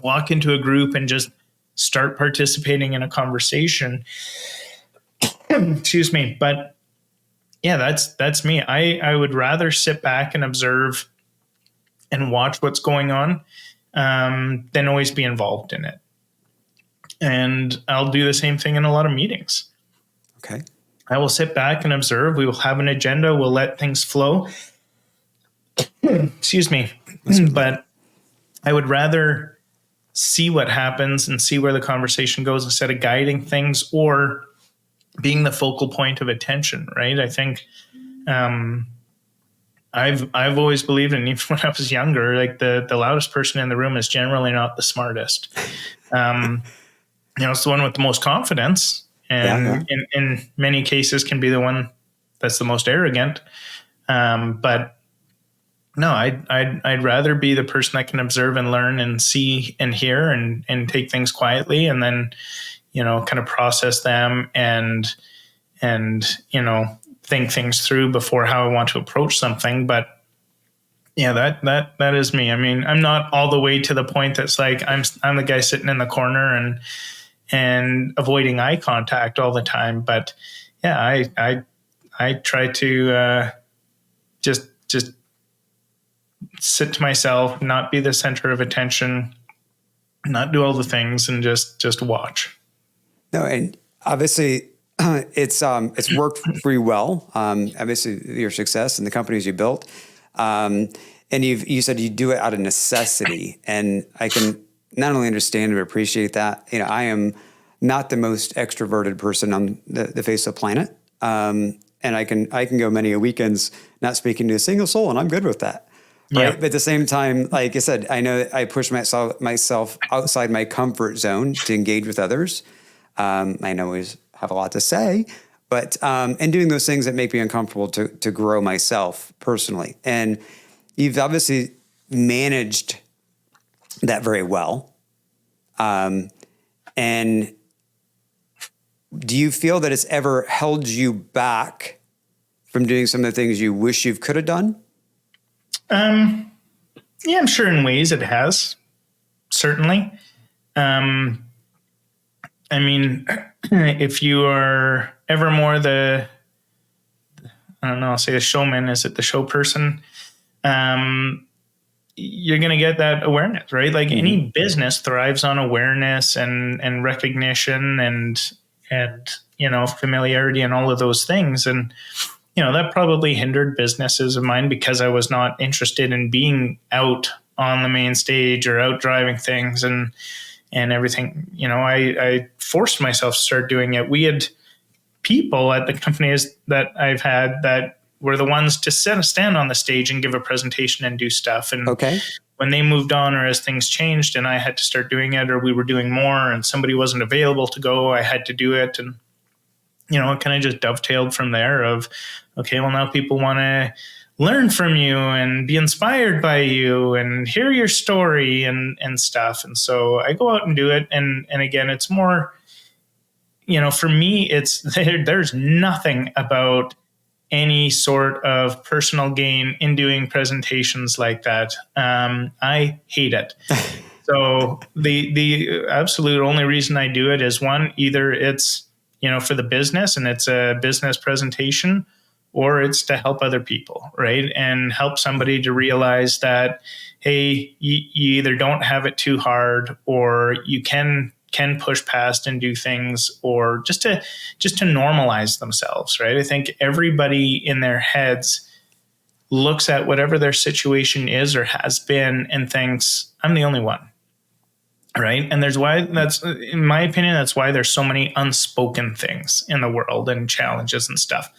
walk into a group and just start participating in a conversation. Excuse me. But yeah, that's me. I would rather sit back and observe and watch what's going on than always be involved in it. And I'll do the same thing in a lot of meetings. Okay. I will sit back and observe. We will have an agenda. We'll let things flow. Excuse me. But I would rather see what happens and see where the conversation goes instead of guiding things or being the focal point of attention, right? I think I've always believed, and even when I was younger, like the loudest person in the room is generally not the smartest. It's the one with the most confidence, and in many cases can be the one that's the most arrogant. But no, I'd rather be the person that can observe and learn and see and hear and take things quietly, and then kind of process them and think things through before how I want to approach something. But yeah, that is me. I mean, I'm not all the way to the point that's like I'm the guy sitting in the corner and avoiding eye contact all the time. But yeah, I try to just sit to myself, not be the center of attention, not do all the things, and just watch. No, and obviously it's worked for you well. Obviously your success and the companies you built. And you said you do it out of necessity, and I can not only understand and appreciate that. I am not the most extroverted person on the face of the planet, and I can go many weekends not speaking to a single soul, and I'm good with that. Right, yeah. But at the same time, like I said, I know I push myself outside my comfort zone to engage with others. I know I have a lot to say, but and doing those things that make me uncomfortable to grow myself personally. And you've obviously managed that very well. And do you feel that it's ever held you back from doing some of the things you wish you could have done? Yeah, I'm sure in ways it has, certainly. I mean, if you are ever more I don't know, I'll say the showman, is it the show person? You're going to get that awareness, right? Like any business thrives on awareness and recognition and familiarity and all of those things. And, that probably hindered businesses of mine because I was not interested in being out on the main stage or out driving things and everything. I forced myself to start doing it. We had people at the companies that I've had that were the ones to stand on the stage and give a presentation and do stuff. And when they moved on or as things changed and I had to start doing it, or we were doing more and somebody wasn't available to go, I had to do it. And, it kind of just dovetailed from there of, okay, well, now people want to learn from you and be inspired by you and hear your story and stuff. And so I go out and do it. And again, it's more, for me, it's there's nothing about any sort of personal gain in doing presentations like that. I hate it. So the absolute only reason I do it is one, either it's, for the business and it's a business presentation, or it's to help other people, right? And help somebody to realize that, hey, you either don't have it too hard, or you can push past and do things, or just to normalize themselves, right? I think everybody in their heads looks at whatever their situation is or has been and thinks, I'm the only one. Right. And that's, in my opinion, that's why there's so many unspoken things in the world and challenges and stuff.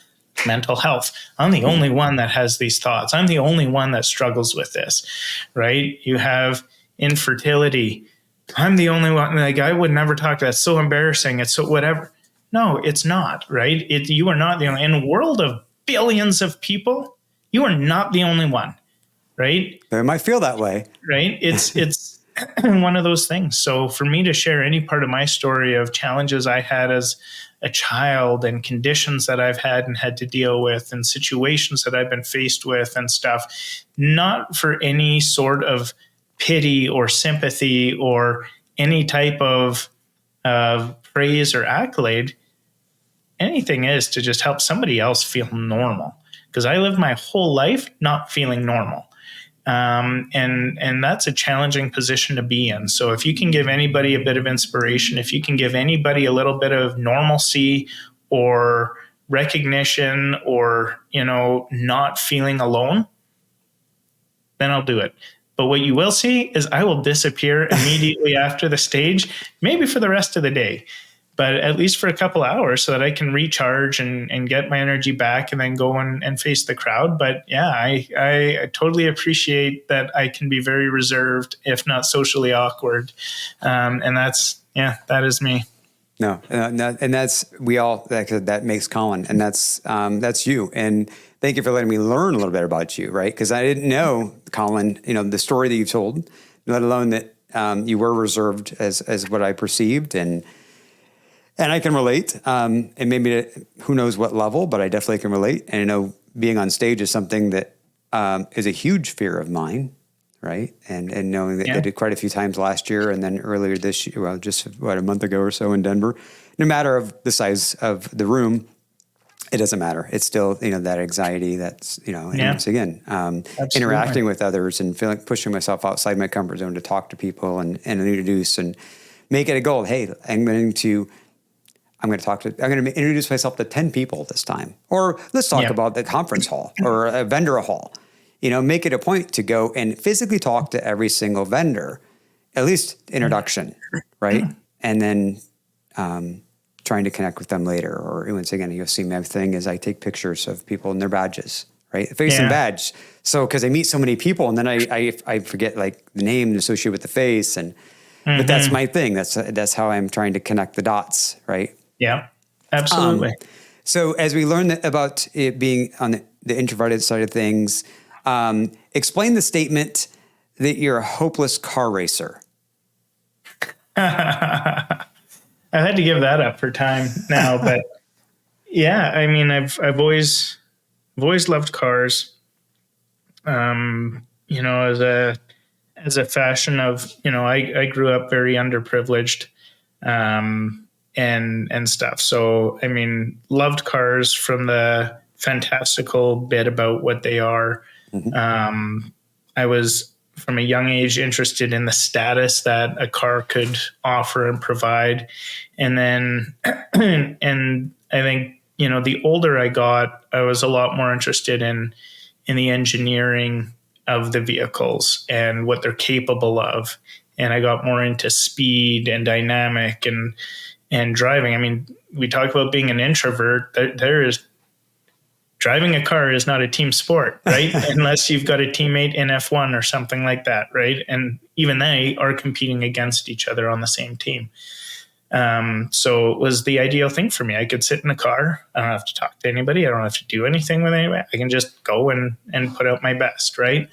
Mental health. I'm the only one that has these thoughts. I'm the only one that struggles with this. Right. You have infertility. I'm the only one. Like, I would never talk to that. It's so embarrassing. It's so whatever. No, it's not. Right. You are not the only, in a world of billions of people, you are not the only one. Right. They might feel that way. Right. It's one of those things. So for me to share any part of my story of challenges I had as a child and conditions that I've had and had to deal with and situations that I've been faced with and stuff, not for any sort of pity or sympathy or any type of praise or accolade. Anything is to just help somebody else feel normal, because I lived my whole life not feeling normal. And that's a challenging position to be in. So if you can give anybody a bit of inspiration, if you can give anybody a little bit of normalcy or recognition, or, not feeling alone, then I'll do it. But what you will see is I will disappear immediately after the stage, maybe for the rest of the day, but at least for a couple hours, so that I can recharge and get my energy back and then go and face the crowd. But yeah, I totally appreciate that I can be very reserved, if not socially awkward. And that is me. No, and that's, that makes Colin, and that's you. And thank you for letting me learn a little bit about you, right? Because I didn't know, Colin, the story that you told, let alone that you were reserved as what I perceived. And I can relate, and maybe who knows what level, but I definitely can relate. And I know being on stage is something that is a huge fear of mine, right? And knowing that I did quite a few times last year, and then earlier this year, well, just a month ago or so in Denver. No matter of the size of the room, it doesn't matter. It's still, that anxiety that's, and once again, interacting with others and pushing myself outside my comfort zone to talk to people and introduce and make it a goal. Hey, I'm going to introduce myself to 10 people this time. Or let's talk about the conference hall or a vendor hall. Make it a point to go and physically talk to every single vendor, at least introduction, right? And then trying to connect with them later. Or once again, you'll see my thing is I take pictures of people and their badges, right? Face and badge. So, because I meet so many people, and then I forget like the name associated with the face, but that's my thing. That's how I'm trying to connect the dots, right? Yeah, absolutely. So as we learn about it being on the introverted side of things, explain the statement that you're a hopeless car racer. I had to give that up for time now, but yeah, I mean, I've always loved cars. As a fashion of, I grew up very underprivileged. And stuff. So, I mean, loved cars from the fantastical bit about what they are. I was from a young age interested in the status that a car could offer and provide. And then, and I think, the older I got, I was a lot more interested in the engineering of the vehicles and what they're capable of. And I got more into speed and dynamic and driving. I mean, we talk about being an introvert. There is driving a car is not a team sport, right? Unless you've got a teammate in F1 or something like that, right? And even they are competing against each other on the same team. So it was the ideal thing for me. I could sit in a car. I don't have to talk to anybody. I don't have to do anything with anybody. I can just go and put out my best, right?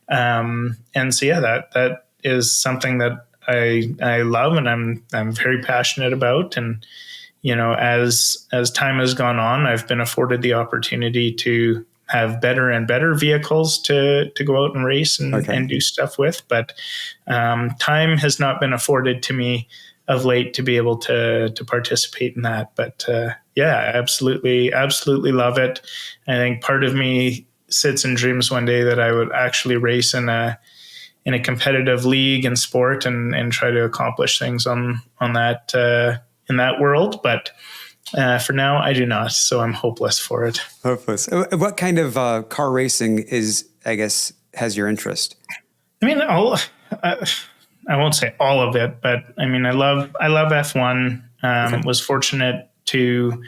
And so that is something that I love and I'm very passionate about. And, as time has gone on, I've been afforded the opportunity to have better and better vehicles to go out and race and do stuff with. But time has not been afforded to me of late to be able to participate in that. But yeah, absolutely love it. I think part of me sits and dreams one day that I would actually race in a competitive league and sport and try to accomplish things on that in that world. But for now, I do not. So I'm hopeless for it. Hopeless. What kind of car racing has your interest? I mean, I won't say all of it, but I mean, I love F1. Was fortunate to,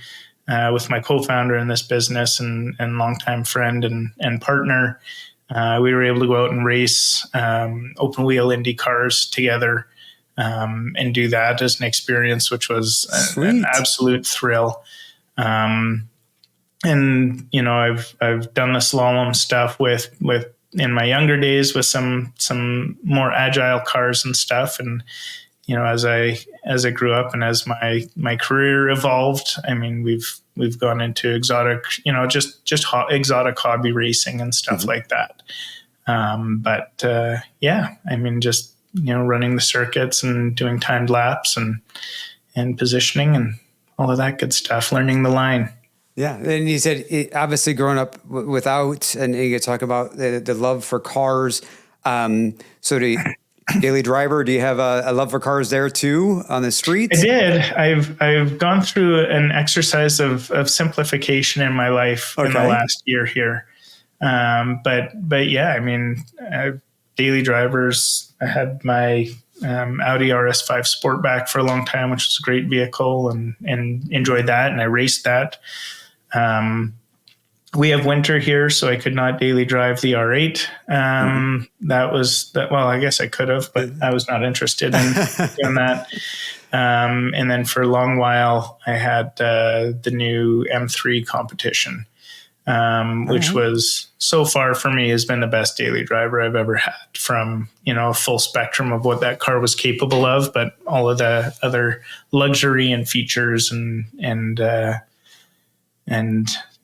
with my co-founder in this business and longtime friend and partner, we were able to go out and race open wheel Indy cars together. And do that as an experience, which was an absolute thrill. And I've done the slalom stuff with in my younger days with some more agile cars and stuff. And as I grew up and as my career evolved, I mean, we've gone into exotic, just exotic hobby racing and stuff like that. Yeah, I mean, just running the circuits and doing timed laps and positioning and all of that good stuff, learning the line. Yeah. And you said, obviously growing up without, and you talk about the love for cars. So daily driver, do you have a love for cars there too on the streets? I did. I've gone through an exercise of simplification in my life in the last year here. But yeah, I mean, daily drivers. I had my Audi RS5 Sportback for a long time, which was a great vehicle, and enjoyed that. And I raced that. We have winter here, so I could not daily drive the R8. Well, I guess I could have, but I was not interested in doing that. And then for a long while, I had the new M3 competition. Which was so far for me has been the best daily driver I've ever had, from, a full spectrum of what that car was capable of, but all of the other luxury and features and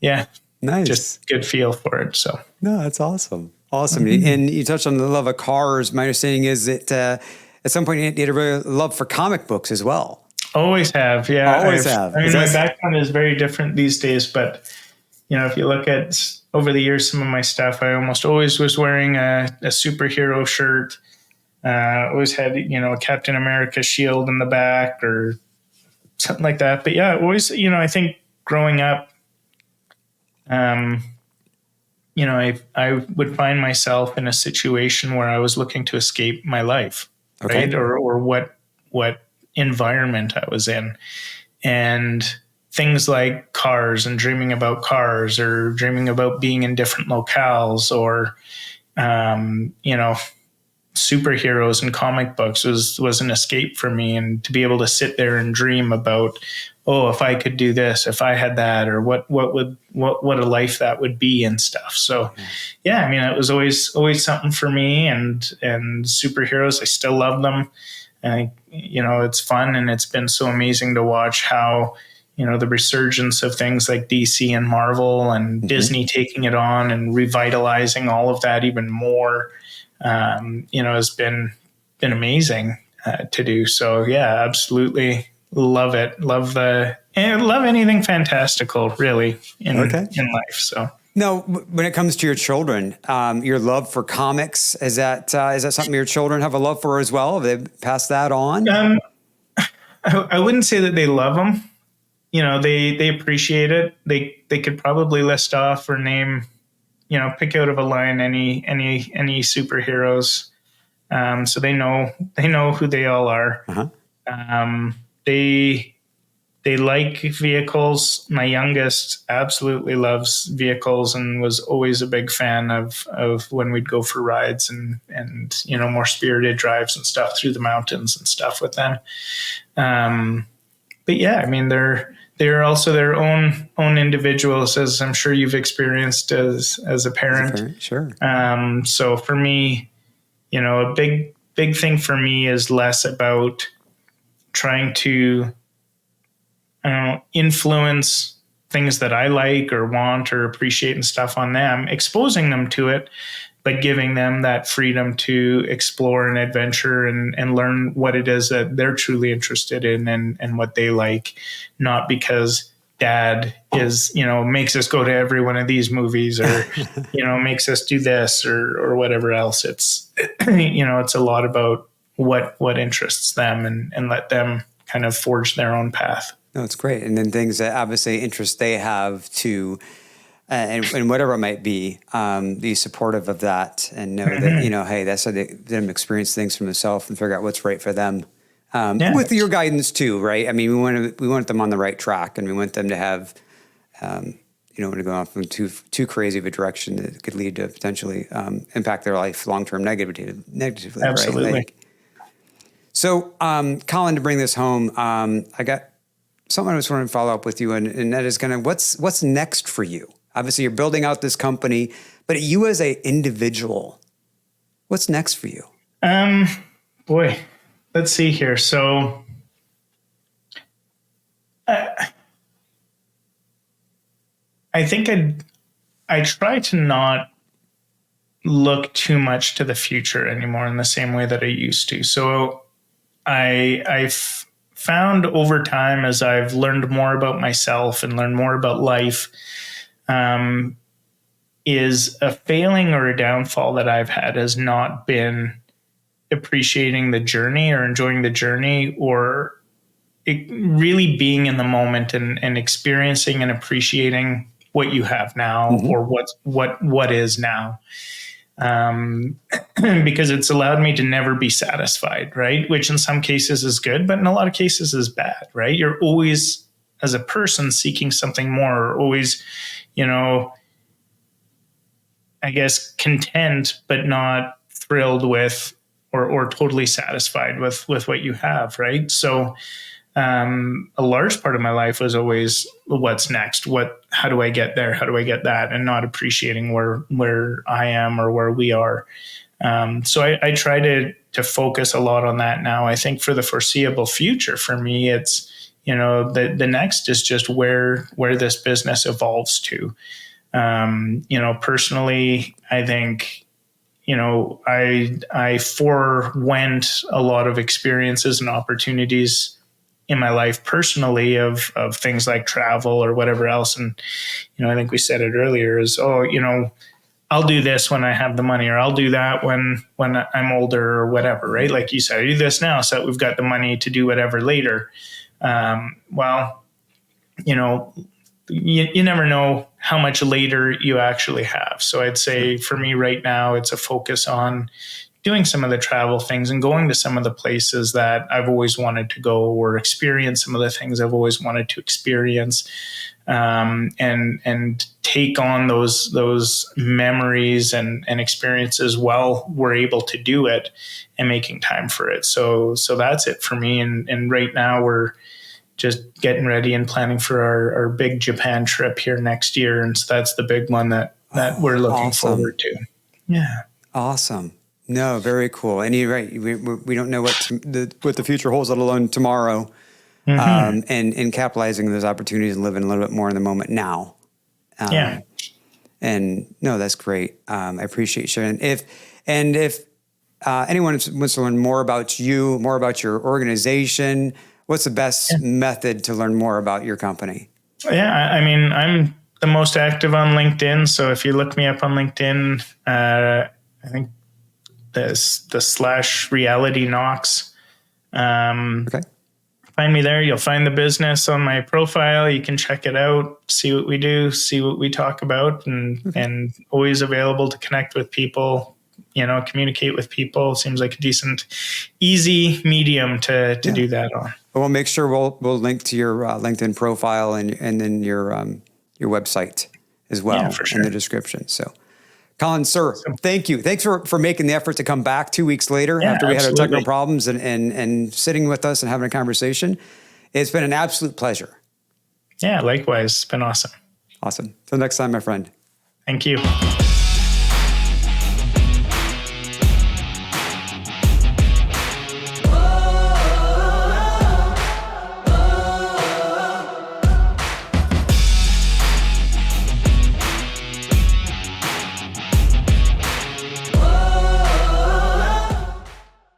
yeah, nice, just good feel for it. So no, that's awesome. And you touched on the love of cars. My understanding is that at some point you had a real love for comic books as well. Always have. Yeah. Always have. I mean, my background is very different these days, but if you look at over the years, some of my stuff, I almost always was wearing a superhero shirt. Always had, a Captain America shield in the back or something like that. But yeah, always, I think growing up, I would find myself in a situation where I was looking to escape my life, right? Or what environment I was in. And things like cars and dreaming about cars, or dreaming about being in different locales, or, superheroes and comic books was an escape for me. And to be able to sit there and dream about, if I could do this, if I had that, or what a life that would be and stuff. So yeah, I mean, it was always something for me, and superheroes, I still love them. And it's fun, and it's been so amazing to watch how, the resurgence of things like DC and Marvel and Disney taking it on and revitalizing all of that even more, has been amazing to do. So yeah, absolutely love it. Love anything fantastical, really, in life. So. Now, when it comes to your children, your love for comics, is that something your children have a love for as well? Have they passed that on? I wouldn't say that they love them. They appreciate it. They could probably list off or name, pick out of a line any superheroes. So they know who they all are. They like vehicles. My youngest absolutely loves vehicles and was always a big fan of when we'd go for rides and more spirited drives and stuff through the mountains and stuff with them. But yeah, I mean, they're also their own individuals, as I'm sure you've experienced as a parent. Sure. So for me, a big thing for me is less about trying to influence things that I like or want or appreciate and stuff on them, exposing them to it, but giving them that freedom to explore and adventure and learn what it is that they're truly interested in and what they like, not because dad is, makes us go to every one of these movies or, makes us do this or whatever else. It's, it's a lot about what interests them and let them kind of forge their own path. No, it's great. And then things that obviously interest they have to, and whatever it might be supportive of that and know that, hey, that's how they them experience things for themselves and figure out what's right for them. With your guidance too, right? I mean, we want them on the right track and we want them to have, when to go off in too crazy of a direction that could lead to potentially impact their life long-term negatively. Absolutely. Right? So, Colin, to bring this home, I got something I just wanted to follow up with you, and that is kind of what's next for you? Obviously, you're building out this company, but you as an individual, what's next for you? Boy, let's see here. So, I think I try to not look too much to the future anymore in the same way that I used to. So, I've found over time as I've learned more about myself and learned more about life, is a failing or a downfall that I've had has not been appreciating the journey or enjoying the journey or really being in the moment and experiencing and appreciating what you have now or what is now. Because it's allowed me to never be satisfied, right? Which in some cases is good, but in a lot of cases is bad, right? You're always, as a person, seeking something more, or always, I guess, content, but not thrilled with or totally satisfied with what you have, right? So a large part of my life was always what's next? How do I get there? How do I get that? And not appreciating where I am or where we are. So I try to focus a lot on that now. I think for the foreseeable future, for me, it's, the next is just where this business evolves to. Personally, I think, I forewent a lot of experiences and opportunities in my life personally of things like travel or whatever else. And, I think we said it earlier is, I'll do this when I have the money, or I'll do that when I'm older or whatever, right? Like you said, I do this now so that we've got the money to do whatever later. You never know how much later you actually have. So I'd say for me right now, it's a focus on doing some of the travel things and going to some of the places that I've always wanted to go, or experience some of the things I've always wanted to experience, and take on those memories and experiences while we're able to do it and making time for it. So that's it for me. And right now we're just getting ready and planning for our big Japan trip here next year. And so that's the big one that we're looking forward to. Yeah. Awesome. No, very cool. And you're right. We don't know what the future holds, let alone tomorrow. And capitalizing those opportunities and living a little bit more in the moment now. And no, that's great. I appreciate sharing. If anyone wants to learn more about you, more about your organization, what's the best method to learn more about your company? Yeah, I mean, I'm the most active on LinkedIn. So if you look me up on LinkedIn, I think the /reality Knox. Okay. Find me there. You'll find the business on my profile. You can check it out, see what we do, see what we talk about, and always available to connect with people, communicate with people. Seems like a decent, easy medium to do that on. We'll make sure we'll link to your LinkedIn profile and then your website as well in the description. So, Colin, sir, thank you. Thanks for making the effort to come back 2 weeks later after we had our technical problems and sitting with us and having a conversation. It's been an absolute pleasure. Yeah, likewise. It's been awesome. Awesome. Till next time, my friend. Thank you.